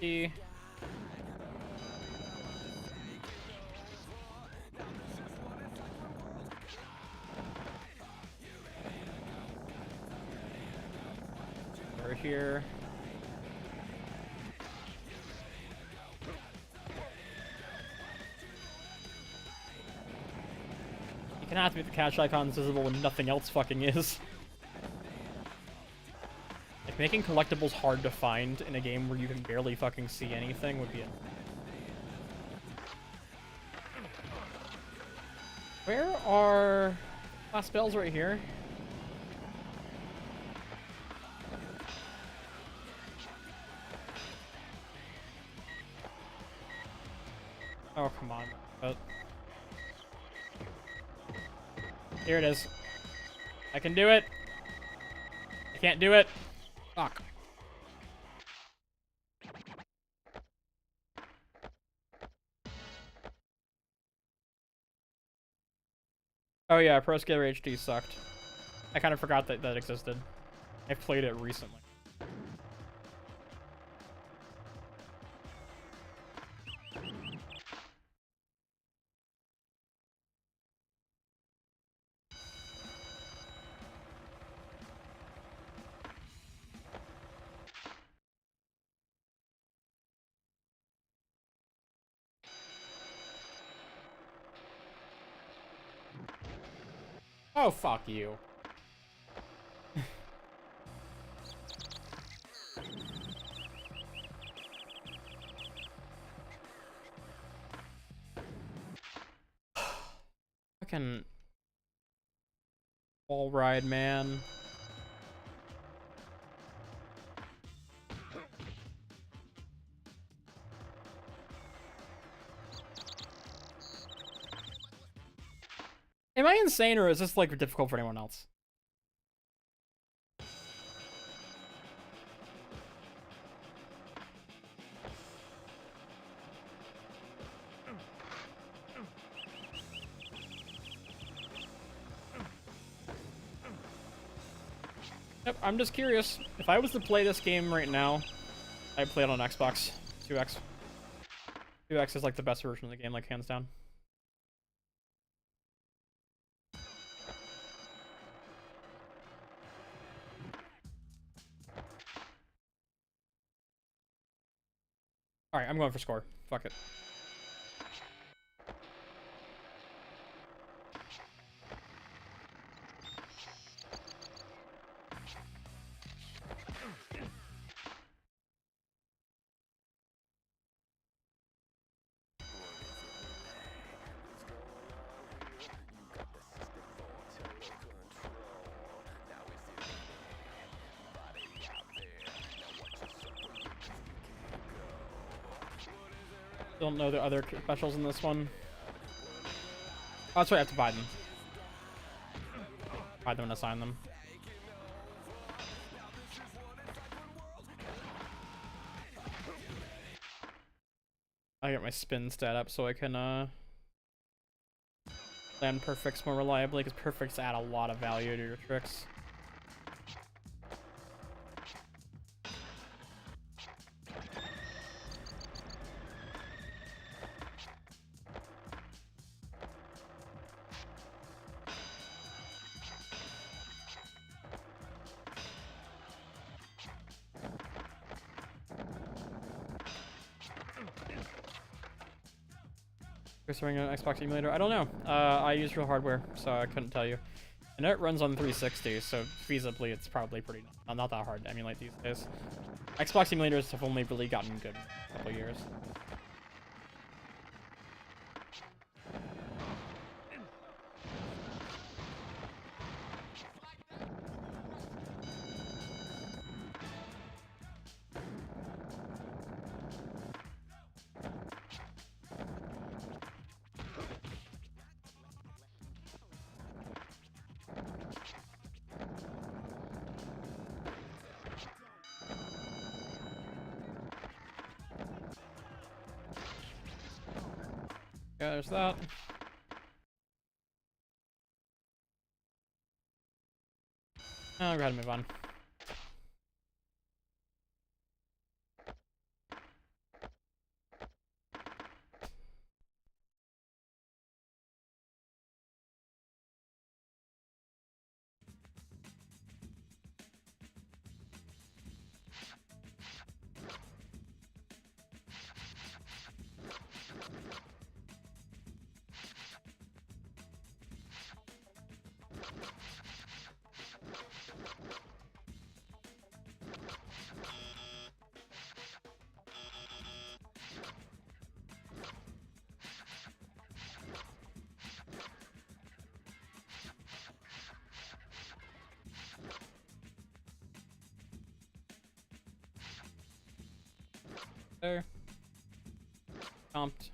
E. Over here. You can have to make the cache icons visible when nothing else fucking is. Making collectibles hard to find in a game where you can barely fucking see anything would be it. Where are last bells? Right here? Oh, come on. Here it is. I can do it. I can't do it. Fuck. Oh yeah, Pro Skater HD sucked. I kind of forgot that that existed. I played it recently. Oh, fuck you. Fucking wall ride, man. Am I insane, or is this like difficult for anyone else? Yep, I'm just curious. If I was to play this game right now, I'd play it on Xbox 2X. 2X is like the best version of the game, like hands down. Alright, I'm going for score. Fuck it. Don't know the other specials in this one. Oh, that's why I have to buy them. Buy them and assign them. my spin stat up so I can land perfects more reliably, because perfects add a lot of value to your tricks. Running an Xbox emulator? I don't know. I use real hardware, so I couldn't tell you. I know it runs on 360, so feasibly it's probably pretty not that hard to emulate these days. Xbox emulators have only really gotten good in a couple years. Yeah, there's that. I'll go ahead and move on. There. Comped.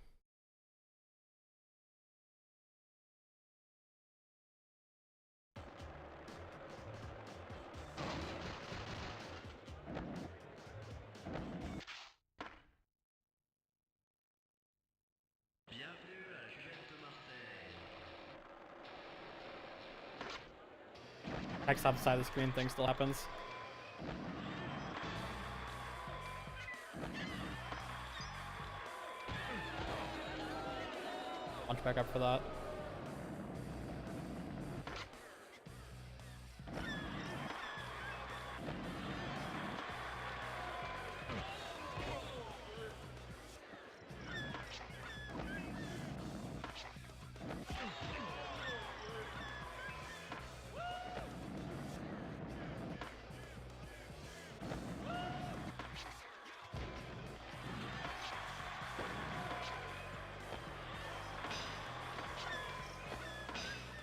Text outside the screen thing still happens. Launch back up for that.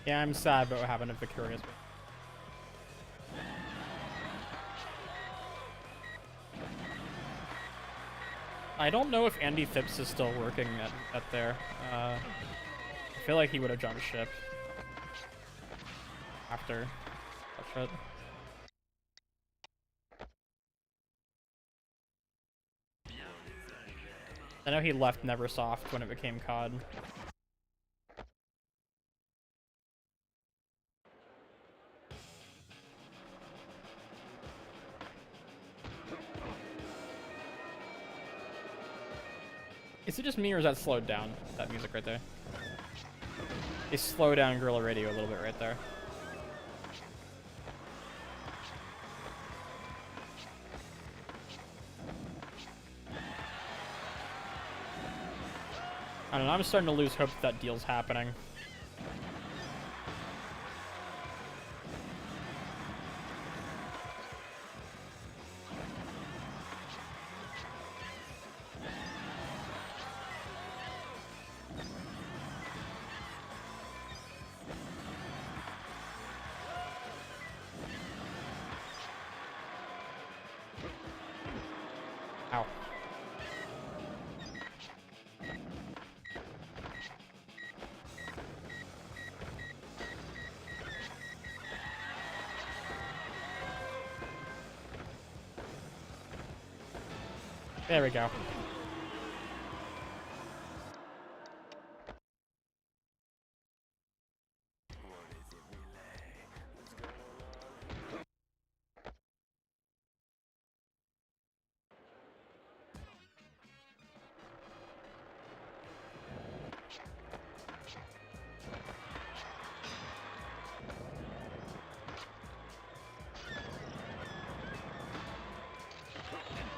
Yeah, I'm sad about what happened to Victoria's. I don't know if THPS is still working at there. I feel like he would have jumped ship after that shit. I know he left Neversoft when it became COD. Is it just me or is that slowed down, that music right there? They slow down Guerrilla Radio a little bit right there. I don't know, I'm starting to lose hope that deal's happening. Ow. There we go.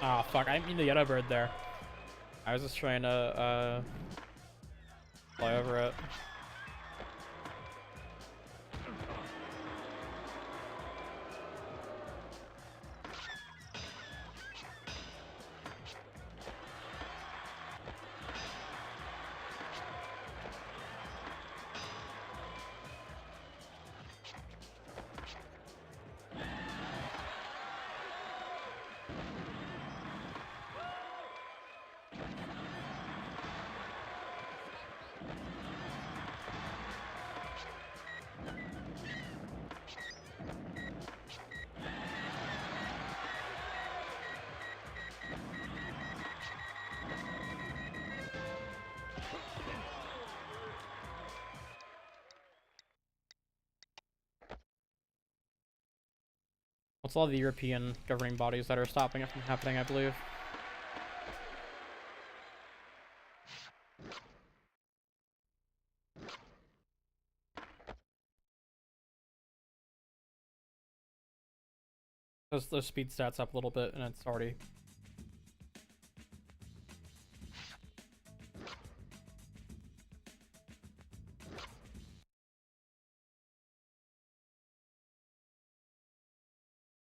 Ah, fuck, I didn't mean to get a bird there. I was just trying to, fly over it. What's all the European governing bodies that are stopping it from happening, I believe? Those speed stats up a little bit, and it's already...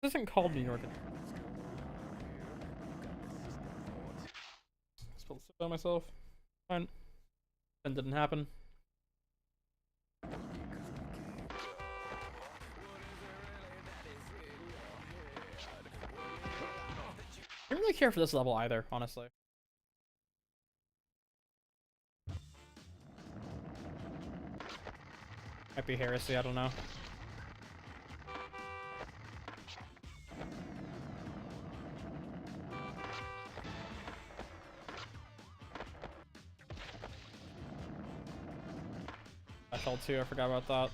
This isn't called New York. I spilled soup on myself. Fine. That didn't happen. I don't really care for this level either, honestly. Might be heresy, I don't know. Too, I forgot about that.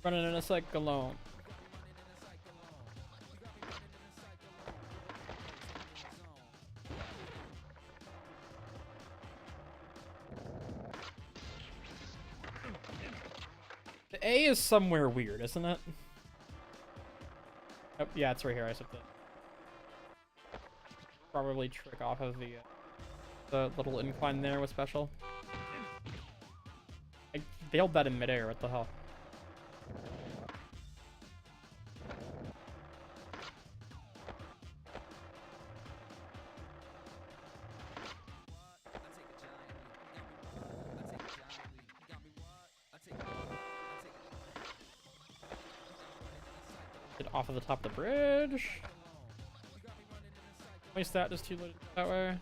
Running in a cyclone. The A is somewhere weird, isn't it? Oh, yeah, it's right here. I said that. Probably trick off of the little incline there with special. I bailed that in midair. What the hell? Off of the top of the bridge. Waste that just too late that way.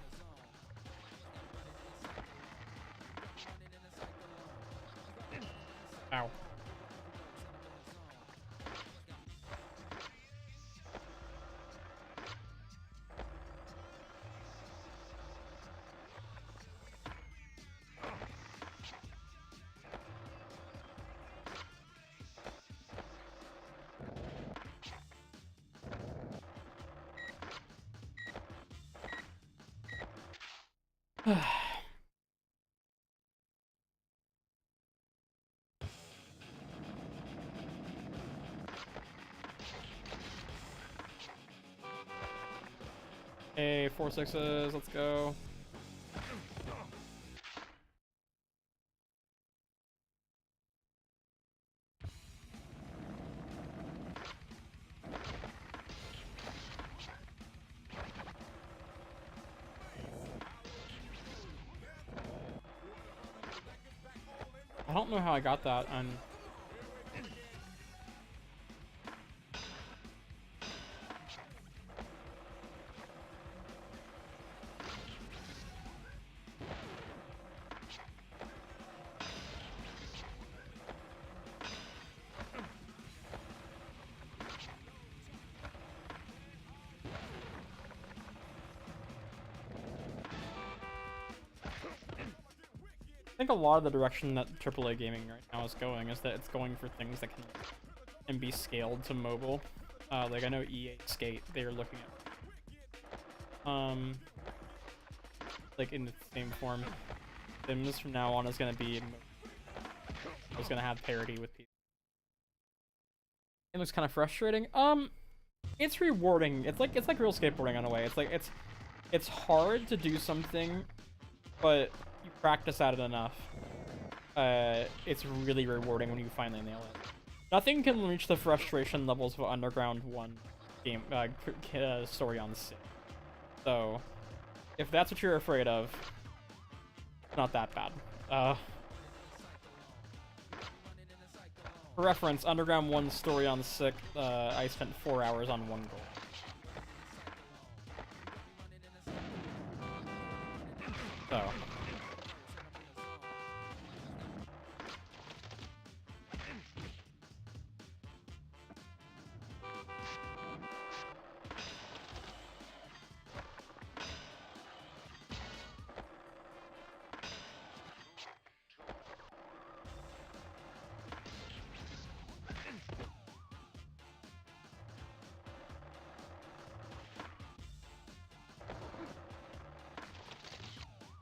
Ow. Hey, 4 6s, let's go. I don't know how I got that on... I think a lot of the direction that AAA gaming right now is going is that it's going for things that can be scaled to mobile. Like I know EA Skate, they're looking at like in the same form. Sims from now on is gonna have parity with people. It looks kind of frustrating. It's rewarding. It's like real skateboarding in a way. It's hard to do something, but you practice at it enough. It's really rewarding when you finally nail it. Nothing can reach the frustration levels of Underground 1 game story on 6. So, if that's what you're afraid of, it's not that bad. For reference, Underground 1 story on 6, I spent 4 hours on one goal. So.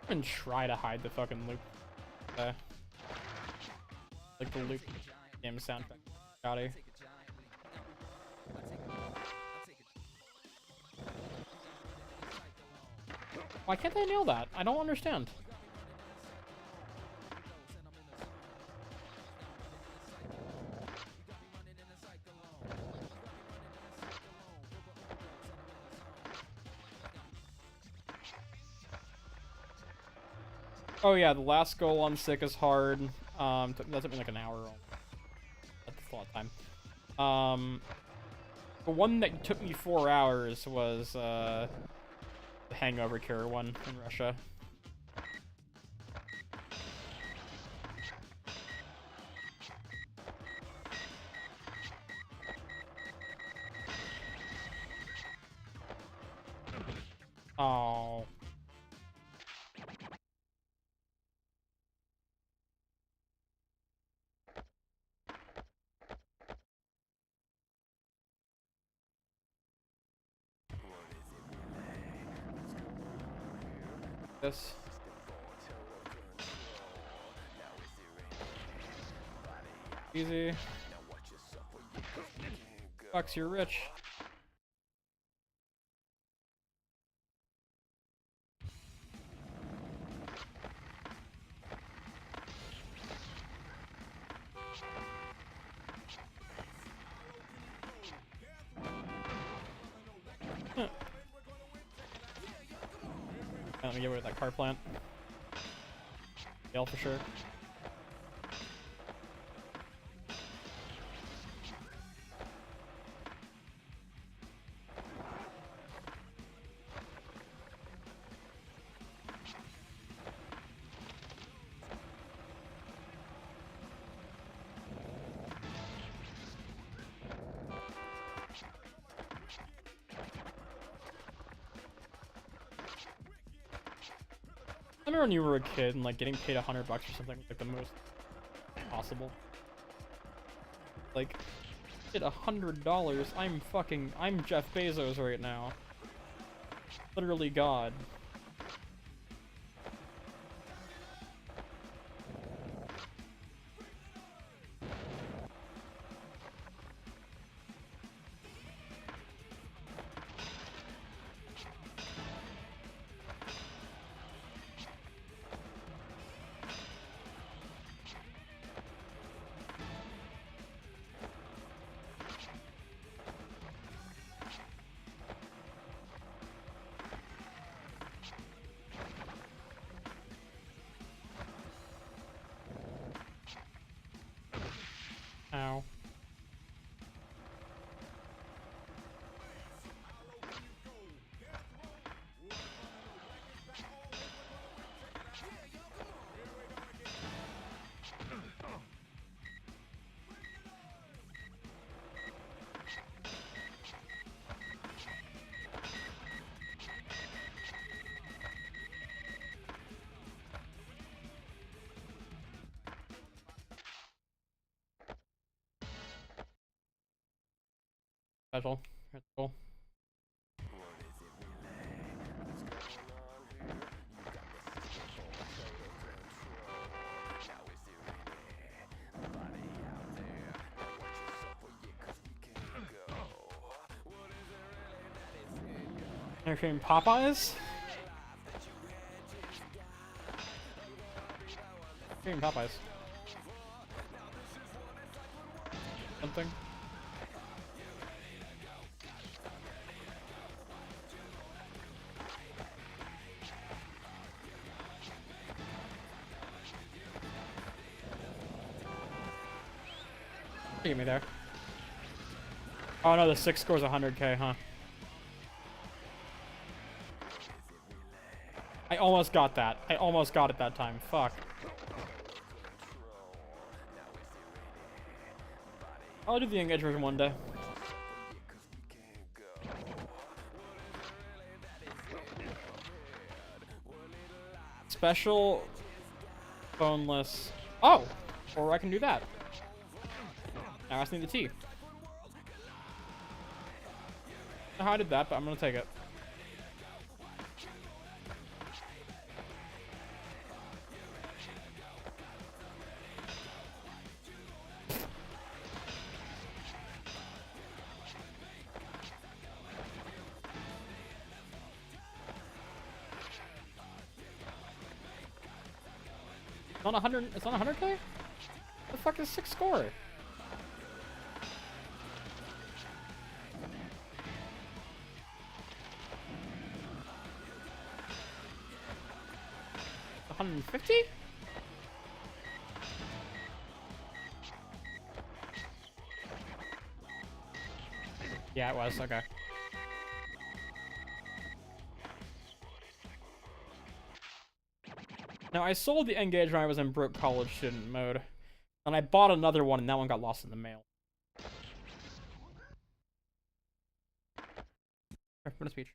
And try to hide the fucking loop. Like the loop game soundtrack. Scotty. Why can't they nail that? I don't understand. Oh yeah, the last goal on Sick is hard. That took me like an hour. That's a lot of time. The one that took me 4 hours was the Hangover Cure one in Russia. Oh. This. Easy. Fucks, you're rich. Let me get rid of that car plant. Yell for sure. I remember when you were a kid and like getting paid $100 or something was like the most possible. Like, get $100. I'm Jeff Bezos right now. Literally God. Ow. Special. That's cool. They're creating Popeyes? Creating Popeyes. Something. Get me there. Oh no, the 6 scores 100k, huh? I almost got that. I almost got it that time. Fuck. I'll do the N-Gage version one day. Special boneless. Oh! Or I can do that. Now I just need the T. I don't know how I did that, but I'm gonna take it. It's on 100. It's on 100k. What the fuck is 6 score? $150? Yeah, it was. Okay. Now, I sold the N-Gage when I was in broke college student mode. And I bought another one, and that one got lost in the mail. What a speech.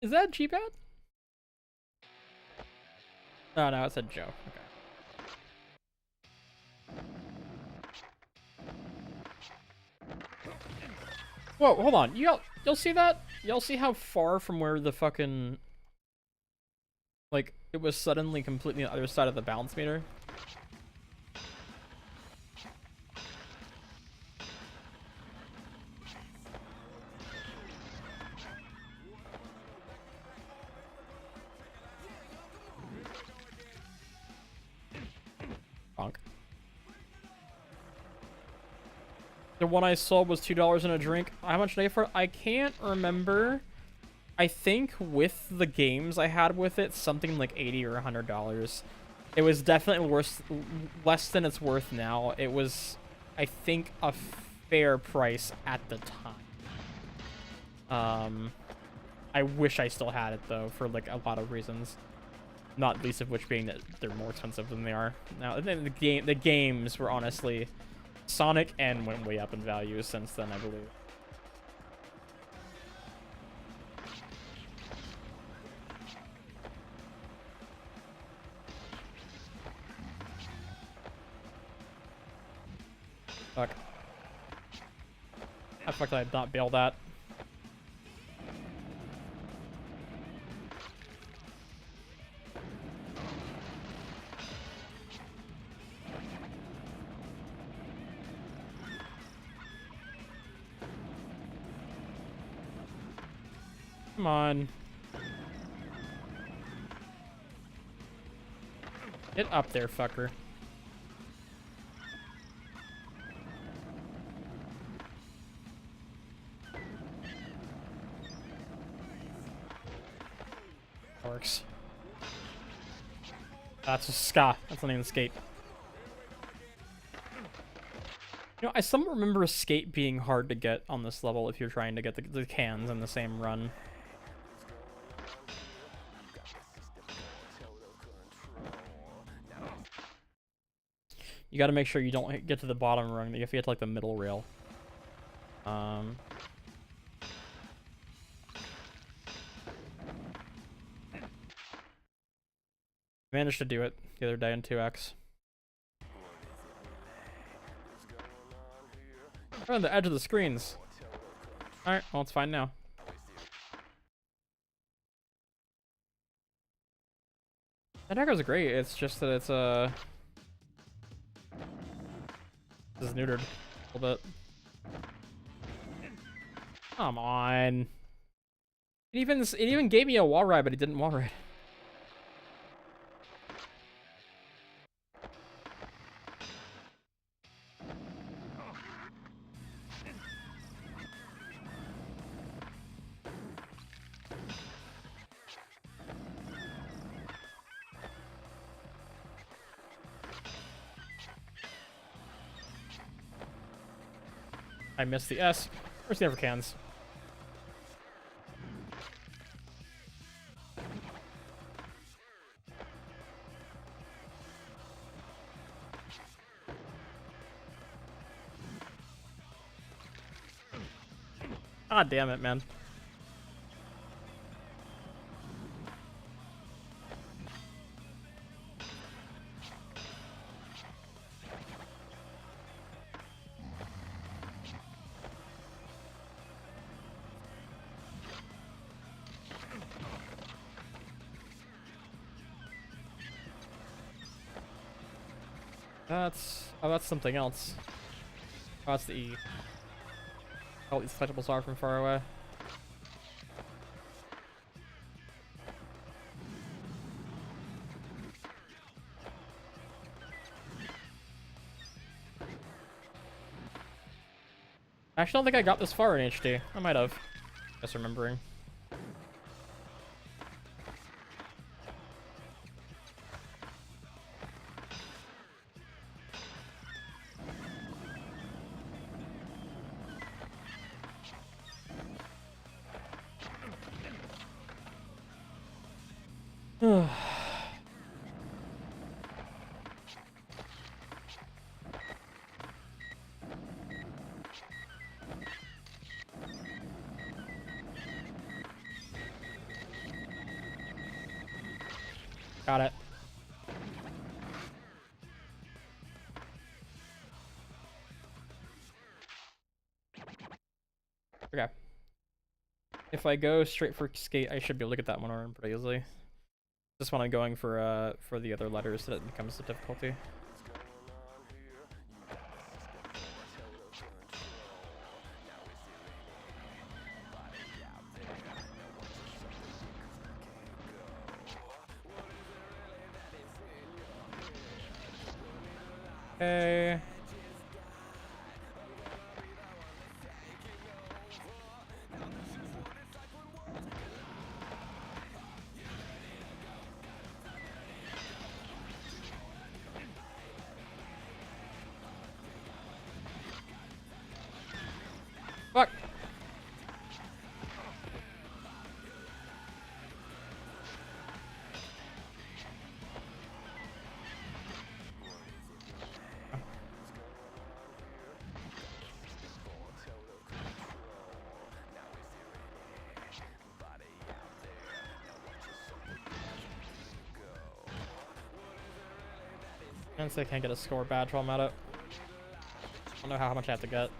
Is that a G-pad? Oh no, it said Joe. Okay. Whoa, hold on. You'll see that? Y'all see how far from where the fucking, like, it was suddenly completely on the other side of the balance meter? The one I sold was $2 and a drink. How much did I for it? I can't remember. I think with the games I had with it, something like $80 or $100. It was definitely less than it's worth now. It was, I think, a fair price at the time. I wish I still had it though, for like a lot of reasons. Not least of which being that they're more expensive than they are now. The games were honestly. Sonic N went way up in value since then, I believe. Fuck. How the fuck did I not bail that? Come on. Get up there, fucker. Works. That's a ska. That's not even skate. You know, I somewhat remember skate being hard to get on this level if you're trying to get the cans in the same run. You gotta make sure you don't get to the bottom rung, if you get to like the middle rail. Managed to do it the other day in 2x. We're on the edge of the screens. Alright, well, it's fine now. That dagger's great, it's just that it's, this is neutered a little bit. Come on. It even gave me a wall ride, but it didn't wall ride. I missed the S. First never cans. God damn it, man. That's something else. Oh, that's the E. Oh, these touchables are from far away. I actually don't think I got this far in HD. I might have. Just remembering. Got it. Okay. If I go straight for skate, I should be able to get that one around pretty easily. Just when I'm going for the other letters, that it becomes the difficulty. Okay. Fuck. And so I can't get a score badge while I'm at it. I don't know how much I have to get.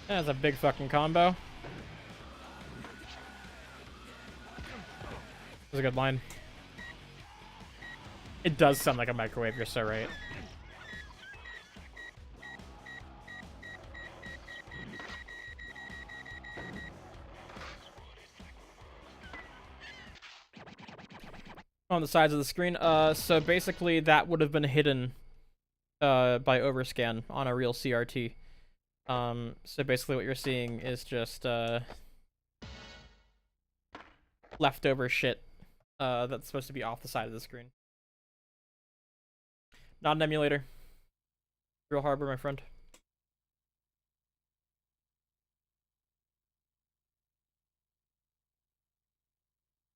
That's a big fucking combo. That's a good line. It does sound like a microwave, you're so right. On the sides of the screen, so basically that would have been hidden by Overscan on a real CRT. So basically what you're seeing is just leftover shit that's supposed to be off the side of the screen. Not an emulator. Real Harbor, my friend.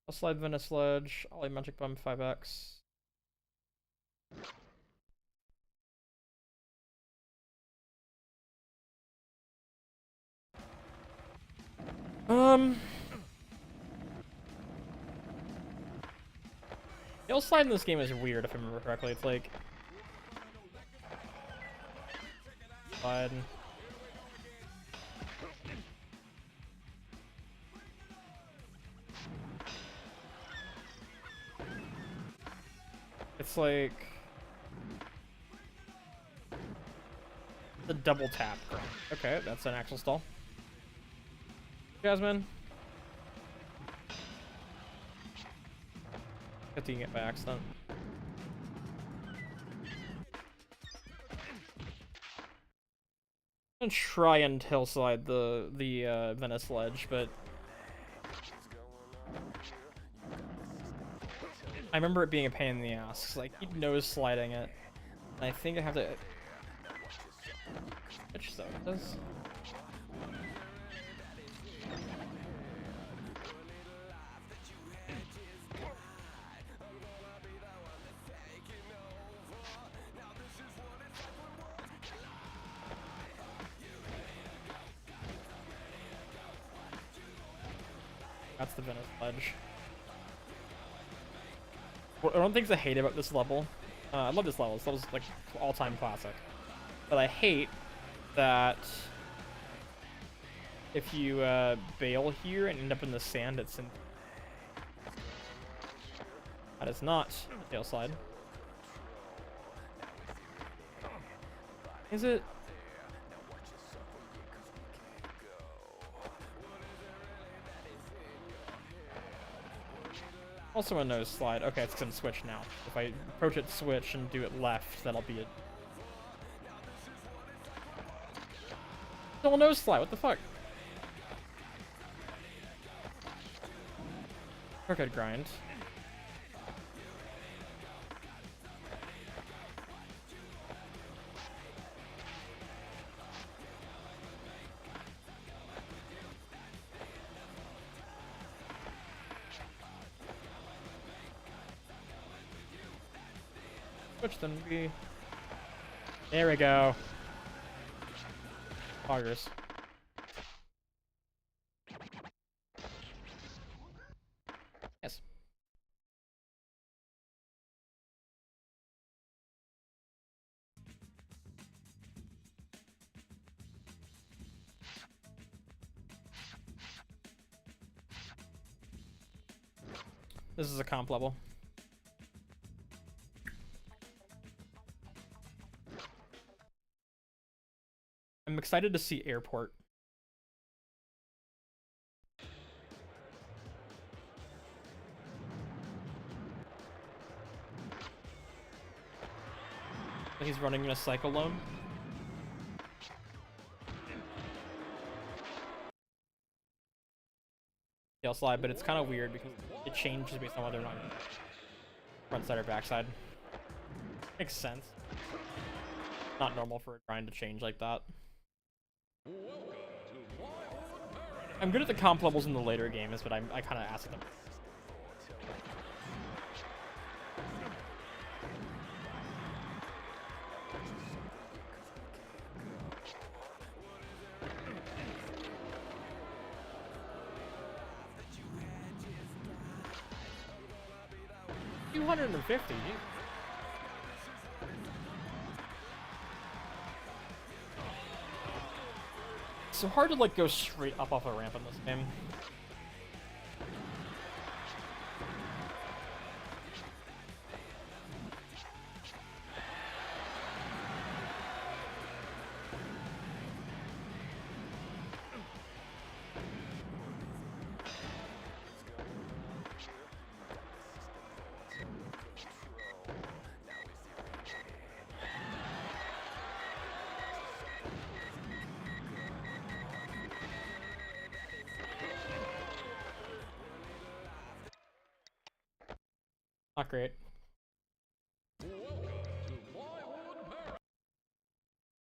I'll slide Venice Ledge, Ollie Magic Bomb 5x. Hill slide in this game is weird if I remember correctly. It's like slide. It's like the double tap. Okay, that's an axle stall. Jasmine. Good thing you get by accident. I'm gonna try and hillslide the Venice Ledge, but I remember it being a pain in the ass. Like, keep nose sliding it, and I think I have to. Which so it does. That's the Venice Ledge. One of the things I hate about this level, I love this level. This level's like all-time classic, but I hate that if you bail here and end up in the sand, it's in. That is not a tail slide. Is it? Also a nose slide. Okay, it's gonna switch now. If I approach it, switch, and do it left, that'll be it. Still a nose slide, what the fuck? Crooked grind. Switch them to be. There we go. Poggers. Yes. This is a comp level. I'm excited to see Airport. He's running in a cyclone. Tail slide, but it's kind of weird because it changes based on whether or not front side or backside. Makes sense. Not normal for a grind to change like that. I'm good at the comp levels in the later games, but I kind of ask them. $250. It's so hard to like go straight up off a ramp in this game. Not great. Still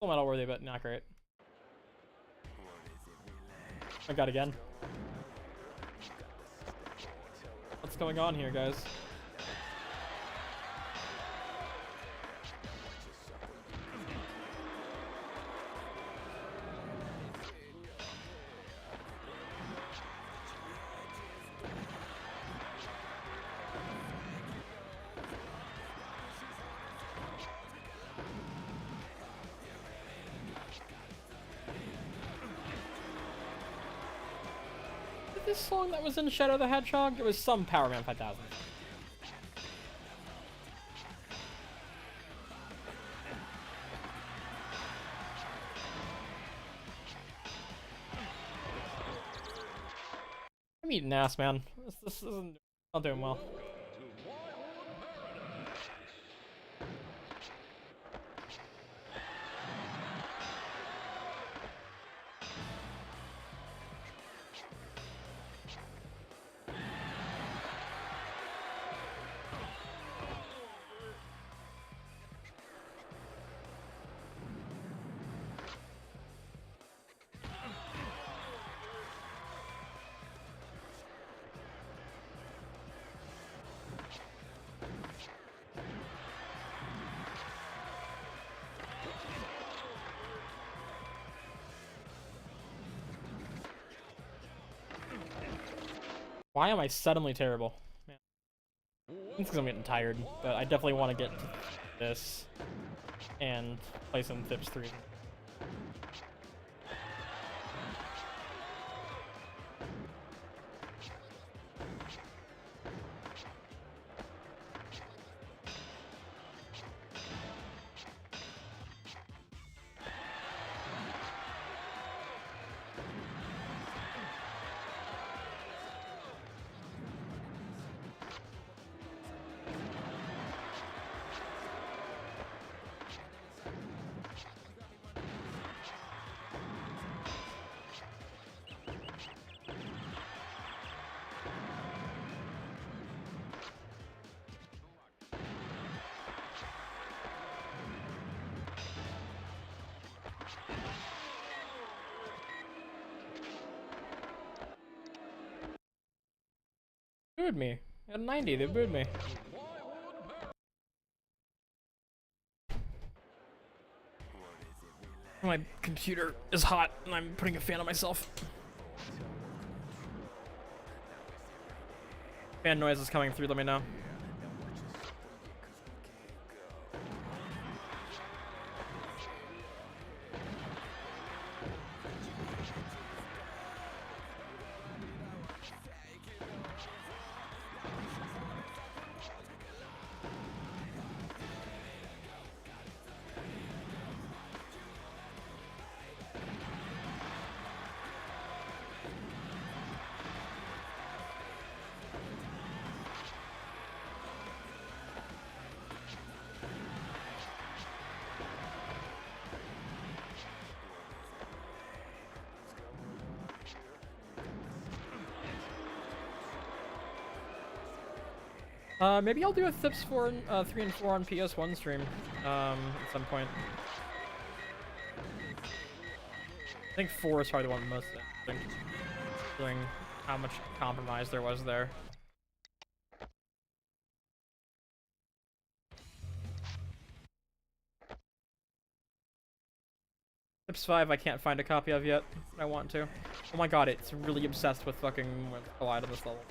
medal worthy, but not great. I got again. What's going on here, guys? This song that was in Shadow the Hedgehog? It was some Power Man 5000. I'm eating ass, man. This isn't not doing well. Why am I suddenly terrible? Man. It's because I'm getting tired, but I definitely want to get to this and play some THPS2. Booed me. At 90, they booed me. My computer is hot and I'm putting a fan on myself. Fan noise is coming through, let me know. Maybe I'll do a THPS 3 and 4 on PS1 stream, at some point. I think 4 is probably the one most interesting, considering how much compromise there was there. THPS 5 I can't find a copy of yet, but I want to. Oh my god, it's really obsessed with fucking Collide on this level.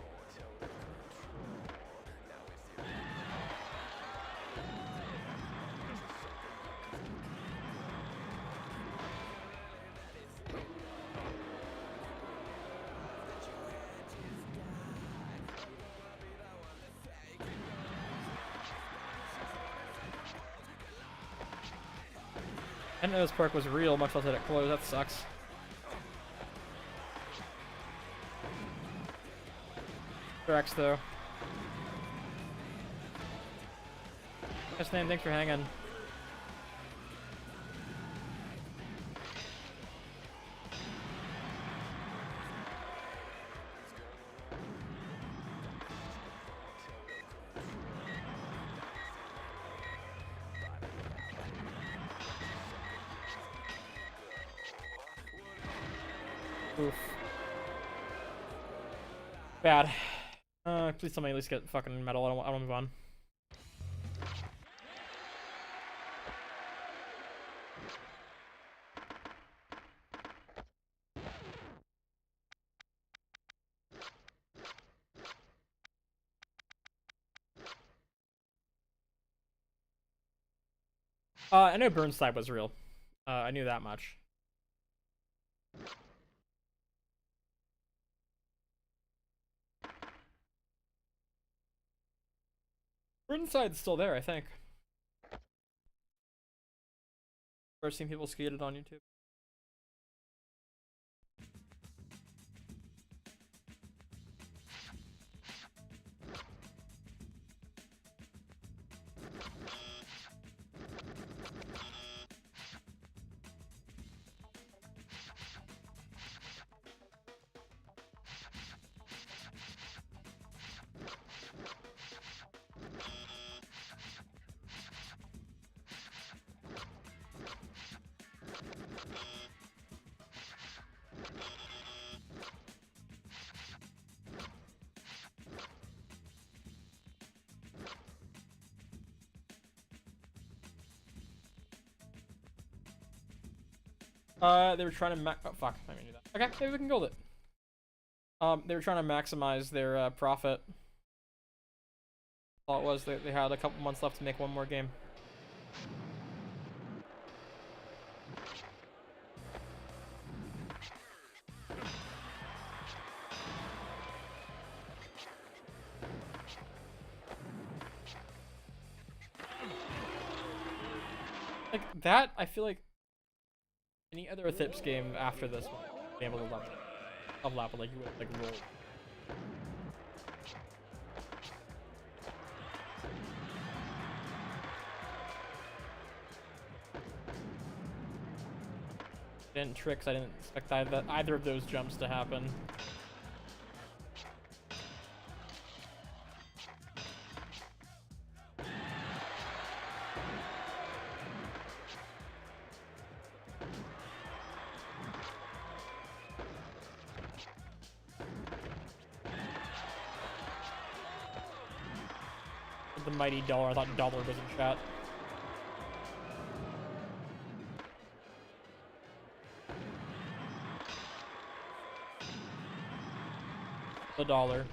I didn't know this park was real, much less that it closed. That sucks. Rex though. Yes, name, thanks for hanging. Oof. Bad. Please tell me at least get fucking metal. I don't move on. I know Burnside was real. I knew that much. Burnside's still there, I think. I've seen people skated on YouTube. They were trying to oh fuck, I didn't do that. Okay, maybe we can gold it. They were trying to maximize their profit. All it was, they had a couple months left to make one more game. Like that, I feel like any other THPS game after this one, be able to level up, like you would like roll. Didn't tricks. I didn't expect either of those jumps to happen. The mighty dollar. I thought dollar was in chat. The dollar.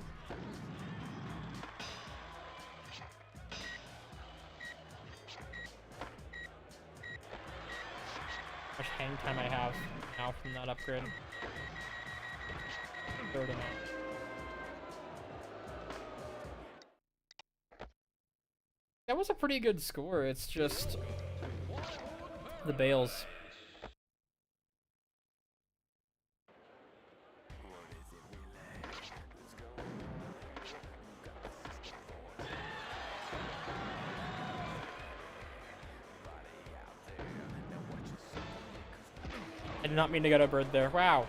How much hang time I have now from that upgrade? 30 minutes. That was a pretty good score. It's just the bales. I did not mean to get a bird there. Wow.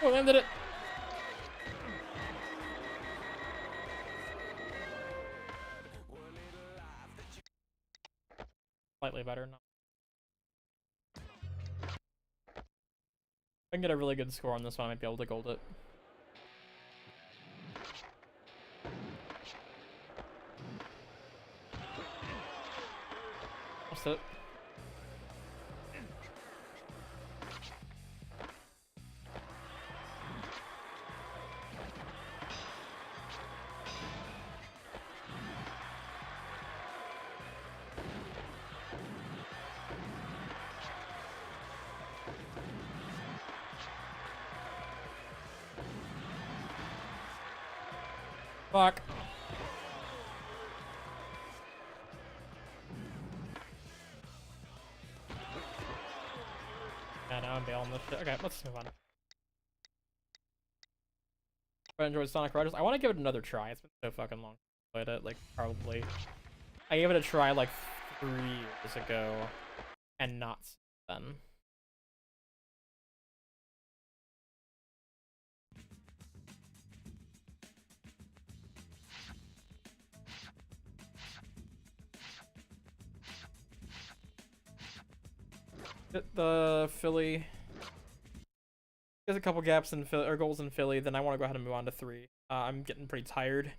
Oh, landed it. Slightly better. No. If I can get a really good score on this one, I might be able to gold it. That's it. Fuck. Yeah, now I'm bailing this shit. Okay, let's move on. I enjoyed Sonic Riders. I want to give it another try. It's been so fucking long. I played it, like, probably. I gave it a try, like, 3 years ago. And not since then. Hit the Philly. There's a couple gaps in Philly, or goals in Philly, then I want to go ahead and move on to 3. I'm getting pretty tired,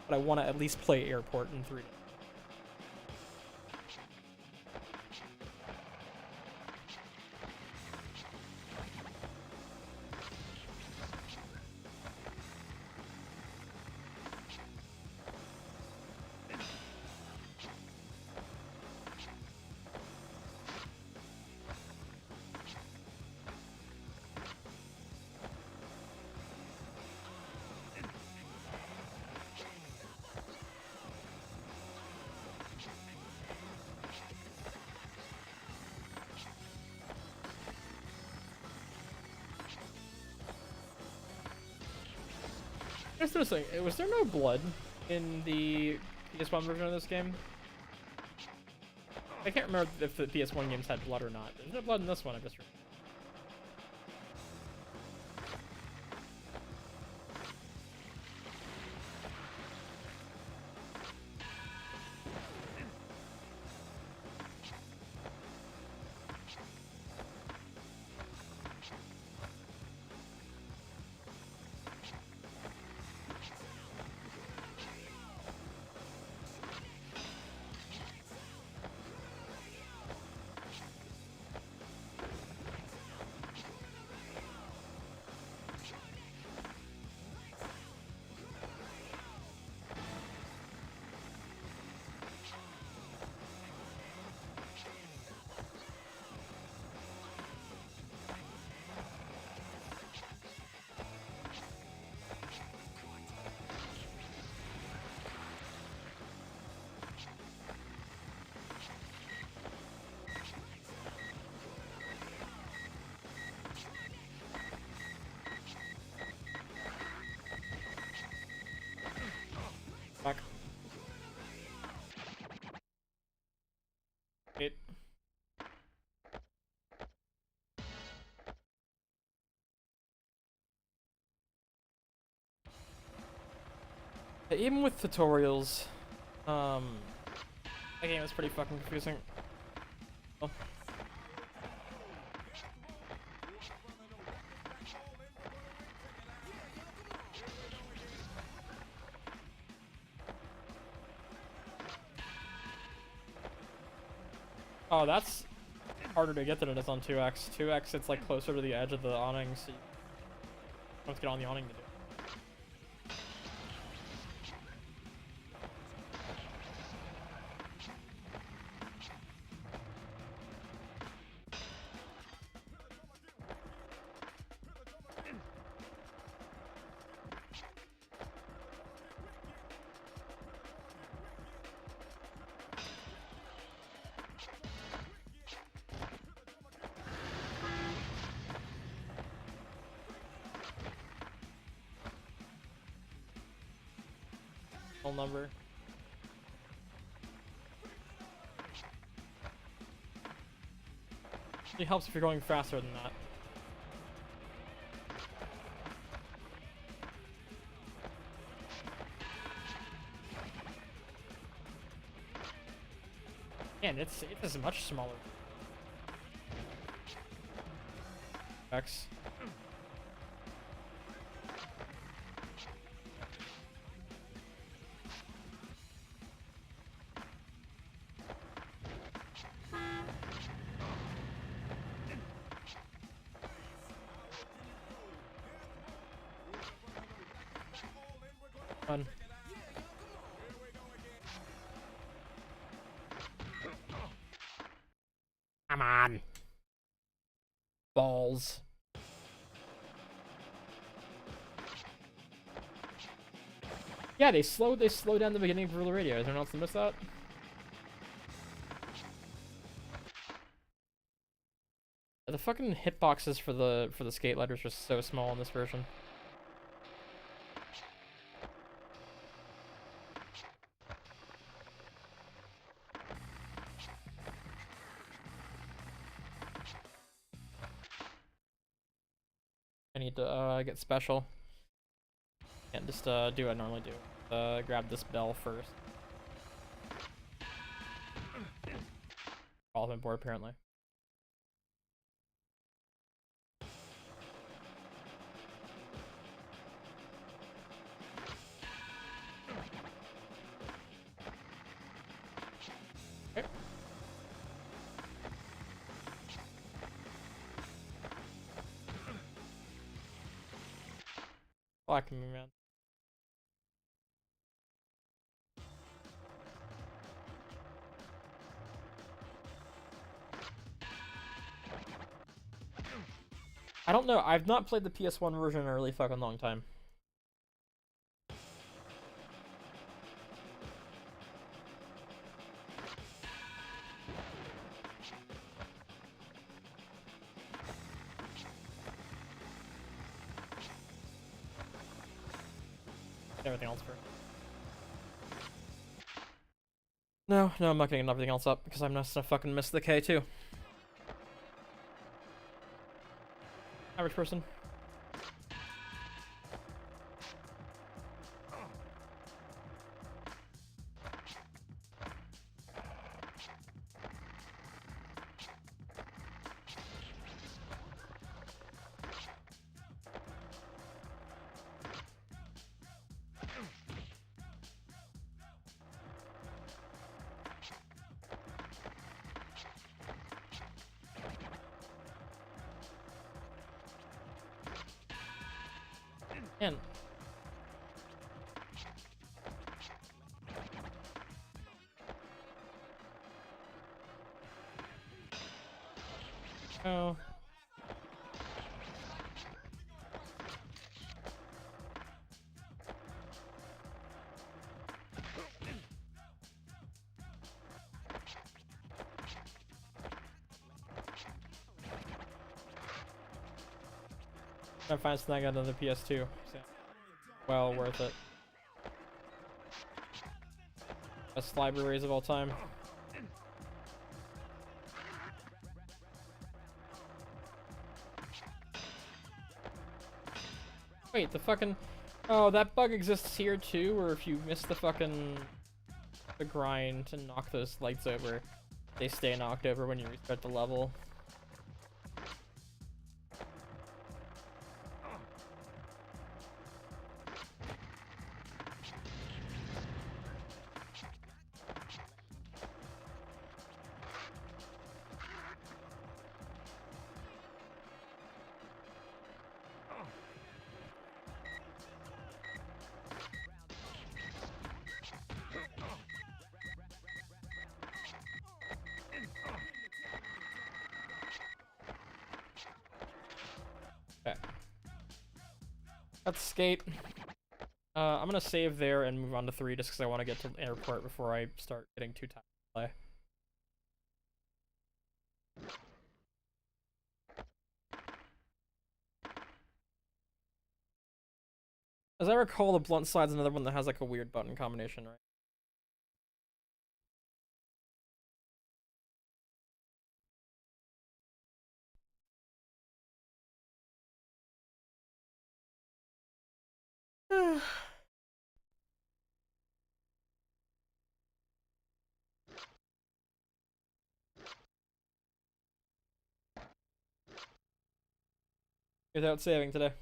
but I want to at least play Airport in 3. Just a second, was there no blood in the PS1 version of this game? I can't remember if the PS1 games had blood or not. There's no blood in this one, I just remember. Fuck. It. Even with tutorials, that game is pretty fucking confusing. Oh. Oh, that's harder to get than it is on 2x. 2x, it's like closer to the edge of the awning, so you don't have to get on the awning to do it. Number. It helps if you're going faster than that. Man, it is much smaller. X. Fun. Come on. Balls. Yeah, they slow down the beginning of the radio. Is there anyone else to miss that? The fucking hitboxes for the skate letters are so small in this version. I need to get special. Can't just do what I normally do. Grab this bell first. All board apparently. Okay. Black me, man. I don't know. I've not played the PS1 version in a really fucking long time. Everything else first. No, I'm not getting everything else up because I'm not gonna fucking miss the K too. Average person. Man. Oh. I'm fine snag out another PS2. So well worth it. Best libraries of all time. Wait, the fucking... Oh, that bug exists here too, or if you miss the fucking... the grind to knock those lights over, they stay knocked over when you restart the level. Okay. Let's skate. I'm gonna save there and move on to 3 just because I want to get to the airport before I start getting too tired to play. As I recall, the blunt side's another one that has like a weird button combination, right? Without saving today.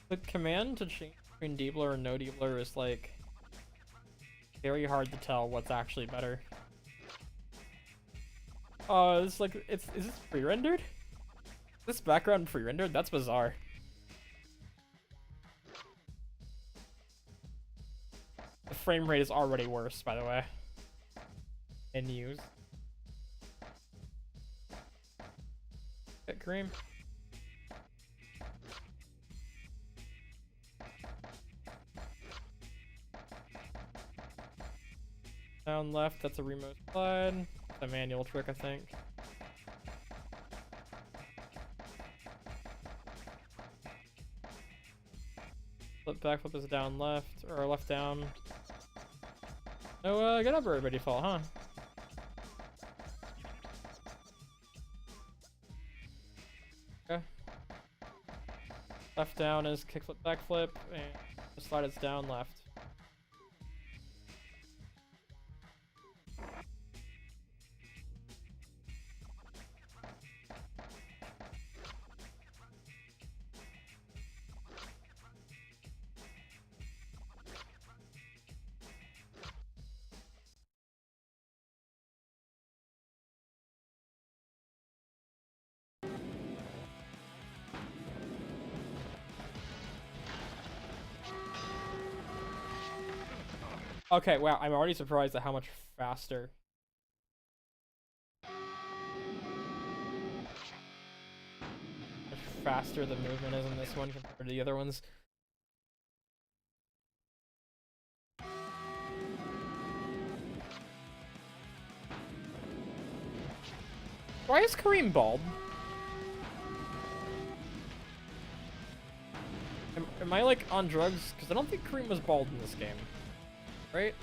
The command to change between deebler and no deebler is like very hard to tell what's actually better. It's like is this pre-rendered? Is this background pre-rendered? That's bizarre. frame rate is already worse, by the way. In use. Get cream. Down left, that's a remote slide. It's a manual trick, I think. Flip backflip is down left, or left down. No, get up everybody fall, huh? Okay. Left down is kickflip backflip, and the slide is down left. Okay, wow, I'm already surprised at how much faster. Much faster the movement is in this one compared to the other ones. Why is Kareem bald? Am I like on drugs? Because I don't think Kareem was bald in this game. Right?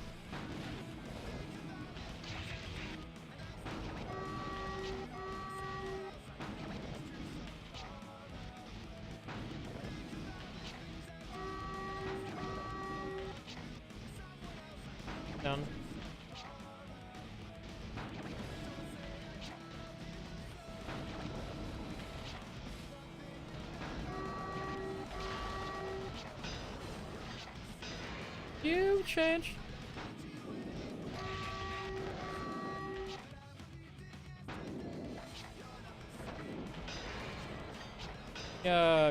Down. You change.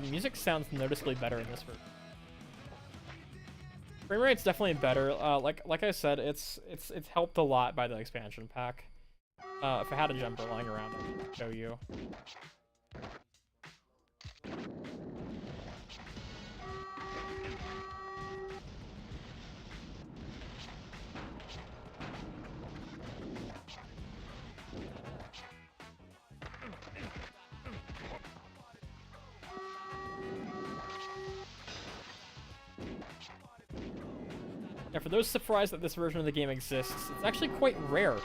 Music sounds noticeably better in this version. Frame rate's definitely better. Like I said, it's helped a lot by the expansion pack. If I had a jumper lying around, I would show you. Yeah, for those surprised that this version of the game exists, it's actually quite rare.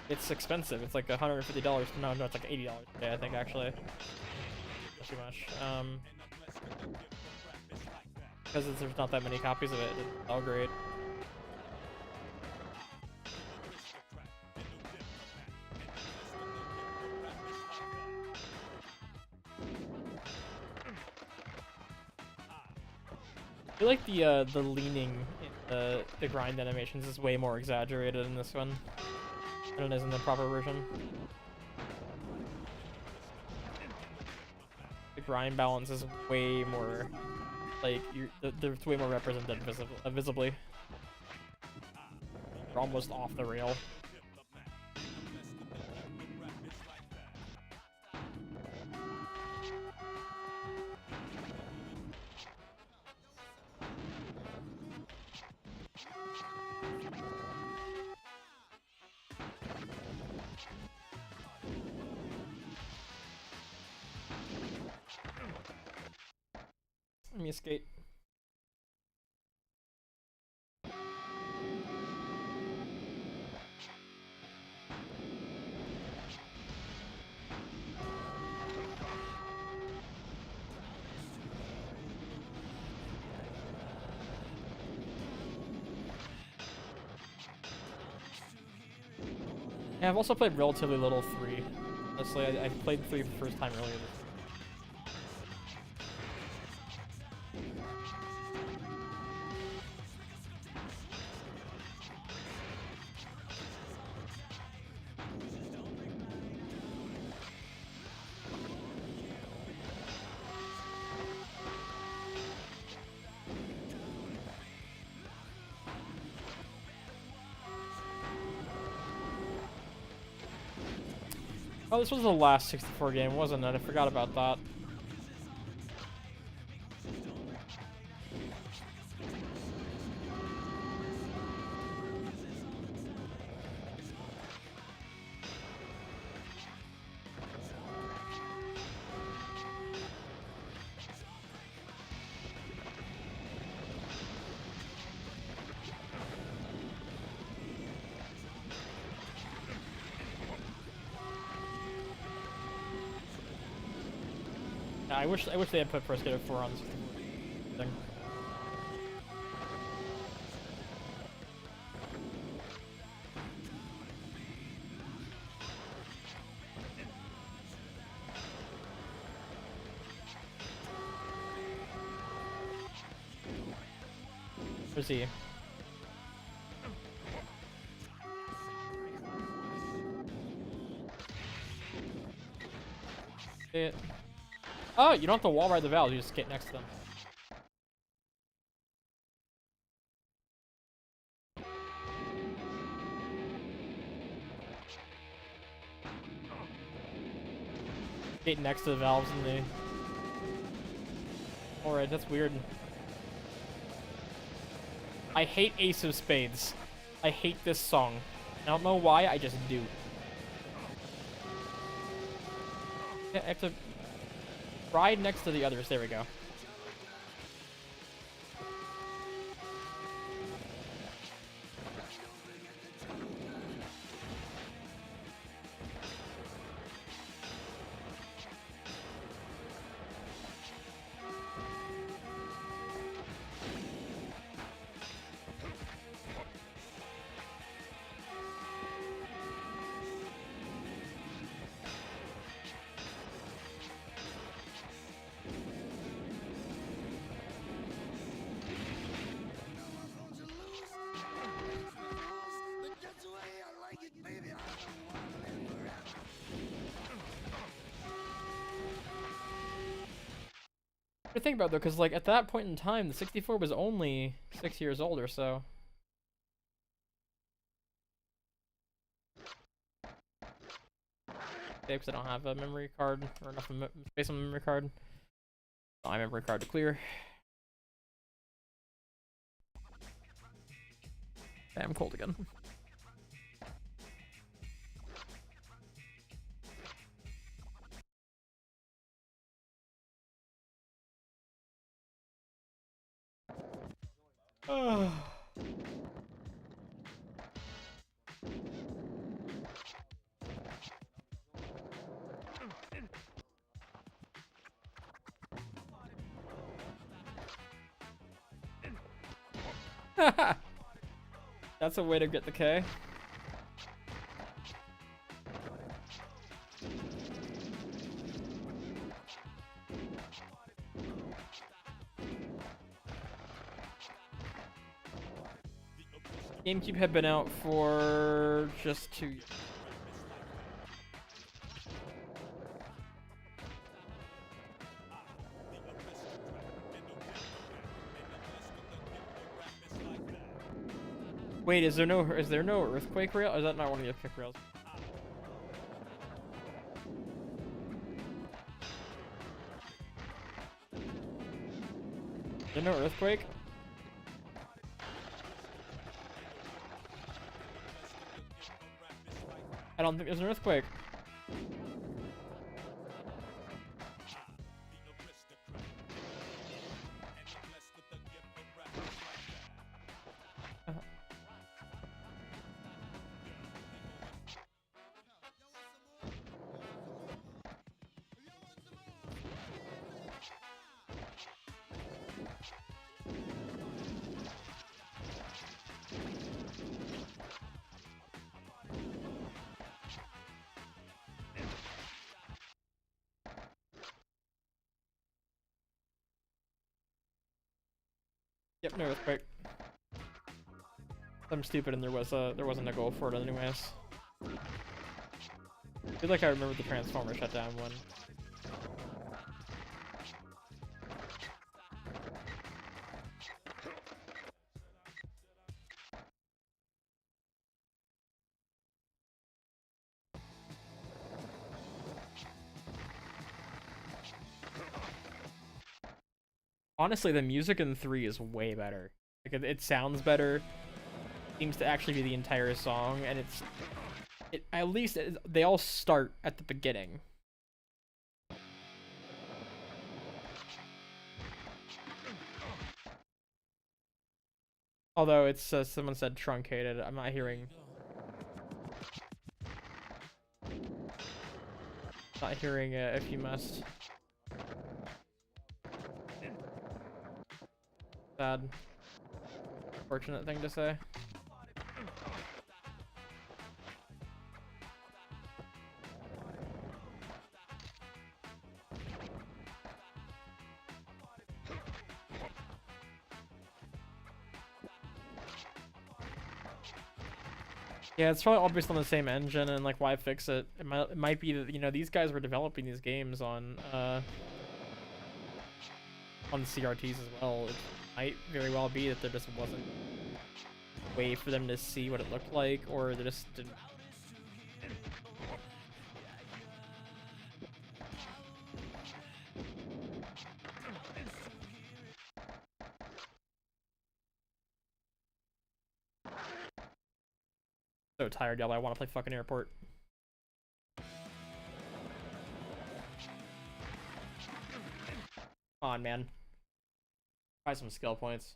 It's expensive. It's like $150. No, it's like $80 today, I think, actually. Not too much. Because there's not that many copies of it. It's all great. I feel like the leaning in the grind animations is way more exaggerated in this one than it is in the proper version. The grind balance is way more like there's way more represented visibly. You're almost off the rail. Let me skate. Yeah, I've also played relatively little 3. Honestly, I played 3 for the first time earlier this year. Oh, this was the last 64 game, wasn't it? I forgot about that. Yeah, I wish they had put Pro Skater 4 on this thing. Where's he? Oh, you don't have to wall ride the valves, you just get next to them. Get next to the valves and they... Alright, that's weird. I hate Ace of Spades. I hate this song. I don't know why, I just do. Yeah, I have to ride next to the others. There we go. To think about though, because like at that point in time, the 64 was only 6 years old or so. Okay, because I don't have a memory card or enough space on the memory card. My memory card to clear. Okay, I'm cold again. That's a way to get the K. GameCube had been out for just 2 years. Wait, is there no earthquake rail? Or is that not one of your kick rails? Is there no earthquake? I don't think there's an earthquake. Yep, no earthquake. I'm stupid, and there wasn't a goal for it anyways. I feel like I remember the transformer shut down one. Honestly, the music in 3 is way better. Like it sounds better. Seems to actually be the entire song, and at least they all start at the beginning. Although it's someone said truncated. I'm not hearing. Not hearing it if you must. Sad. Fortunate thing to say. Yeah, it's probably all based on the same engine, and like, why fix it? It might be that, you know, these guys were developing these games on CRTs as well. It might very well be that there just wasn't a way for them to see what it looked like, or they just didn't. So tired, y'all. I want to play fucking airport. Come on, man. Try some skill points.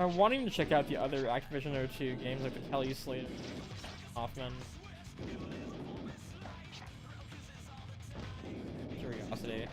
I'm wanting to check out the other Activision O2 games like the Kelly Slate, Hoffman. Curiosity.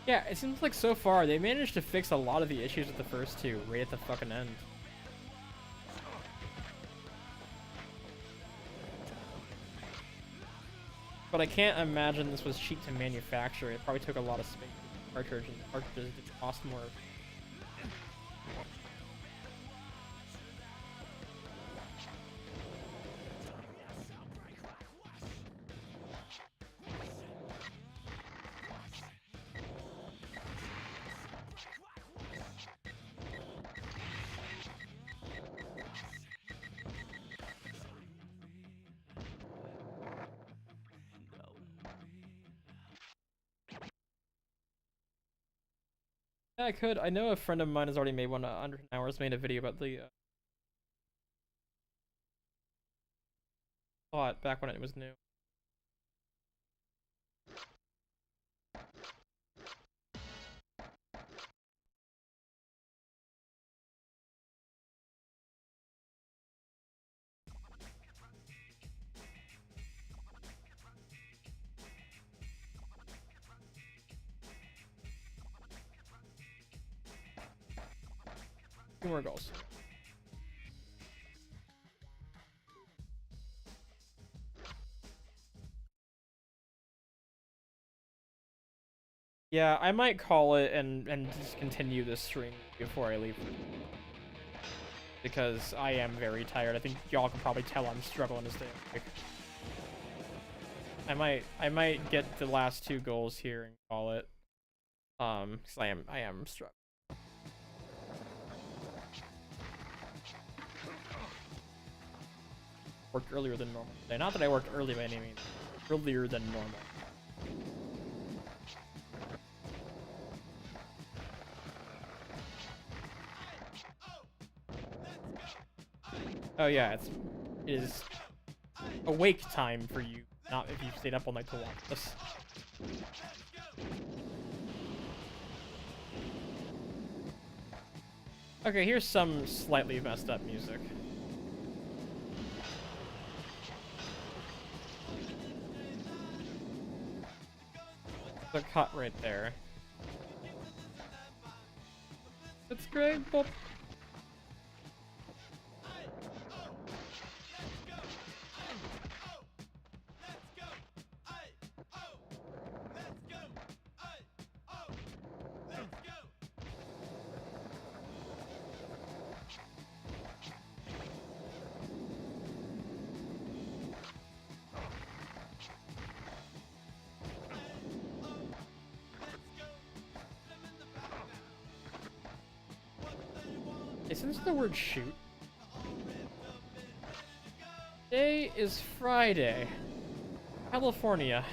Yeah, it seems like so far they managed to fix a lot of the issues with the first two right at the fucking end. But I can't imagine this was cheap to manufacture. It probably took a lot of space. Cartridges did cost more. Yeah, I could. I know a friend of mine has already made one. 100 hours made a video about the plot back when it was new. Two more goals. Yeah, I might call it and just continue this stream before I leave. Because I am very tired. I think y'all can probably tell I'm struggling to stay awake. I might get the last two goals here and call it. Cause I am struggling. Worked earlier than normal today. Not that I worked early by any means. Earlier than normal. Oh yeah, it is awake time for you, not if you stayed up all night to watch this. Okay, here's some slightly messed up music. The cut right there. It's great, but since the word shoot. Today is Friday. California.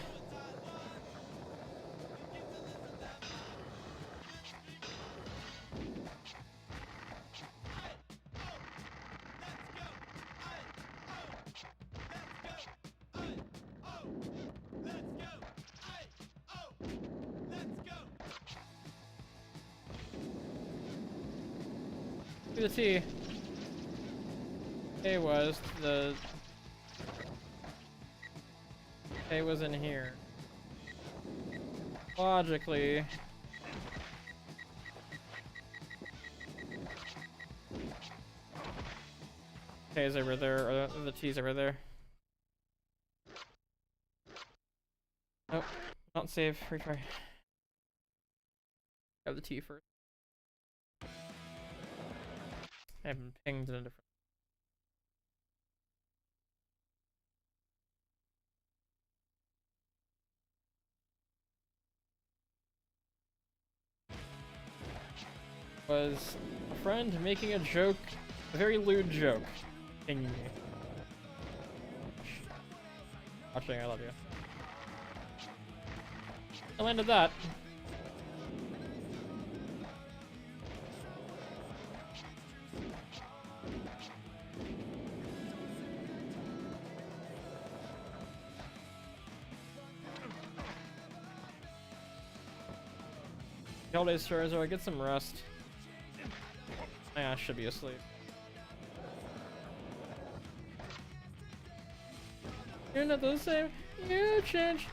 The T. A was the A was in here. Logically. K's over there, or the T's over there. Nope. Not save. Retry. Have the T first. I haven't pinged in a different. Was a friend making a joke, a very lewd joke, pinging me. Watching, I love you. I landed that. Holiday stars, or I get some rest. I should be asleep. You're not the same. You changed.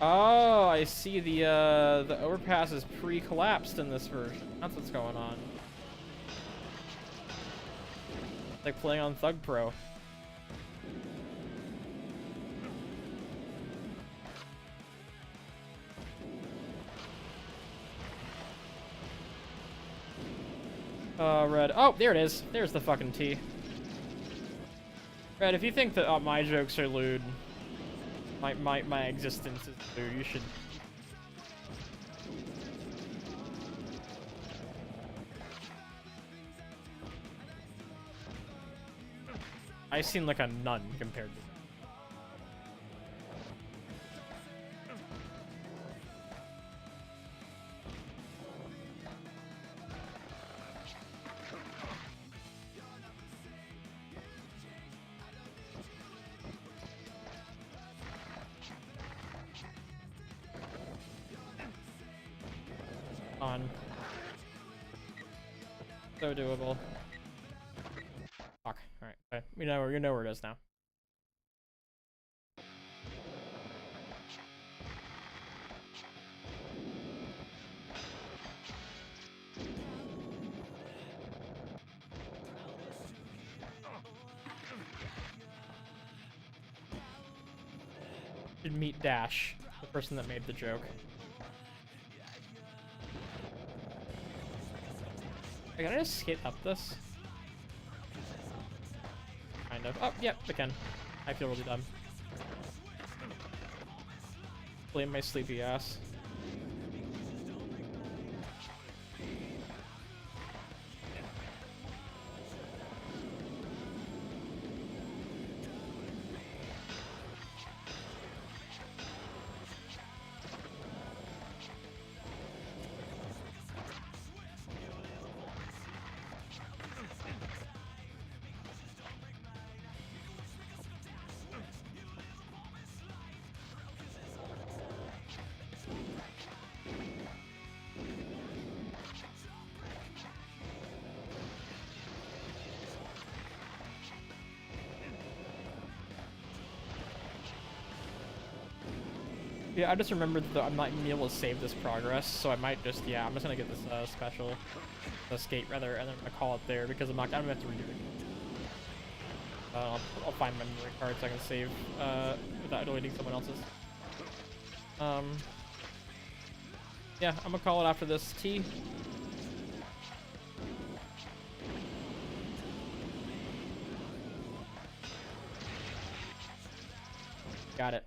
Oh, I see. The overpass is pre-collapsed in this version. That's what's going on. Like playing on Thug Pro. Red. Oh, there it is. There's the fucking T. Red, if you think that my jokes are lewd, my existence is lewd, you should. I seem like a nun compared to. So doable. Fuck. Alright. Okay. You know where it is now. Should meet Dash, the person that made the joke. Can I just skate up this? Kind of. Oh, yep, I can. I feel really dumb. Blame my sleepy ass. Yeah, I just remembered that I'm not gonna be able to save this progress, so I might just, yeah, I'm just gonna get this special, the skate rather, and then I'm gonna call it there because I'm gonna have to redo it. I'll find my memory card so I can save without deleting someone else's. Yeah, I'm gonna call it after this T. Got it.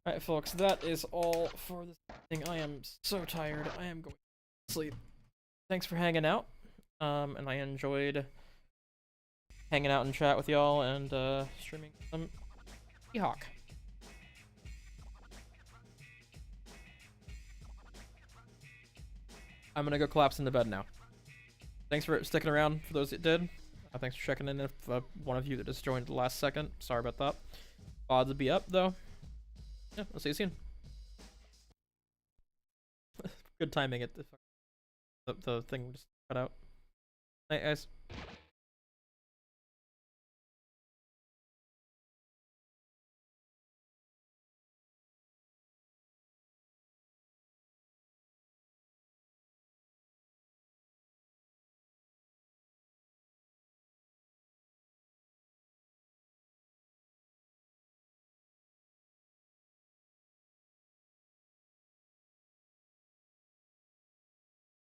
Alright, folks, that is all for this thing. I am so tired. I am going to sleep. Thanks for hanging out. And I enjoyed hanging out and chat with y'all and streaming some Seahawk. I'm gonna go collapse into bed now. Thanks for sticking around for those that did. Thanks for checking in if one of you that just joined the last second. Sorry about that. Odds would be up though. Yeah, I'll see you soon. Good timing at the thing just cut out. Night, guys.